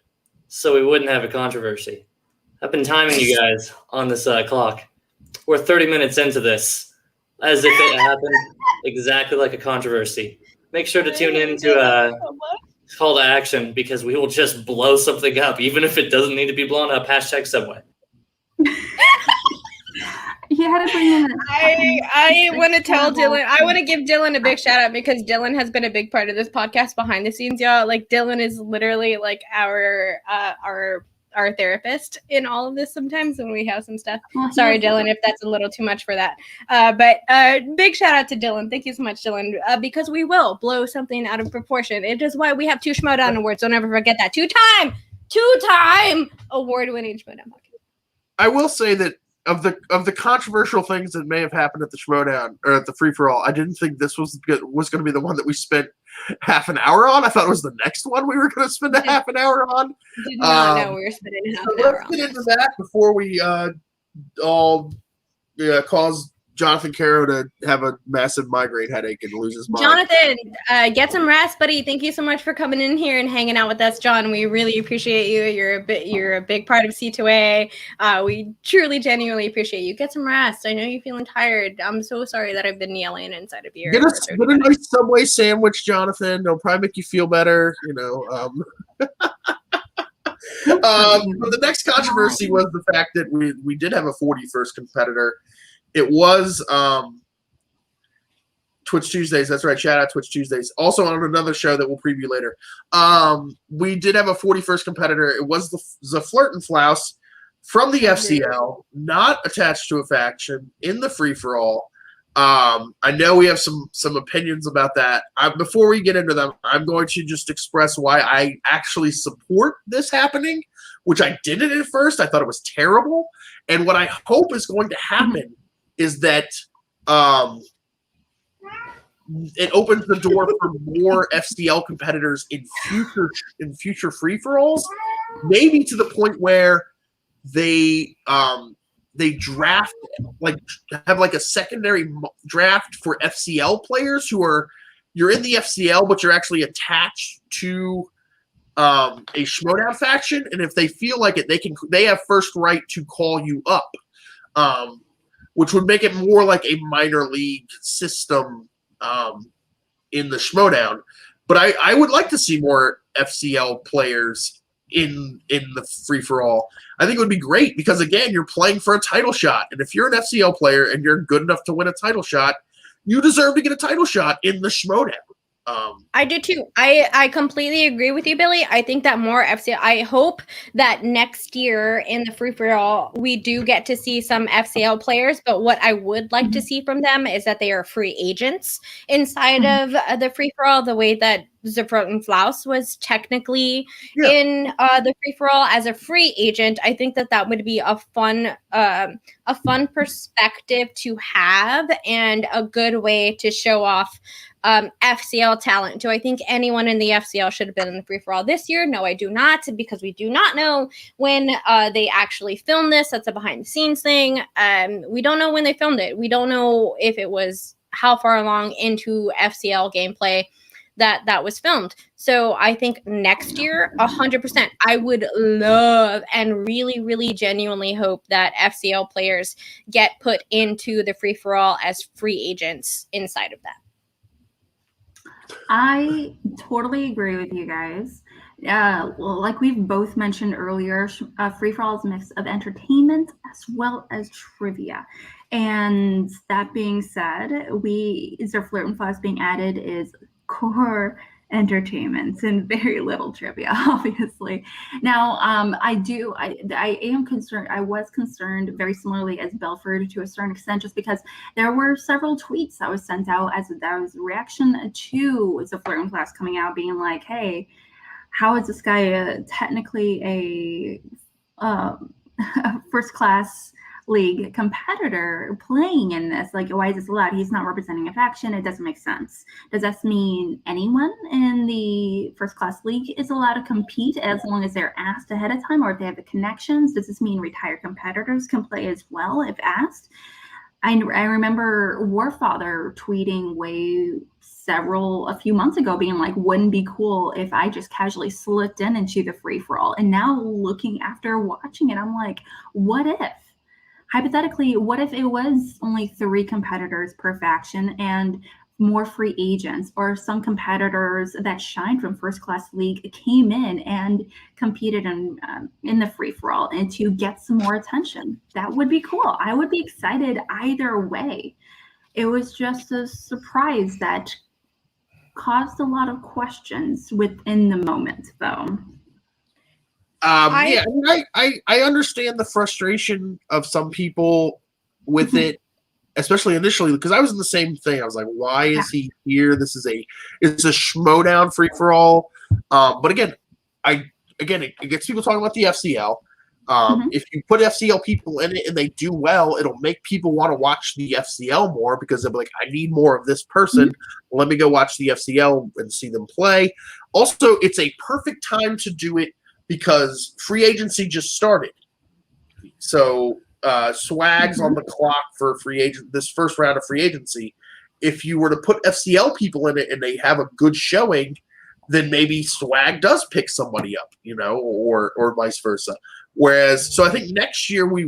so we wouldn't have a controversy. I've been timing you guys on this clock. We're 30 minutes into this, as if it happened exactly like a controversy. Make sure to tune in to call to action, because we will just blow something up, even if it doesn't need to be blown up. Hashtag Subway. You had to bring in I want to tell Dylan, I want to give Dylan a big shout out, because Dylan has been a big part of this podcast behind the scenes, y'all. Like, Dylan is literally like our therapist in all of this sometimes when we have some stuff. Well, sorry, Dylan, if that's a little too much for that. But big shout out to Dylan. Thank you so much, Dylan, because we will blow something out of proportion. It is why we have 2 Schmoedown awards. Don't ever forget that. Two-time award-winning Schmoedown podcast. I will say that of the controversial things that may have happened at the Schmoedown or at the Free-for-All, I didn't think this was going to be the one that we spent half an hour on. I thought it was the next one we were going to spend a half an hour on. Did not know we were spending half an hour on. Let's get into that before we all cause Jonathan Caro to have a massive migraine headache and lose his mind. Jonathan, get some rest, buddy. Thank you so much for coming in here and hanging out with us, John. We really appreciate you. You're a big part of C2A. We truly, genuinely appreciate you. Get some rest. I know you're feeling tired. I'm so sorry that I've been yelling inside of your ear. Get a nice Subway sandwich, Jonathan. It'll probably make you feel better. But the next controversy was the fact that we did have a 41st competitor. It was Twitch Tuesdays. That's right. Shout out Twitch Tuesdays. Also on another show that we'll preview later. We did have a 41st competitor. It was the Flirt and Flouse from the FCL, not attached to a faction, in the Free-for-All. I know we have some opinions about that. Before we get into them, I'm going to just express why I actually support this happening, which I didn't at first. I thought it was terrible. And what I hope is going to happen is that it opens the door for more FCL competitors in future free-for-alls, maybe to the point where they draft, like, have like a secondary draft for FCL players you're in the FCL, but you're actually attached to a Schmoedown faction, and if they feel like it, they have first right to call you up, which would make it more like a minor league system in the Schmoedown. But I would like to see more FCL players in the free-for-all. I think it would be great because, again, you're playing for a title shot. And if you're an FCL player and you're good enough to win a title shot, you deserve to get a title shot in the Schmoedown. I do too. I completely agree with you, Billy. I think that more FCL. I hope that next year in the free-for-all we do get to see some FCL players. But what I would like to see from them is that they are free agents inside of the free-for-all. The way that Zerfrot and Flaus was technically in the free-for-all as a free agent, I think that would be a fun perspective to have and a good way to show off FCL talent. Do I think anyone in the FCL should have been in the free-for-all this year? No, I do not, because we do not know when they actually filmed this. That's a behind-the-scenes thing. We don't know when they filmed it. We don't know if it was how far along into FCL gameplay that was filmed. So I think next year, 100%, I would love and really, really genuinely hope that FCL players get put into the free-for-all as free agents inside of that. I totally agree with you guys. Well, like we've both mentioned earlier, free-for-all is a mix of entertainment as well as trivia. And that being said, Zerflirt and Flaus being added is core entertainment and very little trivia, obviously. Now, I am concerned. I was concerned very similarly as Belford to a certain extent, just because there were several tweets that was sent out as that was reaction to Zerflirt and Flaus coming out, being like, "Hey, how is this guy technically a first class league competitor playing in this? Like, why is this allowed? He's not representing a faction. It doesn't make sense. Does this mean anyone in the first class league is allowed to compete as long as they're asked ahead of time, or if they have the connections? Does this mean retired competitors can play as well if asked?" I remember Warfather tweeting a few months ago being like, "Wouldn't be cool if I just casually slipped into the free-for-all." And now looking after watching it, I'm like, what if? Hypothetically, what if it was only 3 competitors per faction and more free agents, or some competitors that shined from first class league came in and competed in the free-for-all and to get some more attention? That would be cool. I would be excited either way. It was just a surprise that caused a lot of questions within the moment, though. I understand the frustration of some people with it, especially initially, because I was in the same thing. I was like, why is he here? It's a Schmoedown free-for-all. But again, it gets people talking about the FCL. If you put FCL people in it and they do well, it'll make people want to watch the FCL more, because they'll be like, I need more of this person. Let me go watch the FCL and see them play. Also, it's a perfect time to do it because free agency just started. So swag's on the clock for free agent, this first round of free agency. If you were to put FCL people in it and they have a good showing, then maybe swag does pick somebody up, or vice versa. Whereas, so I think next year we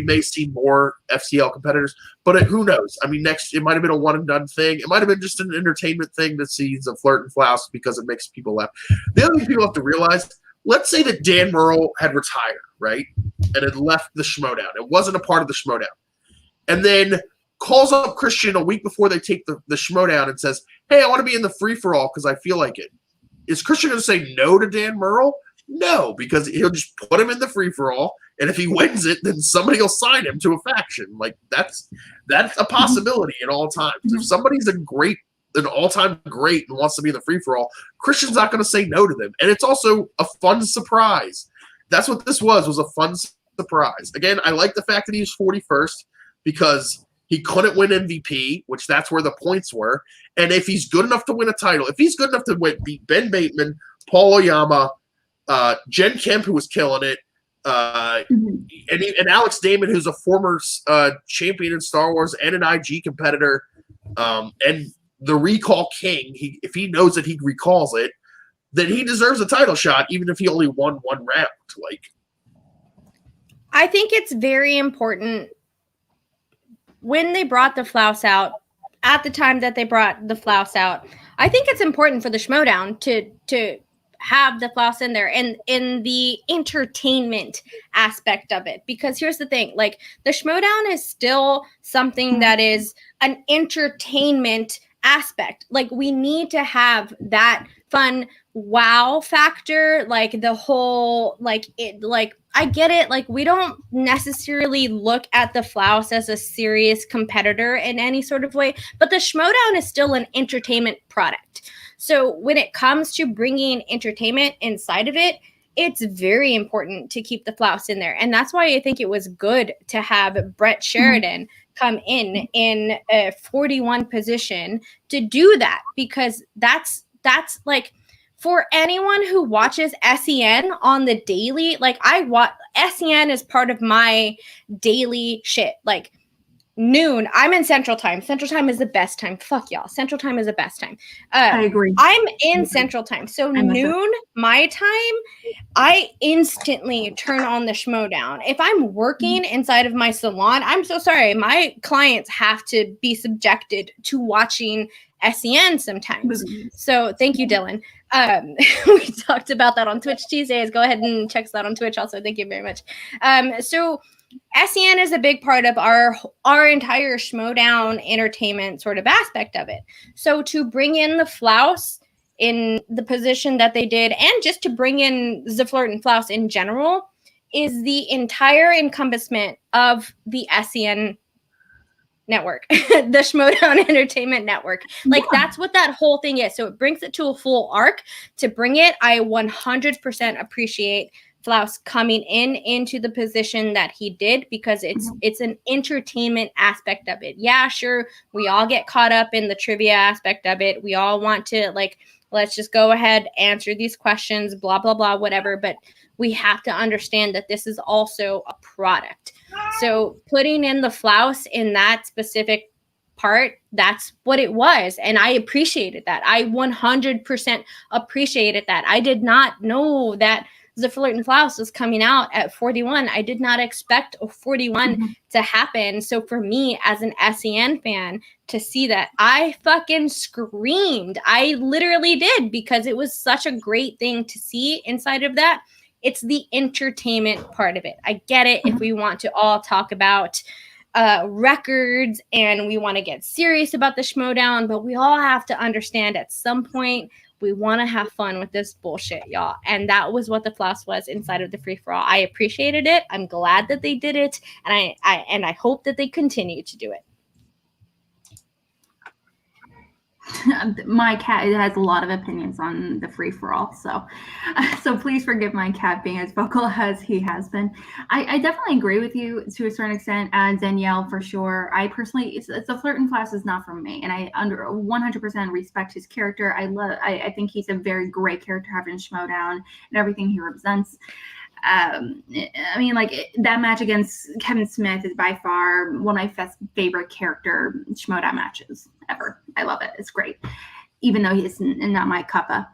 may see more FCL competitors, but who knows? I mean, it might have been a one and done thing. It might have been just an entertainment thing to see Zerflirt and Flaus because it makes people laugh. The other thing people have to realize, let's say that Dan Murrell had retired, right? And had left the Schmoedown. It wasn't a part of the Schmoedown. And then calls up Christian a week before they take the Schmoedown and says, "Hey, I want to be in the free-for-all because I feel like it." Is Christian going to say no to Dan Murrell? No, because he'll just put him in the free-for-all, and if he wins it, then somebody will sign him to a faction. Like, that's a possibility at all times. If somebody's an all-time great and wants to be in the free-for-all, Christian's not going to say no to them. And it's also a fun surprise. That's what this was a fun surprise. Again, I like the fact that he was 41st because he couldn't win MVP, which that's where the points were. And if he's good enough to win a title, if he's good enough to beat Ben Bateman, Paul Oyama, Jen Kemp, who was killing it, and Alex Damon, who's a former champion in Star Wars and an IG competitor, and the recall king, if he knows that he recalls it, then he deserves a title shot, even if he only won one round. I think it's very important when they brought the Flaus out, at the time that they brought the Flaus out, I think it's important for the Schmoedown to have the flouse in there and in the entertainment aspect of it, because here's the thing, like the Schmoedown is still something that is an entertainment aspect. Like we need to have that fun wow factor, like the whole I get it, like we don't necessarily look at the flouse as a serious competitor in any sort of way, but the Schmoedown is still an entertainment product. So when it comes to bringing entertainment inside of it, it's very important to keep the flouse in there. And that's why I think it was good to have Brett Sheridan come in a 41 position to do that, because that's like, for anyone who watches SEN on the daily, like I watch SEN is part of my daily shit. Like noon, I'm in Central Time. Central Time is the best time. Fuck y'all. Central Time is the best time. I agree. I'm in Central Time. So noon, my time, I instantly turn on the Schmoedown. If I'm working inside of my salon, I'm so sorry. My clients have to be subjected to watching SEN sometimes. So thank you, Dylan. We talked about that on Twitch Tuesdays. Go ahead and check us out on Twitch also. Thank you very much. So SEN is a big part of our entire Schmoedown entertainment sort of aspect of it. So to bring in the flouse in the position that they did, and just to bring in the flirt and flouse in general, is the entire encompassment of the SEN network, the Schmoedown Entertainment Network. Like that's what that whole thing is. So it brings it to a full arc. To bring it, I 100% appreciate Flouse coming into the position that he did, because it's an entertainment aspect of it. Yeah, sure, we all get caught up in the trivia aspect of it. We all want to, like, let's just go ahead, answer these questions, blah, blah, blah, whatever. But we have to understand that this is also a product. So putting in the flouse in that specific part, that's what it was. And I appreciated that. I 100% appreciated that. I did not know that the Flirt and Flouse was coming out at 41. I did not expect a 41 to happen. So for me as an SEN fan to see that, I fucking screamed. I literally did, because it was such a great thing to see inside of that. It's the entertainment part of it. I get it if we want to all talk about records and we want to get serious about the Schmoedown, but we all have to understand at some point we want to have fun with this bullshit, y'all. And that was what the flouse was inside of the Free-for-All. I appreciated it. I'm glad that they did it, and I hope that they continue to do it. My cat has a lot of opinions on the Free-for-All, so please forgive my cat being as vocal as he has been. I definitely agree with you to a certain extent, Danielle, for sure. I personally, it's the Flirt and Flouse is not for me, and I 100% respect his character. I think he's a very great character having Schmoedown and everything he represents. I mean, like, that match against Kevin Smith is by far one of my favorite character Schmoedown matches ever. I love it. It's great, even though he's not my cuppa.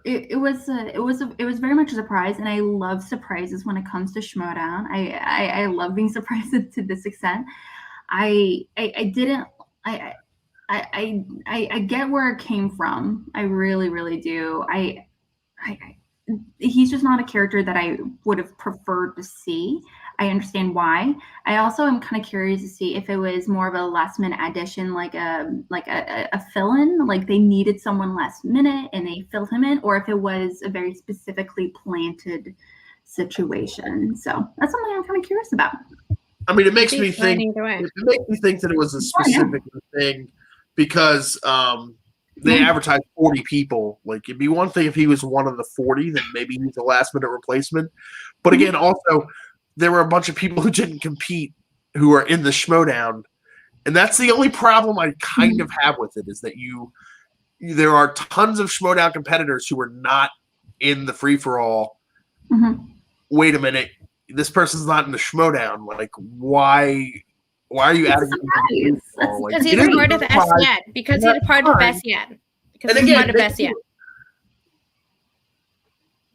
It was very much a surprise, and I love surprises when it comes to Schmoedown. I love being surprised to this extent. I get where it came from. I really, really do. He's just not a character that I would have preferred to see. I understand why. I also am kind of curious to see if it was more of a last minute addition, like a fill-in, like they needed someone last minute and they filled him in, or if it was a very specifically planted situation. So that's something I'm kind of curious about. I mean, it makes me think that it was a specific thing, because they advertised 40 people. Like, it'd be one thing if he was one of the 40, then maybe he's a last minute replacement. But again, also, there were a bunch of people who didn't compete who are in the Schmoedown. And that's the only problem I kind of have with it, is that there are tons of Schmoedown competitors who are not in the Free-for-All. Wait a minute, this person's not in the Schmoedown. Like, why are you adding him? Because he's a part of SEN. Because he's a part of SEN. Because he's part of SEN.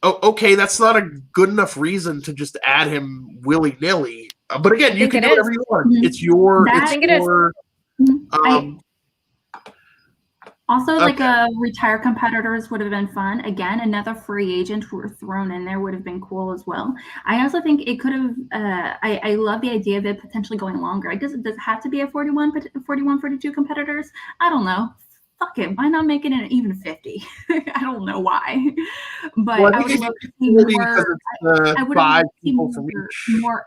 Oh, okay, that's not a good enough reason to just add him willy-nilly. But again, you can do whatever you want. It's your. Also, like retire competitors would have been fun. Again, another free agent who were thrown in there would have been cool as well. I also think it could have. I love the idea of it potentially going longer. Does it have to be a 41, 42 competitors? I don't know. Fuck it. Why not make it an even 50? I don't know why, but Well, I would love to see more. I would love to see more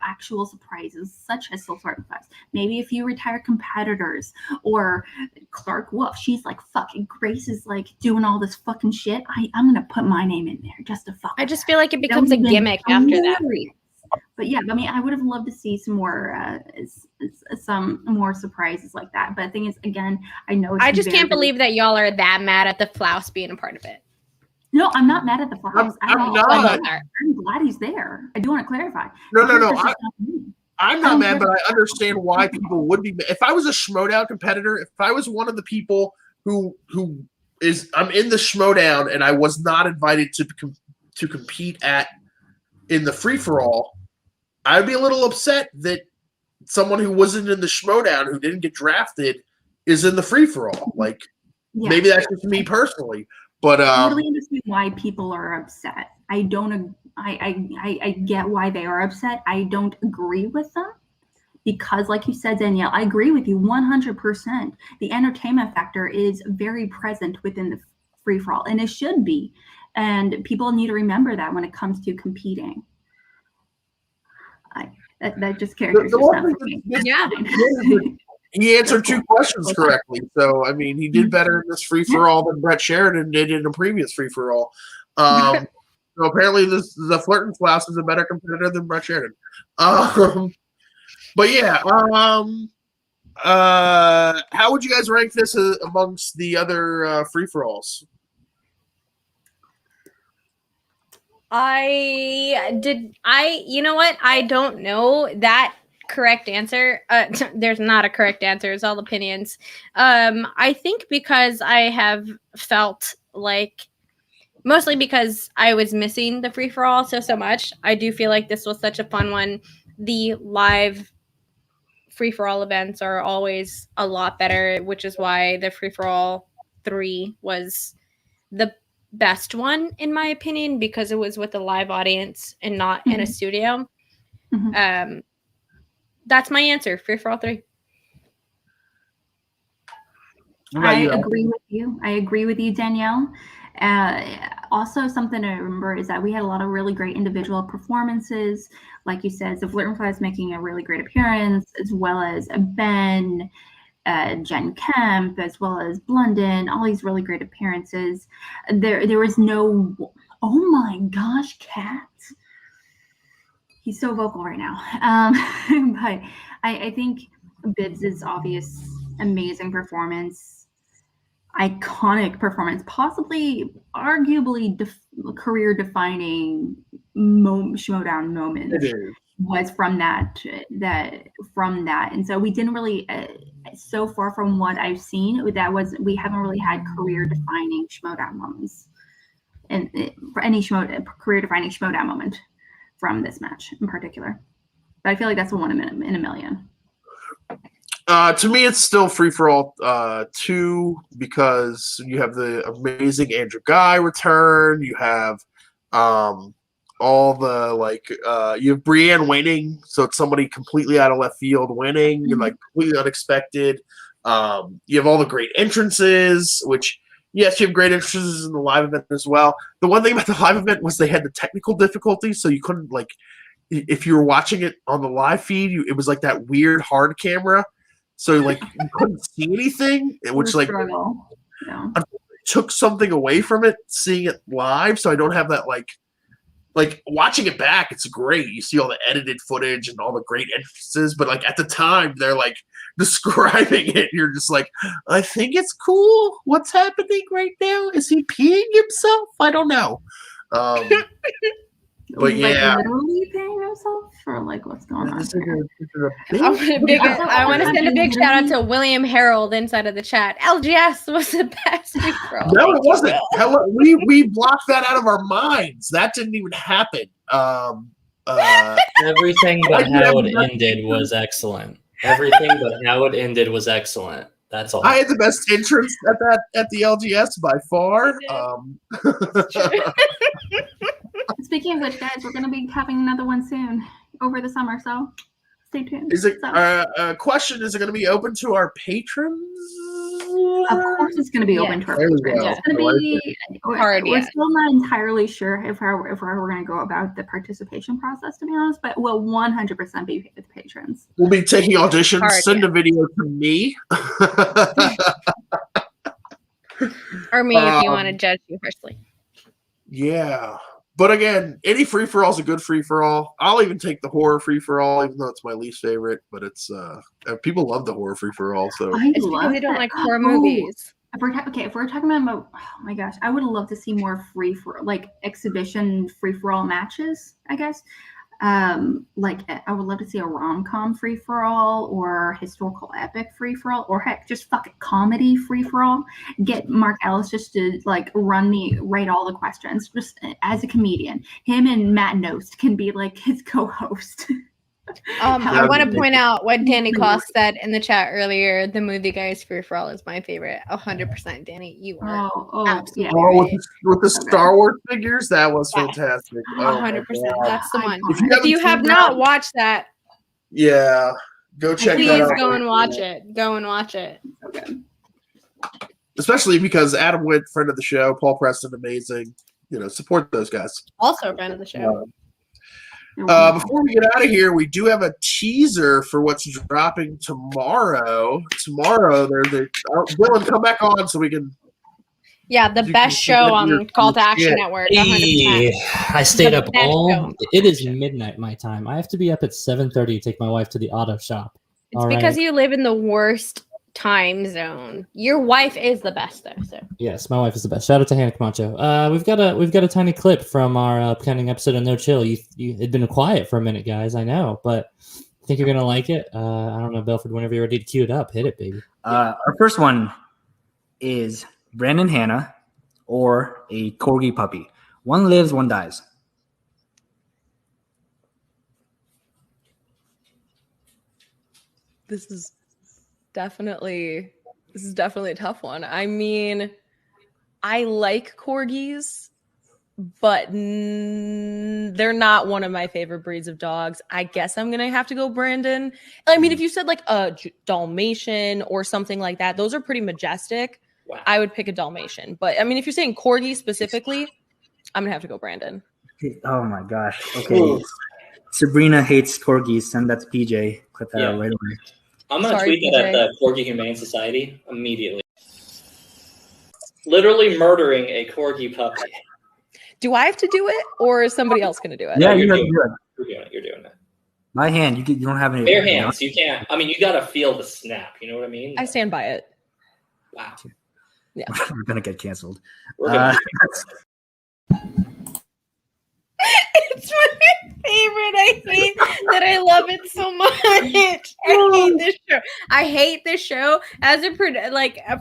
actual surprises, such as Silver Flags. Maybe a few retired competitors or Clark Wolf. She's like, fucking Grace is like doing all this fucking shit. I'm gonna put my name in there just to fuck. I just feel like it becomes a gimmick after that. But yeah, I mean, I would have loved to see some more surprises like that. But the thing is, again, I know I just can't believe that y'all are that mad at the Flouse being a part of it. No, I'm not mad at the Flouse. I'm not. I'm glad he's there. I do want to clarify. No. I'm not mad, but I understand why people would be mad. If I was a Schmoedown competitor, if I was one of the people I'm in the Schmoedown and I was not invited to compete in the free-for-all, I'd be a little upset that someone who wasn't in the Schmoedown, who didn't get drafted, is in the free-for-all. Like, maybe that's just me personally, but I really understand why people are upset. I get why they are upset. I don't agree with them because, like you said, Danielle, I agree with you 100%. The entertainment factor is very present within the free-for-all, and it should be. And people need to remember that when it comes to competing. That just characters just not for me. Yeah. He answered 2 questions correctly. So, I mean, he did better in this free-for-all than Brett Sheridan did in a previous free-for-all. So apparently the Flirtin' Flouse is a better competitor than Brett Sheridan. But yeah, how would you guys rank this amongst the other free-for-alls? You know what? I don't know that correct answer. There's not a correct answer. It's all opinions. I think because I have felt like, mostly because I was missing the free-for-all so much, I do feel like this was such a fun one. The live free-for-all events are always a lot better, which is why the free-for-all 3 was the best one in my opinion, because it was with a live audience and not in a studio. That's my answer. Free-for-all 3. I agree with you, Danielle. Also, something to remember is that we had a lot of really great individual performances. Like you said, the Flirtin' Flouse making a really great appearance, as well as Ben, Jen Kemp, as well as Blunden, all these really great appearances. There was no, oh my gosh, Kat. He's so vocal right now. But I think Bibbs' obvious amazing performance, iconic performance, possibly arguably career-defining Schmoedown moment was from that. And so we didn't really, so far from what I've seen, we haven't really had career-defining Schmoedown moments, and for any career-defining Schmoedown moment from this match in particular. But I feel like that's a one in a million. To me, it's still free-for-all 2 because you have the amazing Andrew Guy return. You have all the you have Brienne winning, so it's somebody completely out of left field winning. You're like completely unexpected. You have all the great entrances, which yes, you have great entrances in the live event as well. The one thing about the live event was they had the technical difficulties, so you couldn't if you were watching it on the live feed, it was like that weird hard camera. So you couldn't see anything, which took something away from it, seeing it live. So I don't have that watching it back. It's great. You see all the edited footage and all the great entrances, but at the time they're describing it. You're just I think it's cool. What's happening right now? Is he peeing himself? I don't know. But yeah, literally paying himself for what's going on. I want to send a big shout out to William Harold inside of the chat. LGS was the best. No, it wasn't. Hell, we blocked that out of our minds. That didn't even happen. Everything but how it ended was excellent. Everything but how it ended was excellent. That's all. I had the best entrance at the LGS by far. Speaking of which, guys, we're going to be having another one soon over the summer, so stay tuned. Is it question? Is it going to be open to our patrons? Of course, it's going to be open to our patrons. It's going to be hard. We're still not entirely sure if we're going to go about the participation process, to be honest, but we'll 100% be with patrons. We'll be taking auditions. Send a video to me. Or me if you want to judge you personally. Yeah. But again, any free-for-all is a good free-for-all. I'll even take the horror free-for-all, even though it's my least favorite. But it's people love the horror free-for-all. So it's because they don't like horror movies. If we're talking about, oh my gosh, I would love to see more exhibition free-for-all matches, I guess. I would love to see a rom-com free-for-all or historical epic free-for-all, or heck, just fucking comedy free-for-all. Get Mark Ellis just to write all the questions just as a comedian. Him and Matt Nost can be like his co-host. I want to point out what Danny Cost said in the chat earlier. The movie guys free-for-all is my favorite. 100%, Danny. You are absolutely right. With the Star Wars figures, that was fantastic. 100%. That's the one. If you have not watched that, go check that out. Please go and watch it. Go and watch it. Okay. Especially because Adam Witt, friend of the show, Paul Preston, amazing. Support those guys. Also a friend of the show. Before we get out of here, we do have a teaser for what's dropping tomorrow. Tomorrow, Dylan, come back on so we can. Yeah, the best show on Call to Action Network. 100%. I stayed up all. It is midnight my time. I have to be up at 7:30 to take my wife to the auto shop. It's because you live in the worst time zone. Your wife is the best, though. So yes, my wife is the best. Shout out to Hannah Camacho. We've got a tiny clip from our upcoming episode of No Chill. You had been quiet for a minute, guys. I know, but I think you're gonna like it. I don't know, Belford. Whenever you're ready to cue it up, hit it, baby. Our first one is Brandon Hannah or a corgi puppy. One lives, one dies. This is definitely a tough one. I mean, I like corgis, but they're not one of my favorite breeds of dogs. I guess I'm gonna have to go Brandon. I mean, if you said like a Dalmatian or something like that, those are pretty majestic. Wow. I would pick a Dalmatian, but I mean, if you're saying corgi specifically, I'm gonna have to go Brandon. Oh my gosh. Okay. Sabrina hates corgis. Send that to PJ. Clip that out right away. I'm going to tweet that at the Corgi Humane Society immediately. Literally murdering a corgi puppy. Do I have to do it, or is somebody else going to do it? Yeah, you have to do it. You're doing it. My hand. You don't have any. Bare hands. You can't. I mean, you got to feel the snap. You know what I mean? I stand by it. Wow. Yeah. We're going to get canceled. It's my favorite. I hate that I love it so much. I hate this show as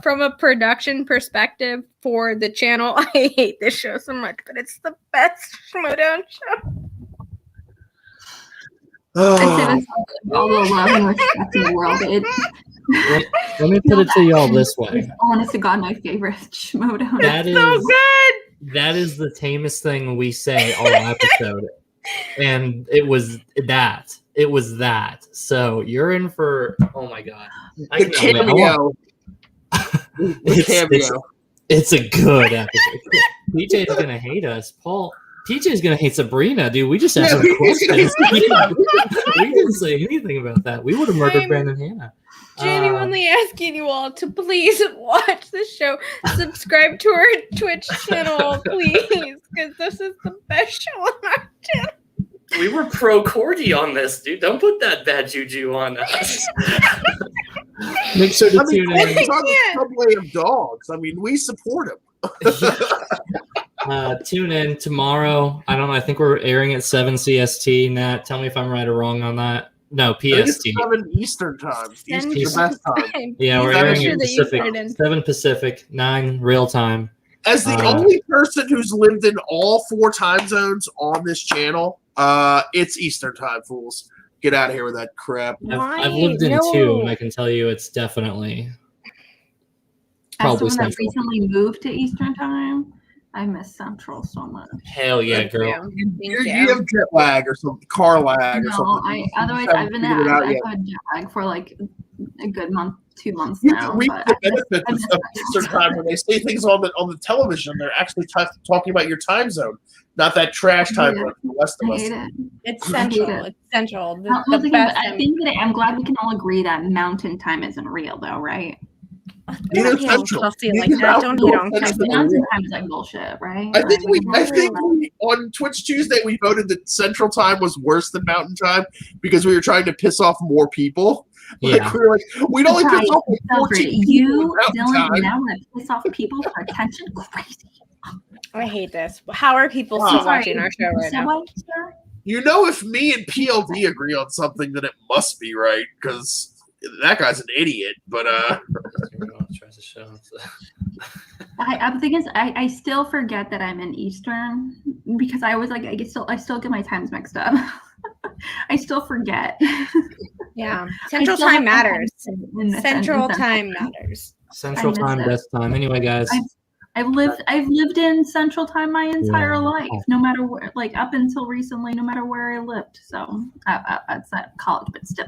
from a production perspective for the channel. I hate this show so much, but it's the best Schmoedown show. I say this all the love and respect in the world. Let me put it to y'all this way. It's honest to God, my favorite Schmoedown. That is so good. That is the tamest thing we say all episode. And it was that. It was that. So you're in for, oh my God. The cameo. It's a good episode. PJ's going to hate us. PJ's going to hate Sabrina, dude. We just asked him questions. We didn't say anything about that. We would have murdered Brandon Hannah. Genuinely asking you all to please watch the show. Subscribe to our Twitch channel, please, because this is the best show on our channel. We were pro corgi on this, dude. Don't put that bad juju on us. Make sure to tune in. It's on the subway of dogs. I mean, we support him. Tune in tomorrow. I don't know. I think we're airing at 7 CST. Nat, tell me if I'm right or wrong on that. No, PST. 7 Eastern time. Eastern the best time. Yeah, we're airing at Pacific. 7 Pacific, 9 real time. As the only person who's lived in all 4 time zones on this channel, it's Eastern time, fools. Get out of here with that crap. I've lived in 2, and I can tell you it's definitely probably someone that Central. recently moved to Eastern Time, I miss Central so much. Hell yeah, Thank girl. you. Thank You have jet lag or something, car lag or No, something. otherwise You I've been haven't figured it out I've yet. had jet for like a good month, 2 months You now. can reap But the I miss benefits of Eastern time when they say things on the television. They're actually talking about your time zone, not that trash time Yeah. zone for the rest I of us. hate it. It's I hate Central. it. It's Central. The Once again, but best I time. think that I'm glad we can all agree that Mountain Time isn't real, though, right? Neither Don't hate on Central. Coffee like Neither that. Don't hate on Central. Like, Coffee. Mountain Time is like bullshit, right? I think Like, we on Twitch Tuesday we voted that Central Time was worse than Mountain Time because we were trying to piss off more people. Like Yeah. we were like, we'd only piss off like 14 people you, in Mountain Dylan, Time. now want to piss off people for attention? Crazy. I hate this. How are people Wow. still Sorry, watching our show right now? Subway, sir? You know, if me and PLD agree on something, then it must be right because that guy's an idiot. But I'm thinking I still forget that I'm in Eastern because I was like I still get my times mixed up. I still forget. Yeah. Central still time have my matters. times in Central Central time matters. Central miss time, it. best time. Anyway, guys. I've lived in Central Time my entire Yeah. life, no matter where, like up until recently, no matter where I lived. So it's not college, but still.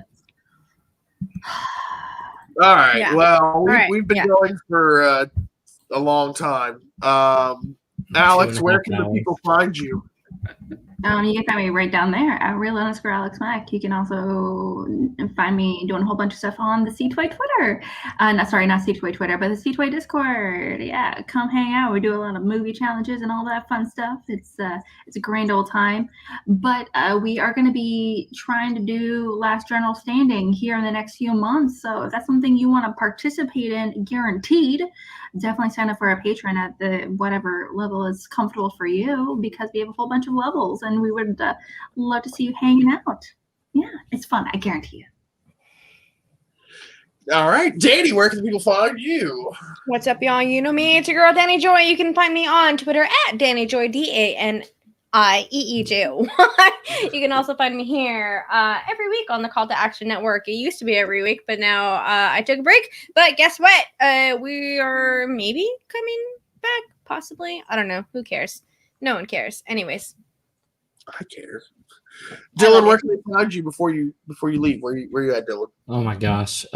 all right, Yeah. well, right, we've been yeah. going for a long Alex, 2.5 where can the hours. people find you? You can find me right down there at real_Alex Mack. You can also find me doing a whole bunch of stuff on the C2A Twitter. Not C2A Twitter, but the C2A Discord. Yeah, come hang out. We do a lot of movie challenges and all that fun stuff. It's a grand old time. But we are going to be trying to do Last Journal Standing here in the next few months. So if that's something you want to participate in, guaranteed, definitely sign up for our Patreon at the whatever level is comfortable for you, because we have a whole bunch of levels and we would love to see you hanging out. Yeah, it's fun, I guarantee you. All right, Danny, where can people find you? What's up, y'all? You know me. It's your girl, Danny Joy. You can find me on Twitter at Danny Joy, DANIEEJO. You can also find me here every week on the Call to Action Network. It used to be every week, but now I took a break. But guess what? We are maybe coming back, possibly. I don't know. Who cares? No one cares. Anyways. I care. Dylan, where can they find you before you leave? Where you at, Dylan? Oh my gosh.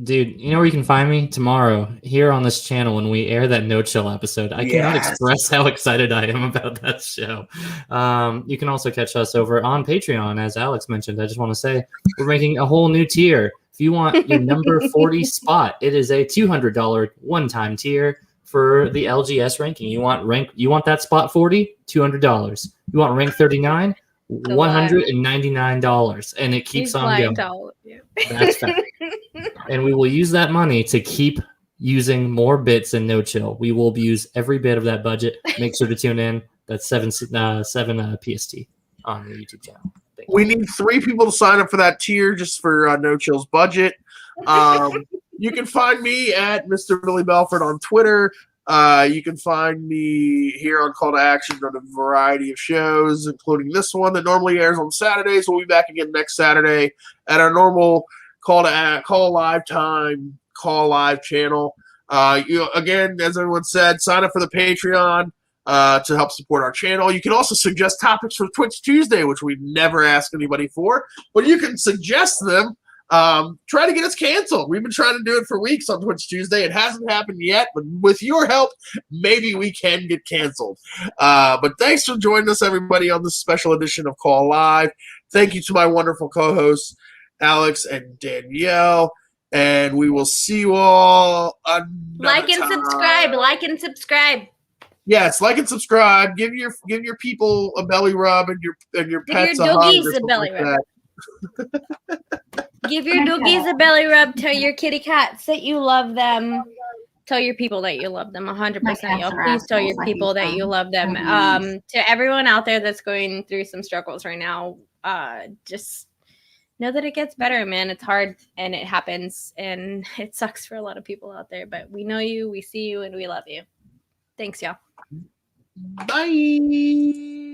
Dude, you know where you can find me? Tomorrow, here on this channel when we air that No Chill episode. I cannot express how excited I am about that show. You can also catch us over on Patreon, as Alex mentioned. I just want to say we're making a whole new tier. If you want your number 40 spot, it is a $200 one-time tier for the LGS ranking. You want that spot 40? $200. You want rank 39? $199, and it keeps on going. That's fact. And we will use that money to keep using more bits in No Chill. We will use every bit of that budget. Make sure to tune in. That's 7 PST on the YouTube channel. We need 3 people to sign up for that tier just for No Chill's budget. You can find me at Mr. Billy Belford on Twitter. You can find me here on Call to Action on a variety of shows, including this one that normally airs on Saturdays. We'll be back again next Saturday at our normal Call Live time, Call Live channel. Again, as everyone said, sign up for the Patreon to help support our channel. You can also suggest topics for Twitch Tuesday, which we never ask anybody for, but you can suggest them. Try to get us canceled. We've been trying to do it for weeks on Twitch Tuesday. It hasn't happened yet, but with your help, maybe we can get canceled. But thanks for joining us, everybody, on this special edition of Call Live. Thank you to my wonderful co-hosts, Alex and Danielle, and we will see you all Like and subscribe. Yes, like and subscribe. Give your people a belly rub and your pets a hug. Or something belly like rub. that. Give your doggies a belly rub. Tell your kitty cats that you love them. Tell your people that you love them 100%. Y'all, please tell your people that you love them. To everyone out there that's going through some struggles right now, just know that it gets better, man. It's hard and it happens and it sucks for a lot of people out there, but we know you, we see you, and we love you. Thanks, y'all. Bye.